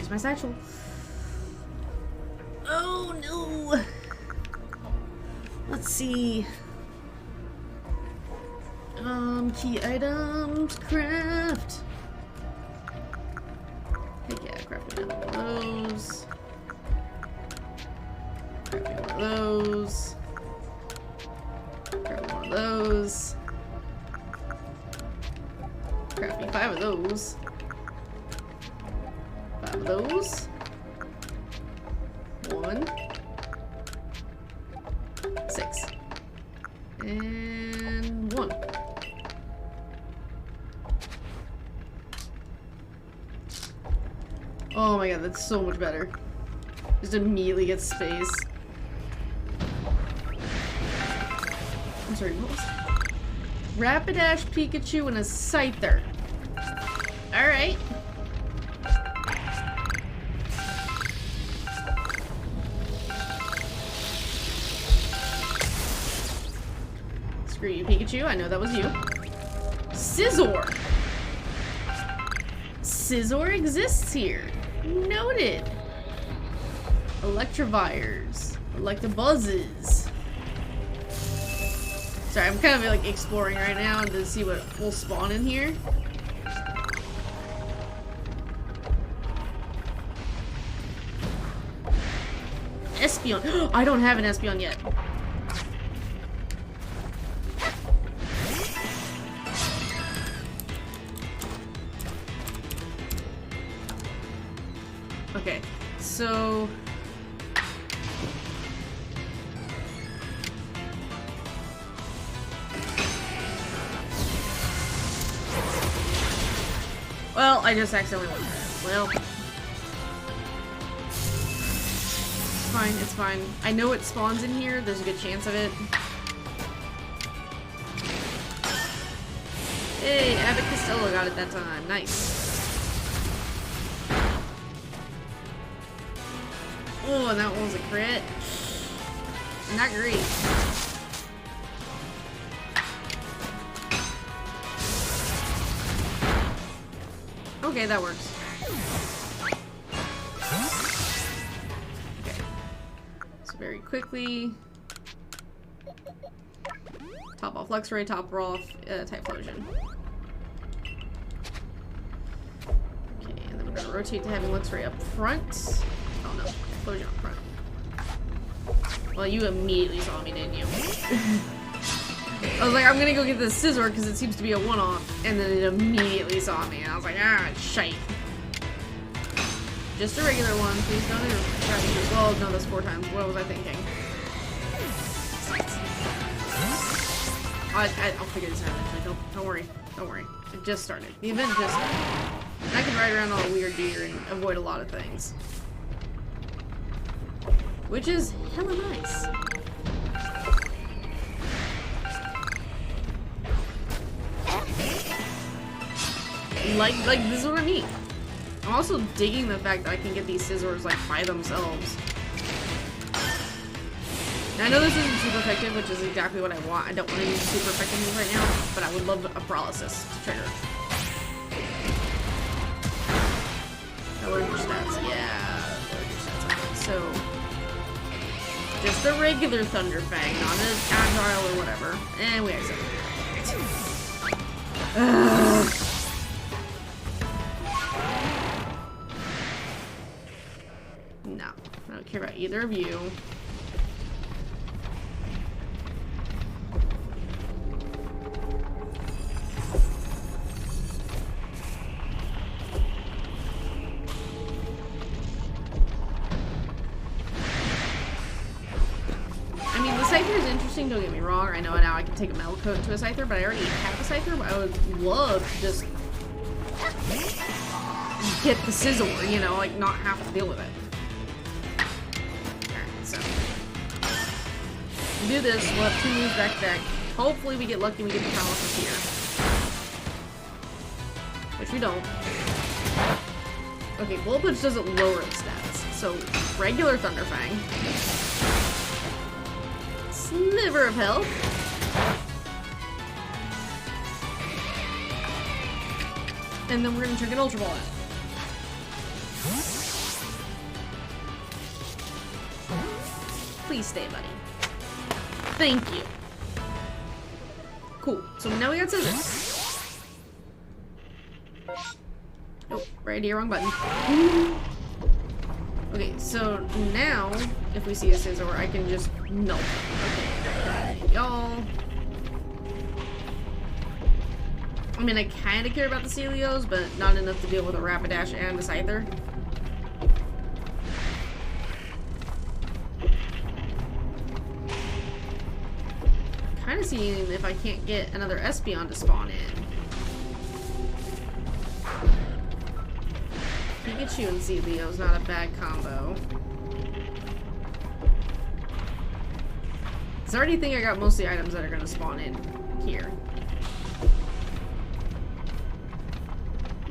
My satchel. Oh no! Let's see. Key items, craft. Heck yeah, craft me one of those. Craft me one of those. Craft me one of those. Craft me 5 of those. 5 of those. 1. 6. And 1. Oh my god, that's so much better. Just immediately get space. I'm sorry, what was that? Rapidash Pikachu and a Scyther. Alright. Screw you, Pikachu. I know that was you. Scizor! Scizor exists here. Noted. Electivires. Electabuzzes. Sorry, I'm kind of like exploring right now to see what will spawn in here. Espeon. I don't have an Espeon yet. Okay, so well, I just accidentally went there. Well, it's fine, it's fine. I know it spawns in here, there's a good chance of it. Hey, Abbott Costello got it that time. Nice. Oh, and that one was a crit. Not great. Okay, that works. Okay. So very quickly. Top off Luxray, top off Typhlosion. Okay, and then we're gonna rotate to having Luxray up front. Oh no. Typhlosion up front. Well, you immediately saw me, didn't you? I was like, I'm gonna go get the Scizor because it seems to be a one-off, and then it immediately saw me, and I was like, ah, shite. Just a regular one, please don't interrupt. Well, no, that's 4 times. What was I thinking? I'll figure this out eventually. Don't worry. Don't worry. It just started. The event just started. And I can ride around on a Weird Deer and avoid a lot of things. Which is hella nice. like this is what I mean. I'm also digging the fact that I can get these scissors like by themselves. And I know this isn't super effective, which is exactly what I want. I don't want to use super effective moves right now, but I would love a paralysis to trigger. Lower your stats, yeah. Lower your stats. So, just a regular Thunder Fang, not as agile or whatever. And we accept it. No, I don't care about either of you. Don't get me wrong, I know now I can take a metal coat to a Scyther, but I already have a Scyther, but I would love to just get the Scizor, you know, like not have to deal with it. Alright, so we'll do this, we'll have 2 moves back to back. Hopefully we get lucky and we get the paralysis here. Which we don't. Okay, Bullet Punch doesn't lower its stats. So regular Thunder Fang. Sliver of health. And then we're gonna check an Ultra Ball out. Please stay, buddy. Thank you. Cool. So now we got scissors. Nope, right here, wrong button. Okay, so now, if we see a Scizor, I can just melt it. Okay, y'all. I mean, I kind of care about the Celios, but not enough to deal with a Rapidash and a Scyther. Kind of seeing if I can't get another Espeon to spawn in. Pikachu and Celio is not a bad combo. I already think I got most of the items that are going to spawn in here.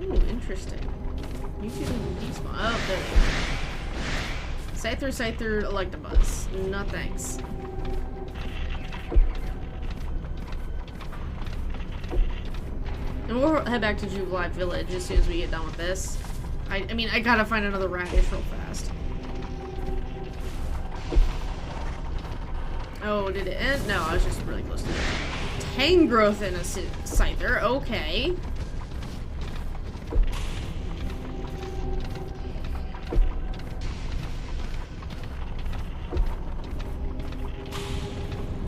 Ooh, interesting. You shouldn't despawn. Oh, there we go. Scyther, Electabuzz. No thanks. And we'll head back to Jubilife Village as soon as we get done with this. I mean, I gotta find another Radish real fast. Oh, did it end? No, I was just really close to it. Tangrowth and a Scyther. Okay.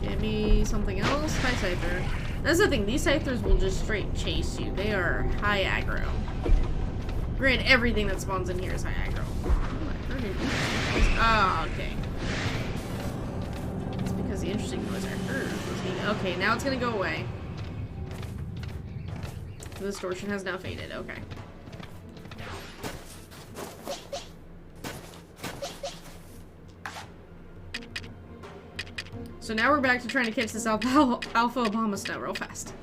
Give me something else. Hi, Scyther. That's the thing. These Scythers will just straight chase you. They are high aggro. Granted, everything that spawns in here is high aggro. Oh, okay. It's because the interesting noise I heard was the... Okay, now it's gonna go away. The distortion has now faded. Okay. So now we're back to trying to catch this Alpha Obama Snow real fast.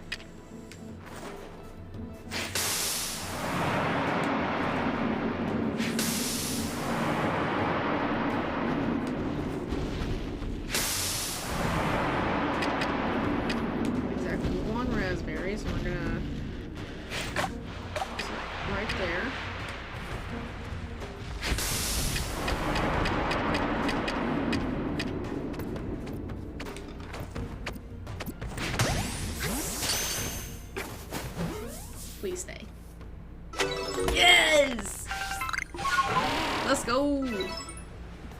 Please stay. Yes! Let's go!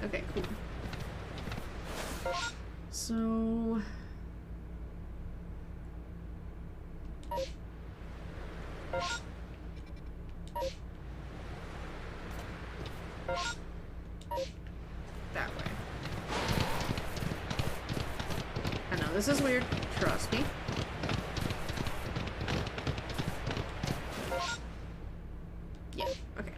Okay, cool. So... that way. I know, this is weird. Trust me. Yeah, okay.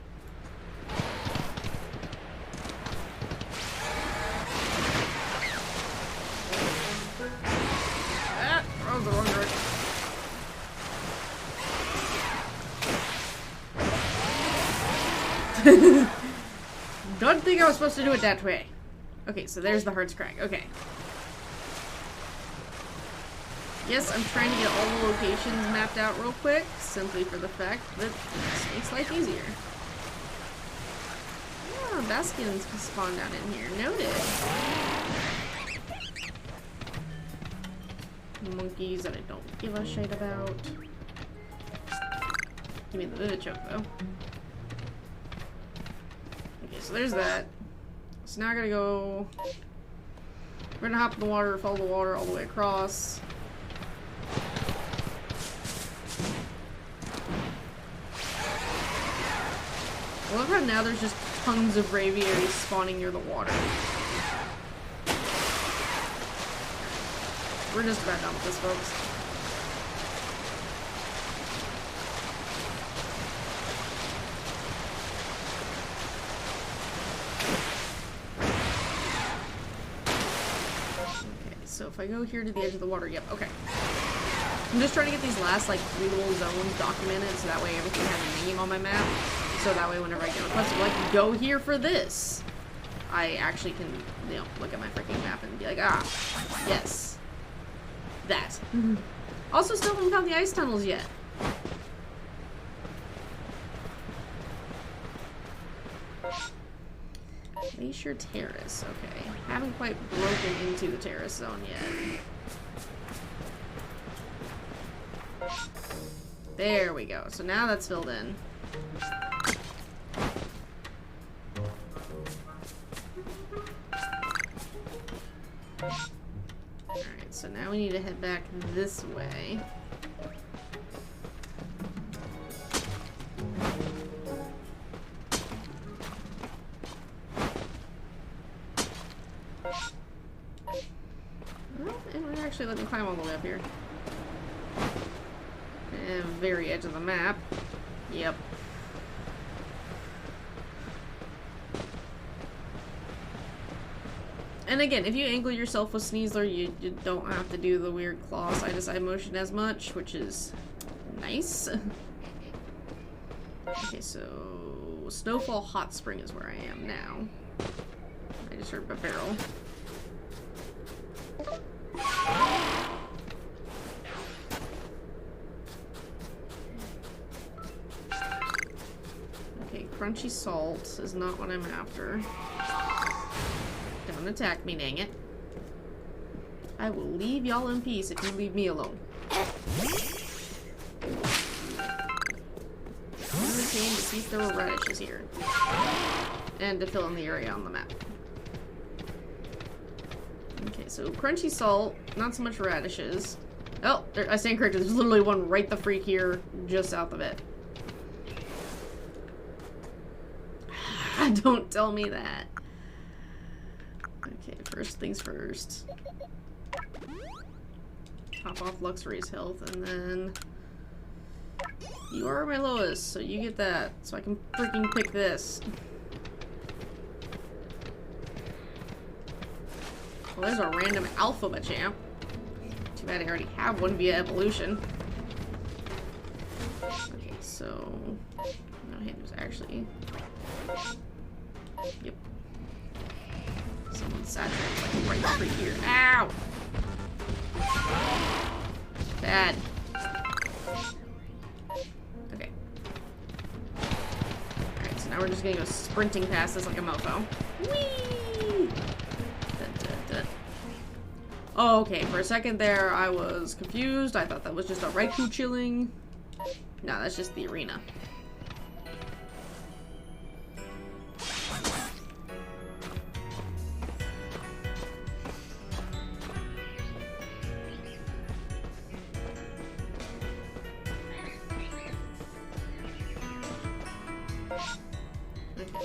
Ah, that was the wrong direction. Don't think I was supposed to do it that way. Okay, so there's the Heart's Crag. Okay. Yes, I'm trying to get all the locations mapped out real quick, simply for the fact that this makes life easier. Oh, Bastions can spawn down in here. Noted. Monkeys that I don't give a shit about. Give me the Vivichoke, though. Okay, so there's that. So now I gotta go... We're gonna hop in the water, follow the water all the way across. I love how now there's just tons of braviaries spawning near the water. We're just about done with this, folks. Okay, so if I go here to the edge of the water, yep, okay. I'm just trying to get these last, like, 3 little zones documented, so that way everything has a name on my map. So that way whenever I get requested, like, go here for this, I actually can, you know, look at my freaking map and be like, ah, yes. That. Also, still haven't found the ice tunnels yet. Glacier Terrace, okay. Haven't quite broken into the terrace zone yet. There we go. So now that's filled in. Alright, so now we need to head back this way. Well, it would actually let me climb all the way up here. And very edge of the map. Yep. And again, if you angle yourself with Sneasler, you don't have to do the weird claw side-to-side motion as much, which is nice. Okay, so Snowfall Hot Spring is where I am now. I just heard a barrel. Okay, Crunchy Salt is not what I'm after. Don't attack me, dang it. I will leave y'all in peace if you leave me alone. I only came to see if there were radishes here. And to fill in the area on the map. Okay, so Crunchy Salt, not so much radishes. Oh, I stand corrected, there's literally one right the freak here, just south of it. Don't tell me that. Okay, first things first. Top off Luxury's health, and then... You are my lowest, so you get that. So I can freaking pick this. Well, there's a random Alpha Machamp. Too bad I already have one via evolution. Okay, so... No, hey, there's actually... Yep. Someone's saturated like right through here. Ow! Bad. Okay. Alright, so now we're just gonna go sprinting past this like a mofo. Whee! Oh, okay, for a second there I was confused. I thought that was just a Raikou chilling. No, that's just the arena.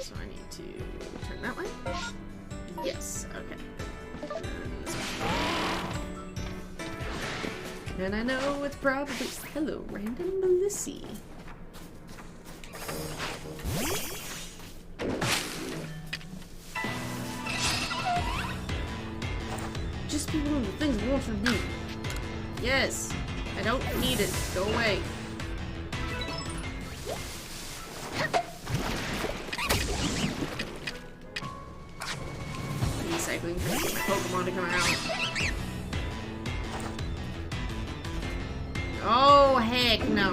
So I need to turn that way? Yes, okay. And I know it's probably... Hello, random Melissy. Just be one of the things I want from me. Yes, I don't need it. Go away. spawn to come out. Oh, heck no.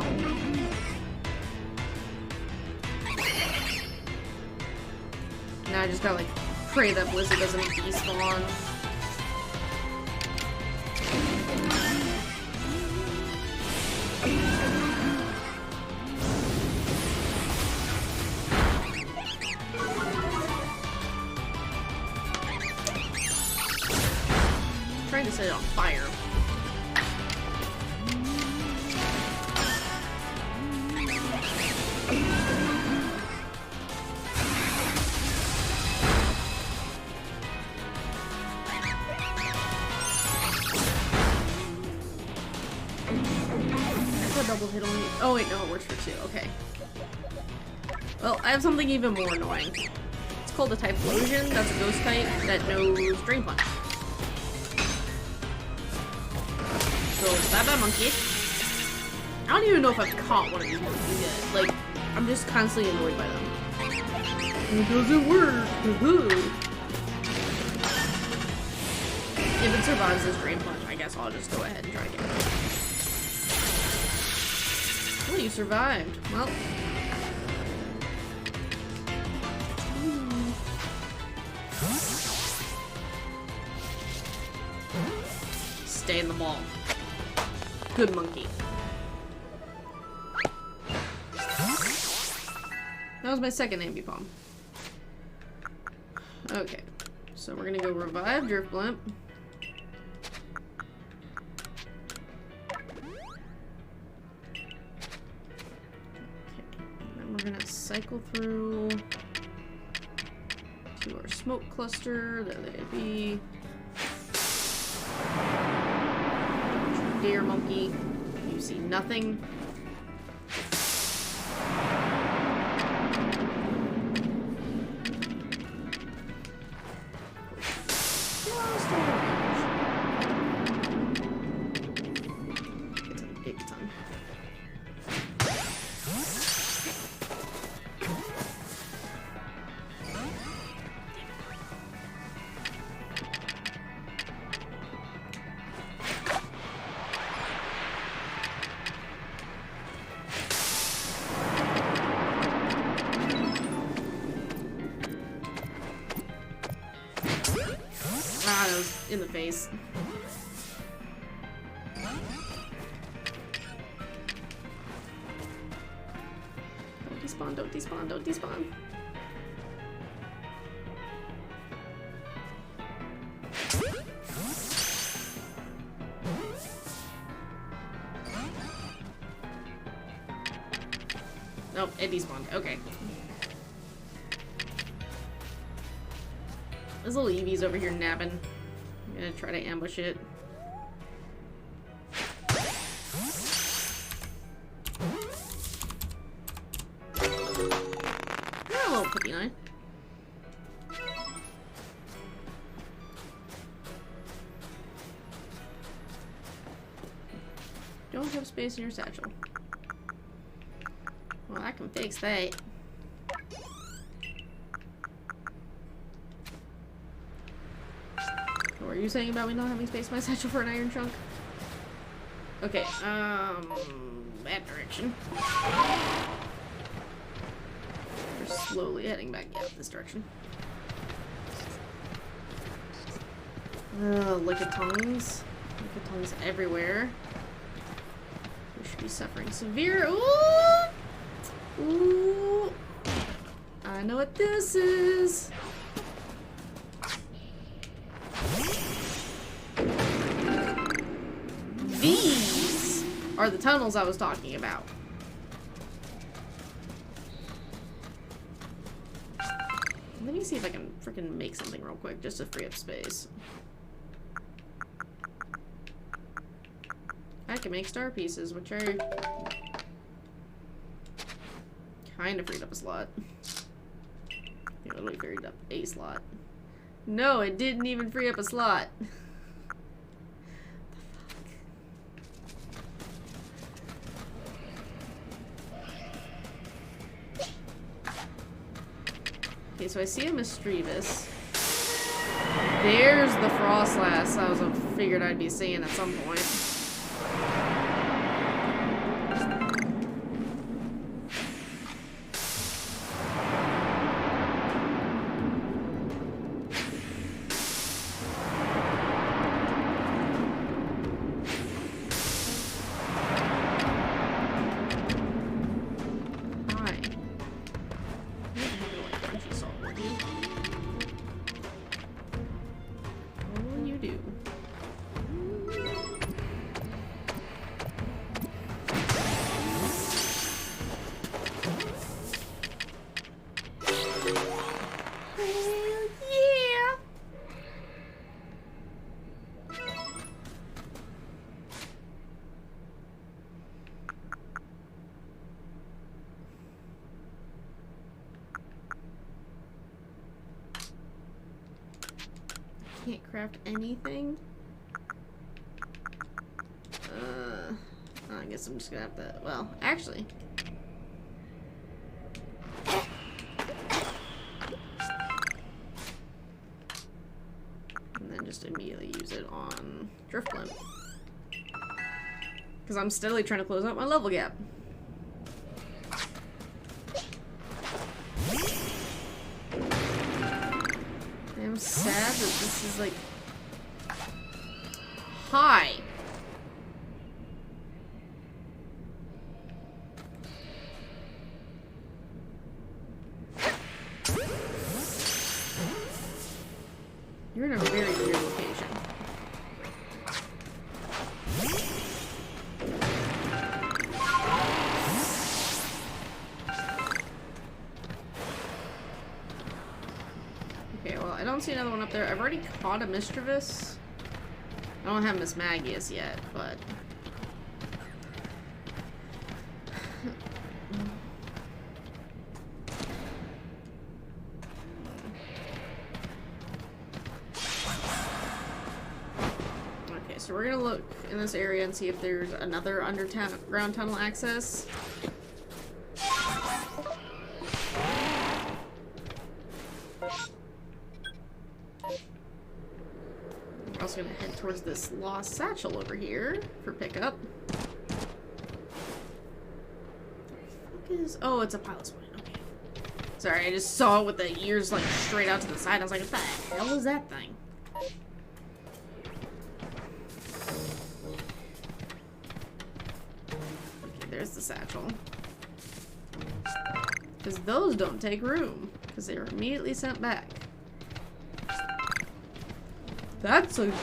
Now I just gotta, like, pray that Blizzard doesn't despawn. Trying to set it on fire. Double hit only. Oh wait, no, it works for 2. Okay. Well, I have something even more annoying. It's called a Typhlosion. That's a ghost type that knows Drain Punch. So, bye-bye, monkey. I don't even know if I've caught one of these monkeys yet. Like, I'm just constantly annoyed by them. It doesn't work. If it survives this Drain Punch, I guess I'll just go ahead and try again. Oh, you survived. Well. Stay in the ball. Good monkey. That was my second ambipom. Okay. So we're gonna go revive Driftblimp. We're gonna cycle through to our smoke cluster. There they be. Dear monkey, you see nothing. In the face. Don't despawn, don't despawn, don't despawn. Nope, it despawned. Okay. This little Eevee's over here napping. I'm gonna try to ambush it. Oh, a little cookie knife. Don't have space in your satchel. Well, I can fix that. What were you saying about me not having space in my satchel for an iron chunk? Okay, that direction. We're slowly heading back, yeah, this direction. Lickitongues. Lickitongues everywhere. We should be suffering severe. Ooh! Ooh! I know what this is. These are the tunnels I was talking about. Let me see if I can freaking make something real quick just to free up space. I can make star pieces, which are kind of freed up a slot. It literally freed up a slot. No, it didn't even free up a slot. Okay, so I see a Misdreavus. There's the Frostlass I was figured I'd be seeing at some point. Can't craft anything? I guess I'm just gonna have to, well, actually. And then just immediately use it on Driftbloom. Because I'm steadily trying to close out my level gap. I'm sad that this is like... Hi! You're in a very weird location. Okay, well, I don't see another one up there. I've already caught a Mischievous. I don't have Miss Magius yet, but... Okay, so we're gonna look in this area and see if there's another underground tunnel access. We're also gonna head towards this lost satchel over here for pickup. Oh, it's a pilot's plane. Okay. Sorry, I just saw it with the ears like straight out to the side. I was like, what the hell is that thing? Okay, there's the satchel. Because those don't take room. Because they were immediately sent back. That's a dove.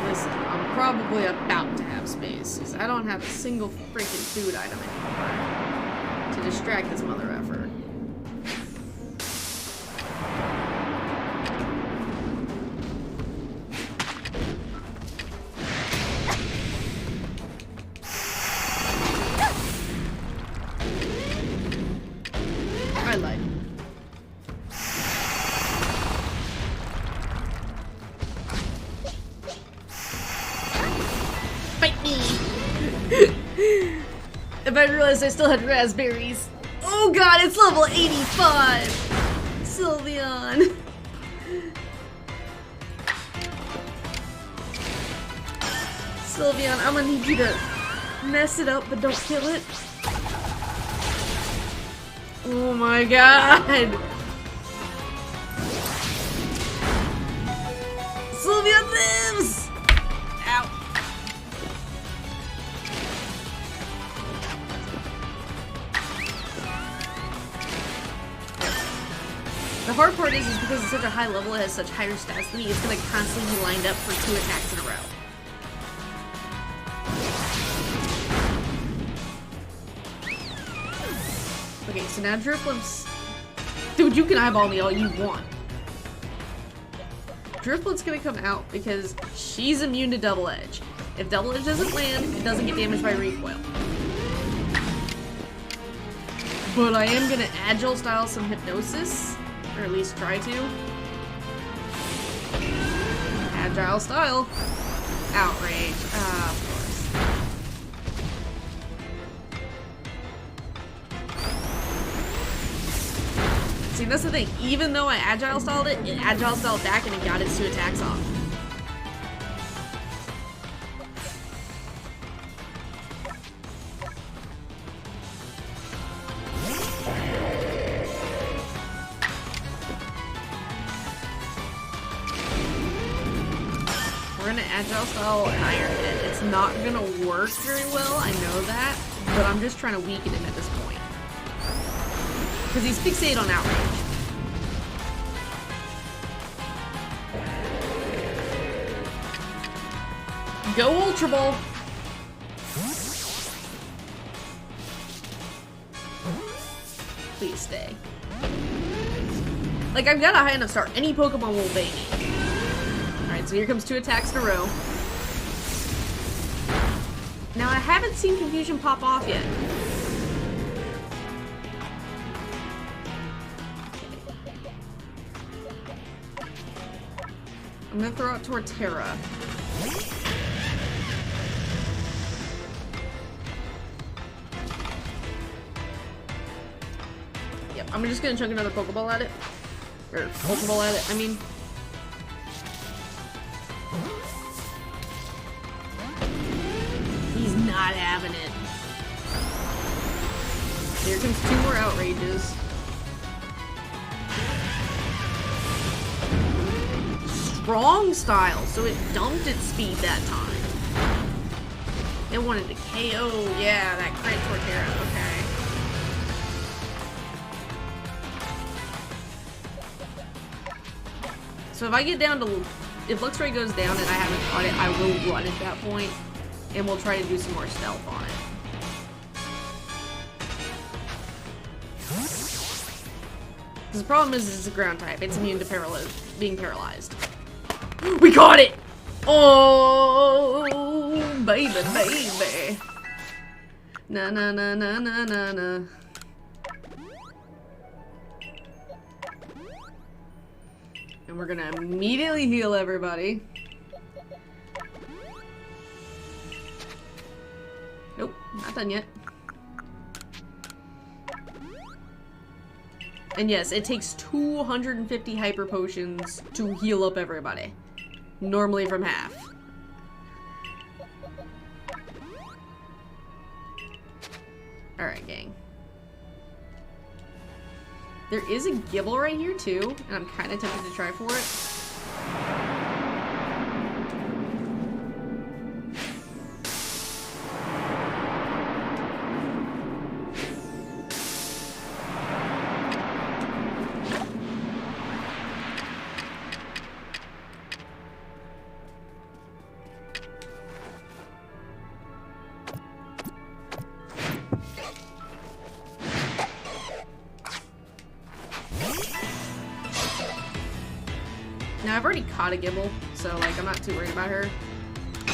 Listen, I'm probably about to have space, because I don't have a single freaking food item anymore to distract this mother effer. I lied. Fight me! If I realized I still had raspberries. Oh god, it's level 85! Sylveon! Sylveon, I'm gonna need you to mess it up, but don't kill it. Oh my god! Sylveon lives! Ow. The hard part is because it's such a high level, it has such higher stats than me, it's gonna constantly be lined up for 2 attacks in a row. Okay, so now Drifloon's... Dude, you can eyeball me all you want. Drifloon's gonna come out because she's immune to Double Edge. If Double Edge doesn't land, it doesn't get damaged by recoil. But I am gonna Agile style some Hypnosis. Or at least try to. Agile style. Outrage. Ah, of course. See, that's the thing. Even though I Agile styled it, it Agile styled back and it got its 2 attacks off. Agile style Iron Head. It's not gonna work very well, I know that, but I'm just trying to weaken him at this point. Because he's fixated on Outrage. Go Ultra Ball! Please stay. Like, I've got a high enough start. Any Pokemon will obey me. Alright, so here comes 2 attacks in a row. Now, I haven't seen Confusion pop off yet. I'm gonna throw out Torterra. Yep, I'm just gonna chunk another Pokeball at it. Or Pokeball at it, I mean. He's not having it. Here comes 2 more Outrages. Strong style, so it dumped its speed that time. It wanted to KO, yeah, that crit Torterra, okay. So if I get down to, if Luxray goes down and I haven't caught it, I will run at that point, and we'll try to do some more stealth on it. Because the problem is it's a ground type. It's immune to being paralyzed. We caught it! Oh, baby, baby. Na na na na na na na. And we're gonna immediately heal everybody. Nope, not done yet. And yes, it takes 250 hyper potions to heal up everybody. Normally from half. Alright, gang. There is a Gibble right here too, and I'm kind of tempted to try for it. Now, I've already caught a Gibble, so, like, I'm not too worried about her.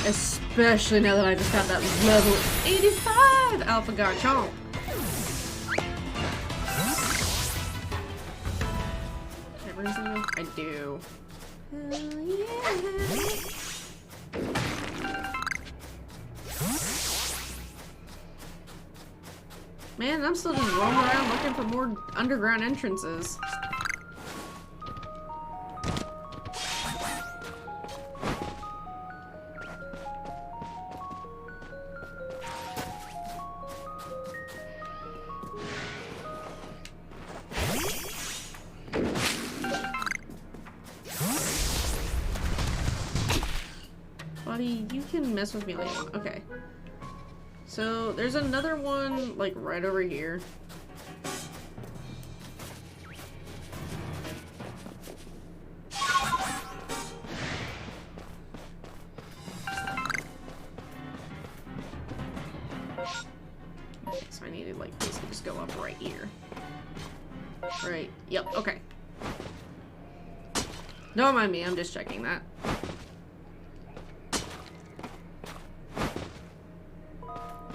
Especially now that I just got that level 85 Alpha Garchomp. Can I bring something? I do. Hell yeah. Man, I'm still just roaming around looking for more underground entrances. Buddy, you can mess with me later. Okay. So, there's another one, like, right over here. Okay, so I need to, like, basically just go up right here. Right. Yep, okay. Don't mind me, I'm just checking that.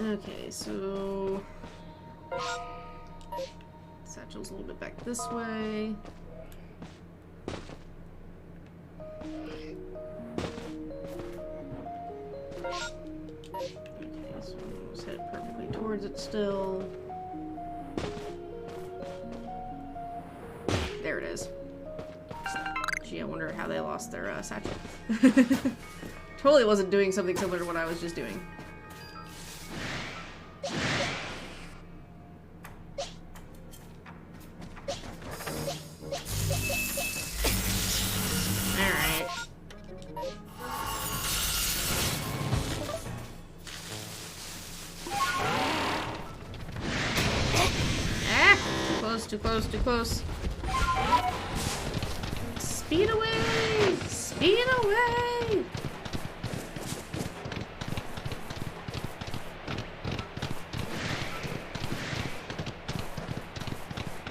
Okay, so satchel's a little bit back this way. Okay, so let's head perfectly towards it still. There it is. Gee, I wonder how they lost their satchel. Totally wasn't doing something similar to what I was just doing. Alright. Ah! Too close, too close, too close. Speed away! Speed away!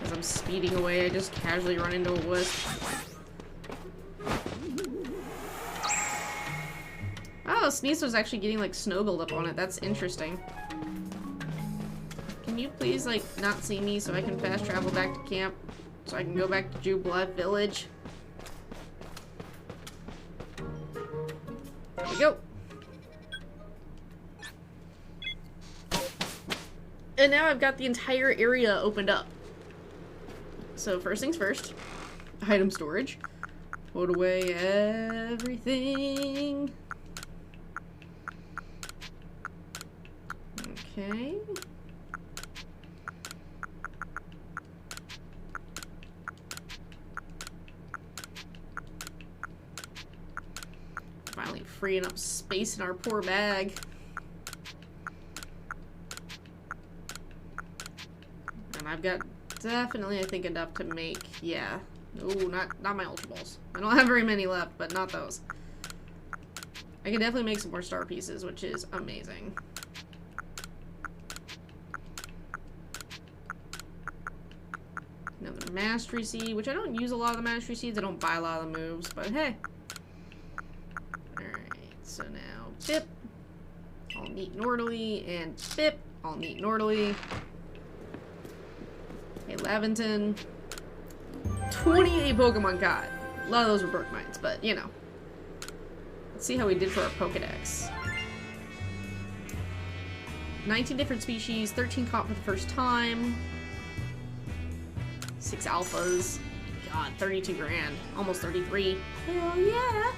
As I'm speeding away, I just casually run into a wisp. Oh, Sneaser's actually getting like snow buildup on it. That's interesting. Can you please like not see me so I can fast travel back to camp? So I can go back to Jubilee Village? There we go. And now I've got the entire area opened up. So first things first, item storage. Put away everything. Okay. Finally freeing up space in our poor bag. And I've got definitely, I think, enough to make, yeah. Ooh, not my Ultra Balls. I don't have very many left, but not those. I can definitely make some more star pieces, which is amazing. Another Mastery Seed, which I don't use a lot of the Mastery Seeds. I don't buy a lot of the moves, but hey. Alright, so now Bip, all neat and orderly, and Bip, all neat and orderly. Hey, Laventon. 28 Pokemon got. A lot of those were Bergmites, but you know. Let's see how we did for our Pokedex. 19 different species, 13 caught for the first time. 6 alphas. God, 32 grand. Almost 33. Hell yeah!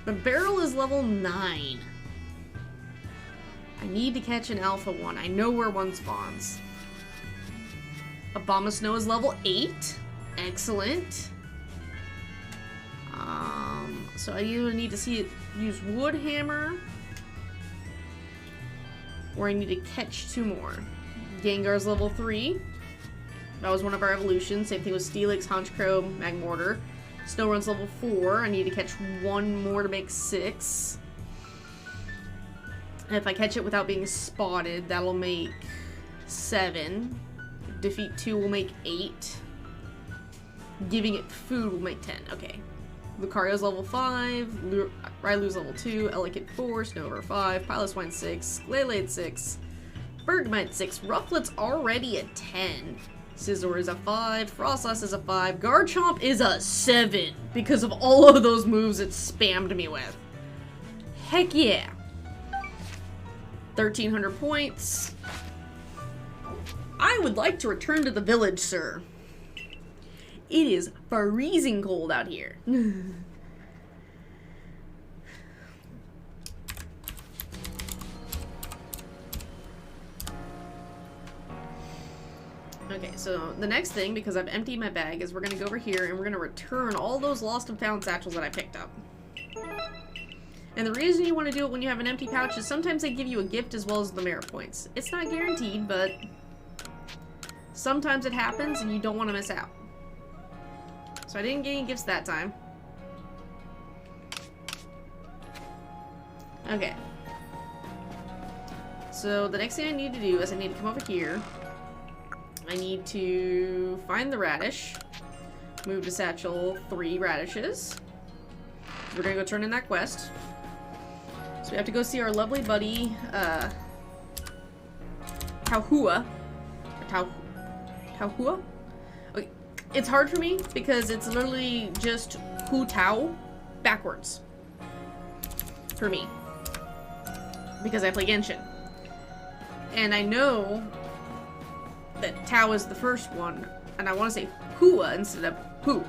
The barrel is level 9. I need to catch an alpha one. I know where one spawns. Abomasnow is level 8. Excellent. So I either need to see it use Woodhammer, or I need to catch 2 more. Gengar's level 3. That was one of our evolutions. Same thing with Steelix, Honchkrow, Magmortar. Snowrun's level 4. I need to catch 1 more to make 6. And if I catch it without being spotted, that'll make 7. Defeat 2 will make 8. Giving it food will make 10. Okay. Lucario's level 5. Rylu's level 2. Elekid 4. Snover 5. Piloswine 6. Glaylade 6. Bergmite 6. Rufflet's already a 10. Scizor is a 5. Frostlass is a 5. Garchomp is a 7. Because of all of those moves it spammed me with. Heck yeah. 1,300 points. I would like to return to the village, sir. It is freezing cold out here. Okay, so the next thing, because I've emptied my bag, is we're going to go over here and we're going to return all those lost and found satchels that I picked up. And the reason you want to do it when you have an empty pouch is sometimes they give you a gift as well as the merit points. It's not guaranteed, but sometimes it happens and you don't want to miss out. So I didn't get any gifts that time. Okay. So the next thing I need to do is I need to come over here. I need to find the radish. Move to satchel 3 radishes. We're gonna go turn in that quest. So we have to go see our lovely buddy, Tauhua. Or Tauhua? Okay. It's hard for me because it's literally just Hu Tao backwards. For me. Because I play Genshin. And I know that Tao is the first one, and I want to say Hua instead of Hu.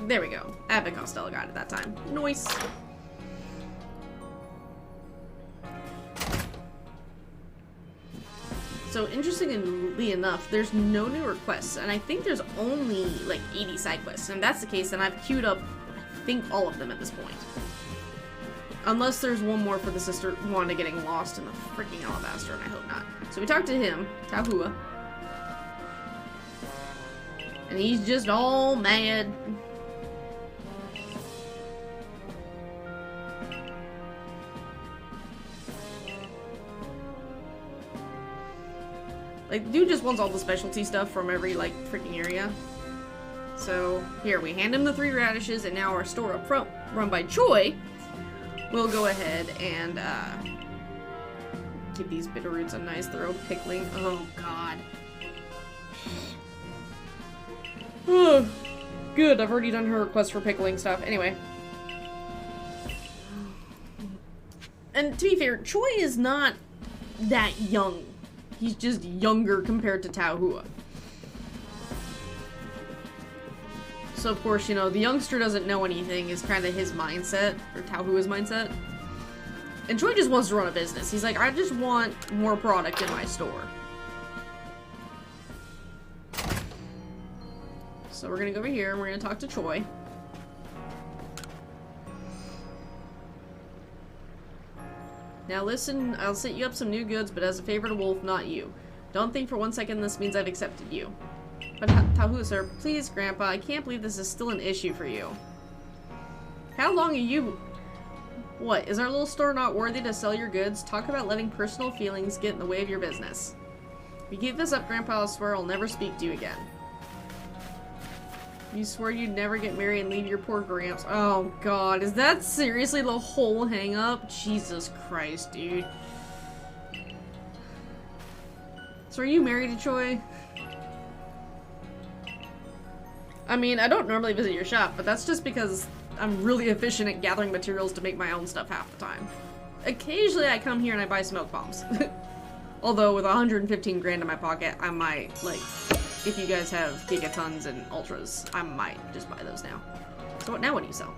There we go. Epic Costello got it that time. Nice. So, interestingly enough, there's no new requests, and I think there's only, like, 80 side quests. And if that's the case, then I've queued up, I think, all of them at this point. Unless there's one more for the sister Wanda getting lost in the freaking alabaster, and I hope not. So we talked to him, Tauhua. And he's just all mad. Like, dude just wants all the specialty stuff from every, like, freaking area. So, here, we hand him the 3 radishes, and now our store up front, run by Choi, we'll go ahead and, give these bitter roots a nice thorough pickling. Oh, God. Oh, good, I've already done her request for pickling stuff. Anyway. And to be fair, Choi is not that young. He's just younger compared to Tauhua. So, of course, you know, the youngster doesn't know anything is kind of his mindset, or Tauhua's mindset. And Choi just wants to run a business. He's like, I just want more product in my store. So we're gonna go over here and we're gonna talk to Choi. Now listen, I'll set you up some new goods, but as a favor to Wolf, not you. Don't think for one second this means I've accepted you. But Tauhua, sir, please, Grandpa, I can't believe this is still an issue for you. How long are you... What, is our little store not worthy to sell your goods? Talk about letting personal feelings get in the way of your business. If you keep this up, Grandpa, I'll swear I'll never speak to you again. You swore you'd never get married and leave your poor Gramps. Oh, God. Is that seriously the whole hang-up? Jesus Christ, dude. So are you married to Choi? I mean, I don't normally visit your shop, but that's just because I'm really efficient at gathering materials to make my own stuff half the time. Occasionally I come here and I buy smoke bombs. Although with 115 grand in my pocket, I might, like, if you guys have gigatons and ultras, I might just buy those now. So what do you sell?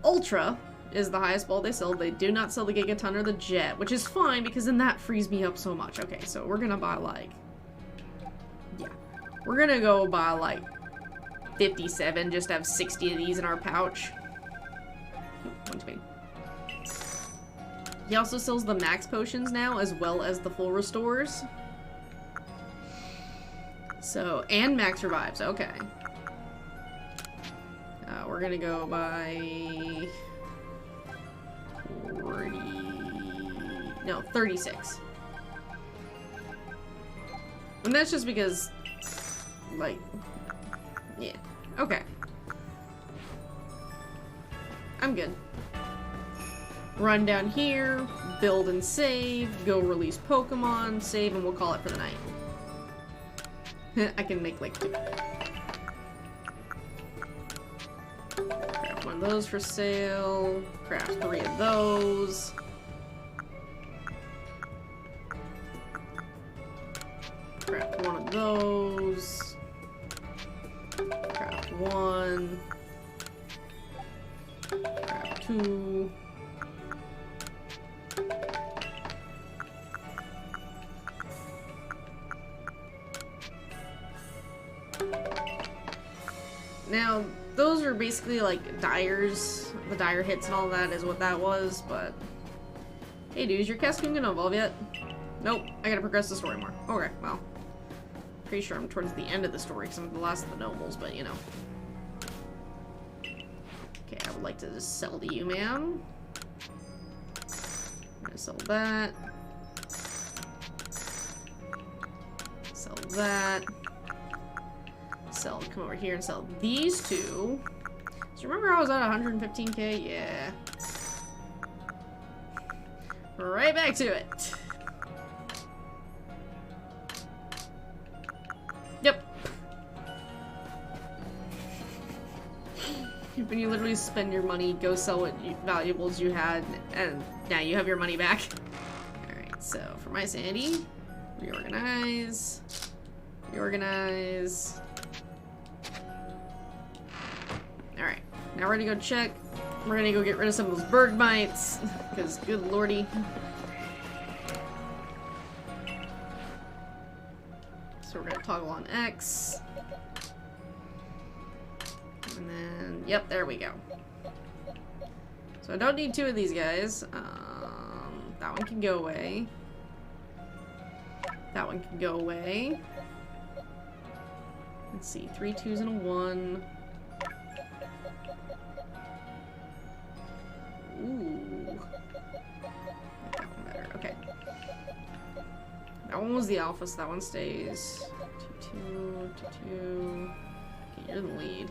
Ultra is the highest ball they sell. They do not sell the gigaton or the jet, which is fine because then that frees me up so much. Okay, so we're gonna buy like... Yeah. We're gonna go buy like 57, just have 60 of these in our pouch. One too many. He also sells the max potions now, as well as the full restores. So, and max revives, okay. We're gonna go by 36. And that's just because, like, yeah, okay. I'm good. Run down here, build and save, go release Pokemon, save, and we'll call it for the night. I can make like 2. Craft one of those for sale. Craft 3 of those. Craft 1 of those. Craft 1. Craft 2. Now, those are basically like dyers. The dyer hits and all that is what that was, but... Hey dudes, your Cascoon gonna evolve yet? Nope, I gotta progress the story more. Okay, well. Pretty sure I'm towards the end of the story because I'm the last of the nobles, but you know. Okay, I would like to just sell to you, ma'am. I'm gonna sell that. Sell that. Sell, come over here and sell these 2. So remember I was at 115k? Yeah. Right back to it. Yep. When you literally spend your money, go sell what valuables you had, and now you have your money back. Alright, so for my sanity, reorganize. Reorganize. Alright, now we're gonna go check. We're gonna go get rid of some of those Bergmites, because good lordy. So we're gonna toggle on X. And then, yep, there we go. So I don't need two of these guys. That one can go away. That one can go away. Let's see, 3 2s and a 1. Ooh. Like that one better. Okay. That one was the alpha, so that one stays. 2 2 2 2. Okay, you're the lead.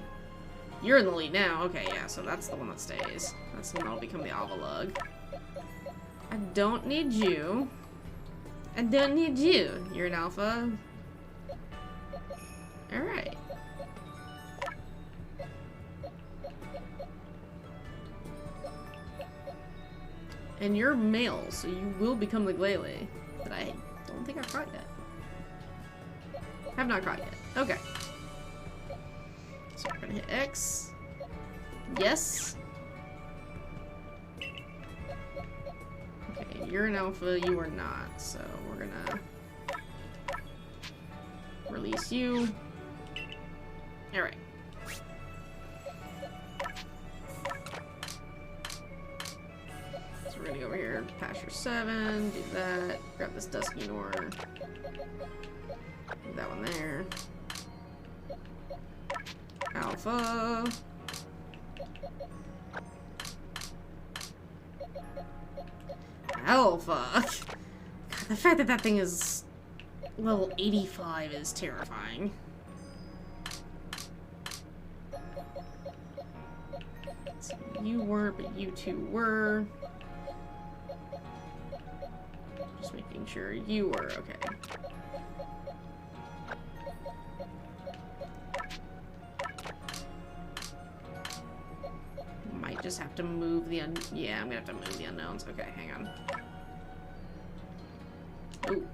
You're in the lead now. Okay, yeah, so that's the one that stays. That's the one that'll become the Avalug. I don't need you. I don't need you. You're an alpha. Alright. And you're male, so you will become the Glalie. But I don't think I've caught yet. Have not caught yet. Okay. So we're gonna hit X. Yes. Okay, you're an alpha, you are not. So we're gonna release you. Alright. So we're gonna go over here, Pasture 7, do that, grab this Dusky Nor. Put that one there. Alpha. Alpha. God, the fact that that thing is level 85 is terrifying. So you weren't, but you two were. Just making sure you were okay. Might just have to move the yeah, I'm gonna have to move the unknowns. Okay, hang on. Ooh.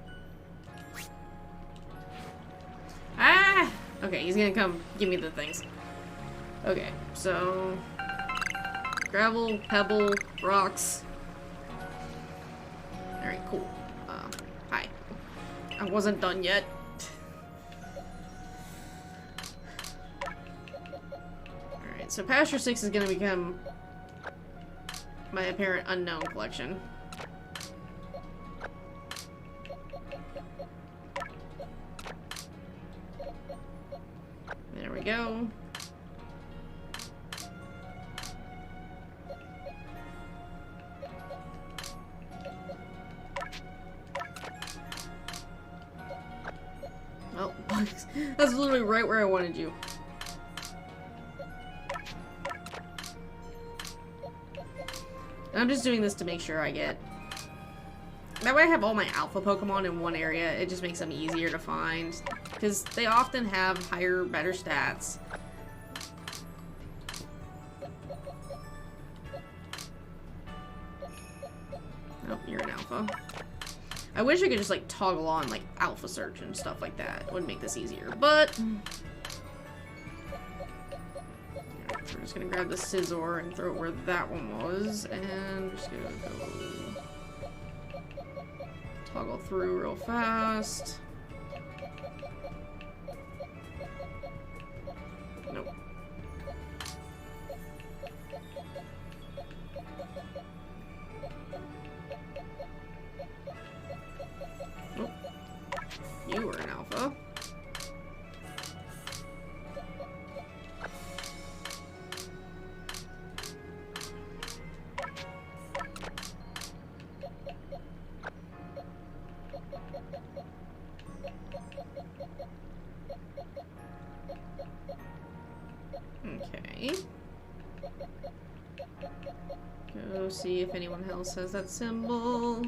Ah! Okay, he's gonna come give me the things. Okay, so gravel, pebble, rocks. Alright, cool. Hi. I wasn't done yet. Alright, so Pasture 6 is gonna become my apparent unknown collection. There we go. Oh, that's literally right where I wanted you. And I'm just doing this to make sure I get... That way I have all my alpha Pokemon in one area. It just makes them easier to find. Because they often have higher, better stats. Oh, you're an alpha. I wish I could just, like, toggle on, like, alpha search and stuff like that. It would make this easier, but... We're just gonna grab the Scizor and throw it where that one was, and just gonna go... Toggle through real fast. Nope. Nope. You were an alpha. Okay. Go see if anyone else has that symbol.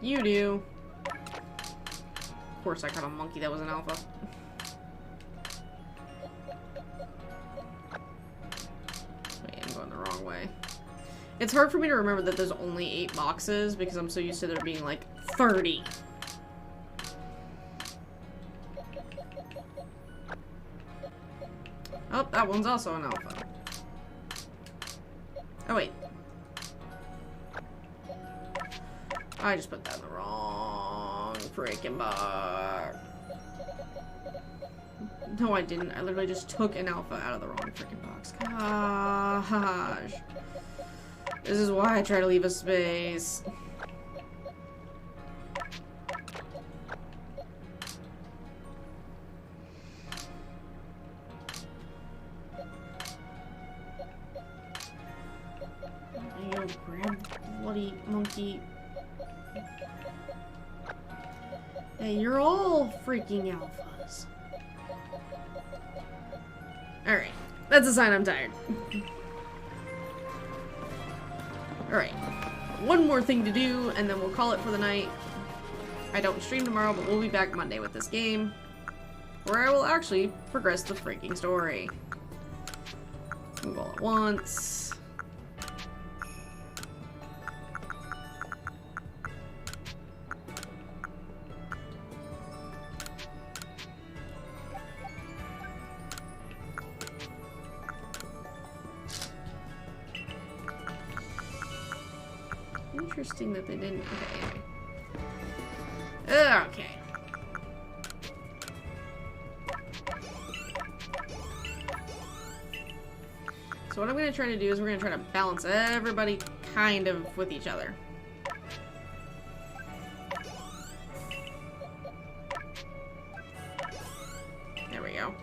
You do. Of course I caught a monkey that was an alpha. Wait, I'm going the wrong way. It's hard for me to remember that there's only 8 boxes because I'm so used to there being like 30. Oh, that one's also an alpha. Oh, wait. I just put that in the wrong freaking box. No, I didn't. I literally just took an alpha out of the wrong freaking box. Gosh. This is why I try to leave a space. Yo, grab bloody monkey. Hey, you're all freaking alphas. Alright. That's a sign I'm tired. Alright. One more thing to do, and then we'll call it for the night. I don't stream tomorrow, but we'll be back Monday with this game, where I will actually progress the freaking story. Move all at once. Interesting that they didn't. Okay, anyway. Okay. So what I'm going to try to do is we're going to try to balance everybody kind of with each other. There we go.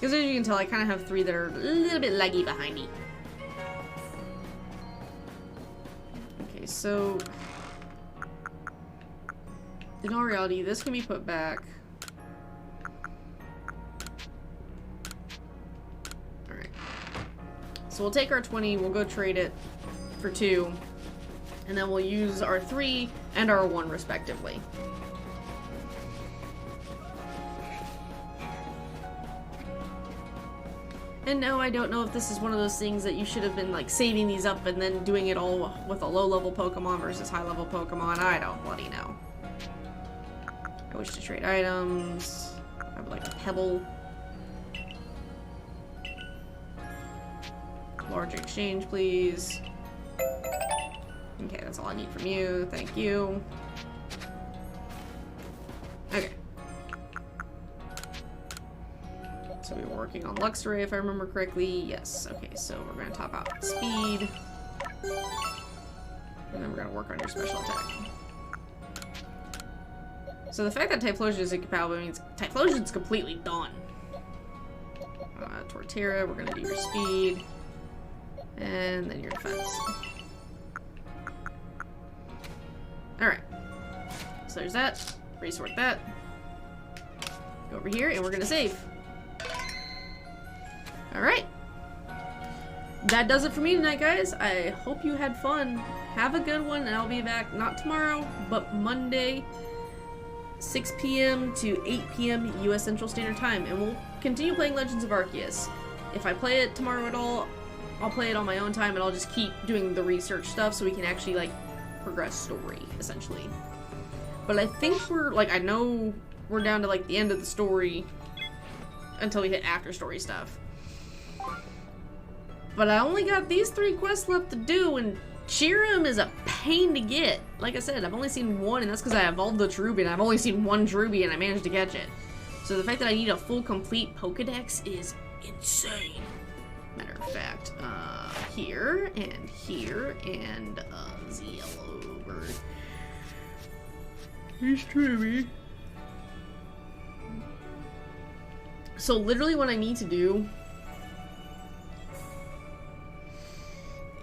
Because as you can tell, I kind of have 3 that are a little bit laggy behind me. So, in all reality, this can be put back. Alright. So we'll take our 20, we'll go trade it for 2, and then we'll use our 3 and our 1 respectively. And no, I don't know if this is one of those things that you should have been like saving these up and then doing it all with a low-level Pokemon versus high-level Pokemon. I don't bloody know. I wish to trade items. I would like a Pebble. Large exchange, please. Okay, that's all I need from you. Thank you. Okay. So we were working on Luxray, if I remember correctly. Yes. Okay, so we're going to top out speed. And then we're going to work on your special attack. So the fact that Typhlosion is incompatible means Typhlosion's completely done. Torterra, we're going to do your speed. And then your defense. Alright. So there's that. Resort that. Go over here, and we're going to save. Alright. That does it for me tonight, guys. I hope you had fun. Have a good one, and I'll be back not tomorrow, but Monday, 6 p.m. to 8 p.m. U.S. Central Standard Time, and we'll continue playing Legends of Arceus. If I play it tomorrow at all, I'll play it on my own time, and I'll just keep doing the research stuff so we can actually, like, progress story, essentially. But I think I know we're down to, like, the end of the story until we hit after story stuff. But I only got these 3 quests left to do, and Cheerum is a pain to get. Like I said, I've only seen 1, and that's because I evolved the Cherubi, and I've only seen 1 Cherubi, and I managed to catch it. So the fact that I need a full, complete Pokedex is insane. Matter of fact, here, and Zeal over. Here's Cherubi. So literally what I need to do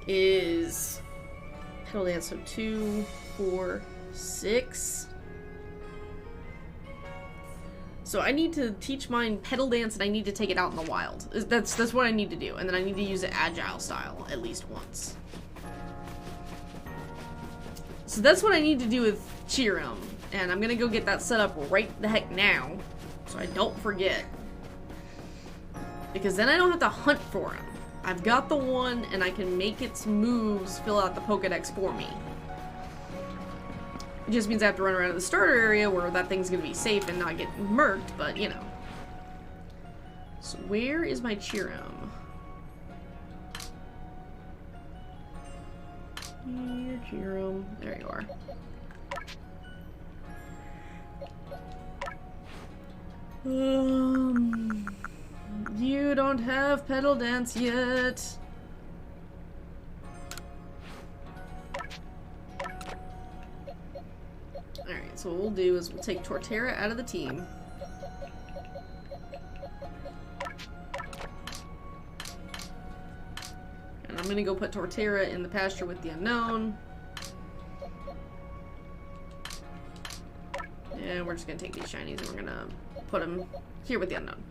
is so 2, 4, 6. So I need to teach mine Petal Dance, and I need to take it out in the wild. That's what I need to do, and then I need to use it Agile style at least once. So that's what I need to do with Cheerum, and I'm gonna go get that set up right the heck now, so I don't forget. Because then I don't have to hunt for him. I've got the one, and I can make its moves fill out the Pokedex for me. It just means I have to run around the starter area where that thing's gonna be safe and not get murked, but you know. So where is my Cheerum? Here, Cheerum. There you are. You don't have Petal Dance yet. Alright, so what we'll do is we'll take Torterra out of the team. And I'm gonna go put Torterra in the pasture with the unknown. And we're just gonna take these shinies and we're gonna put them here with the unknown.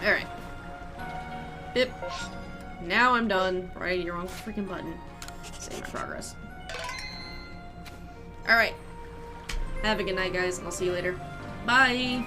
Alright. Bip. Now I'm done. Right, you're wrong freaking button. Save my progress. Alright. Have a good night, guys, and I'll see you later. Bye!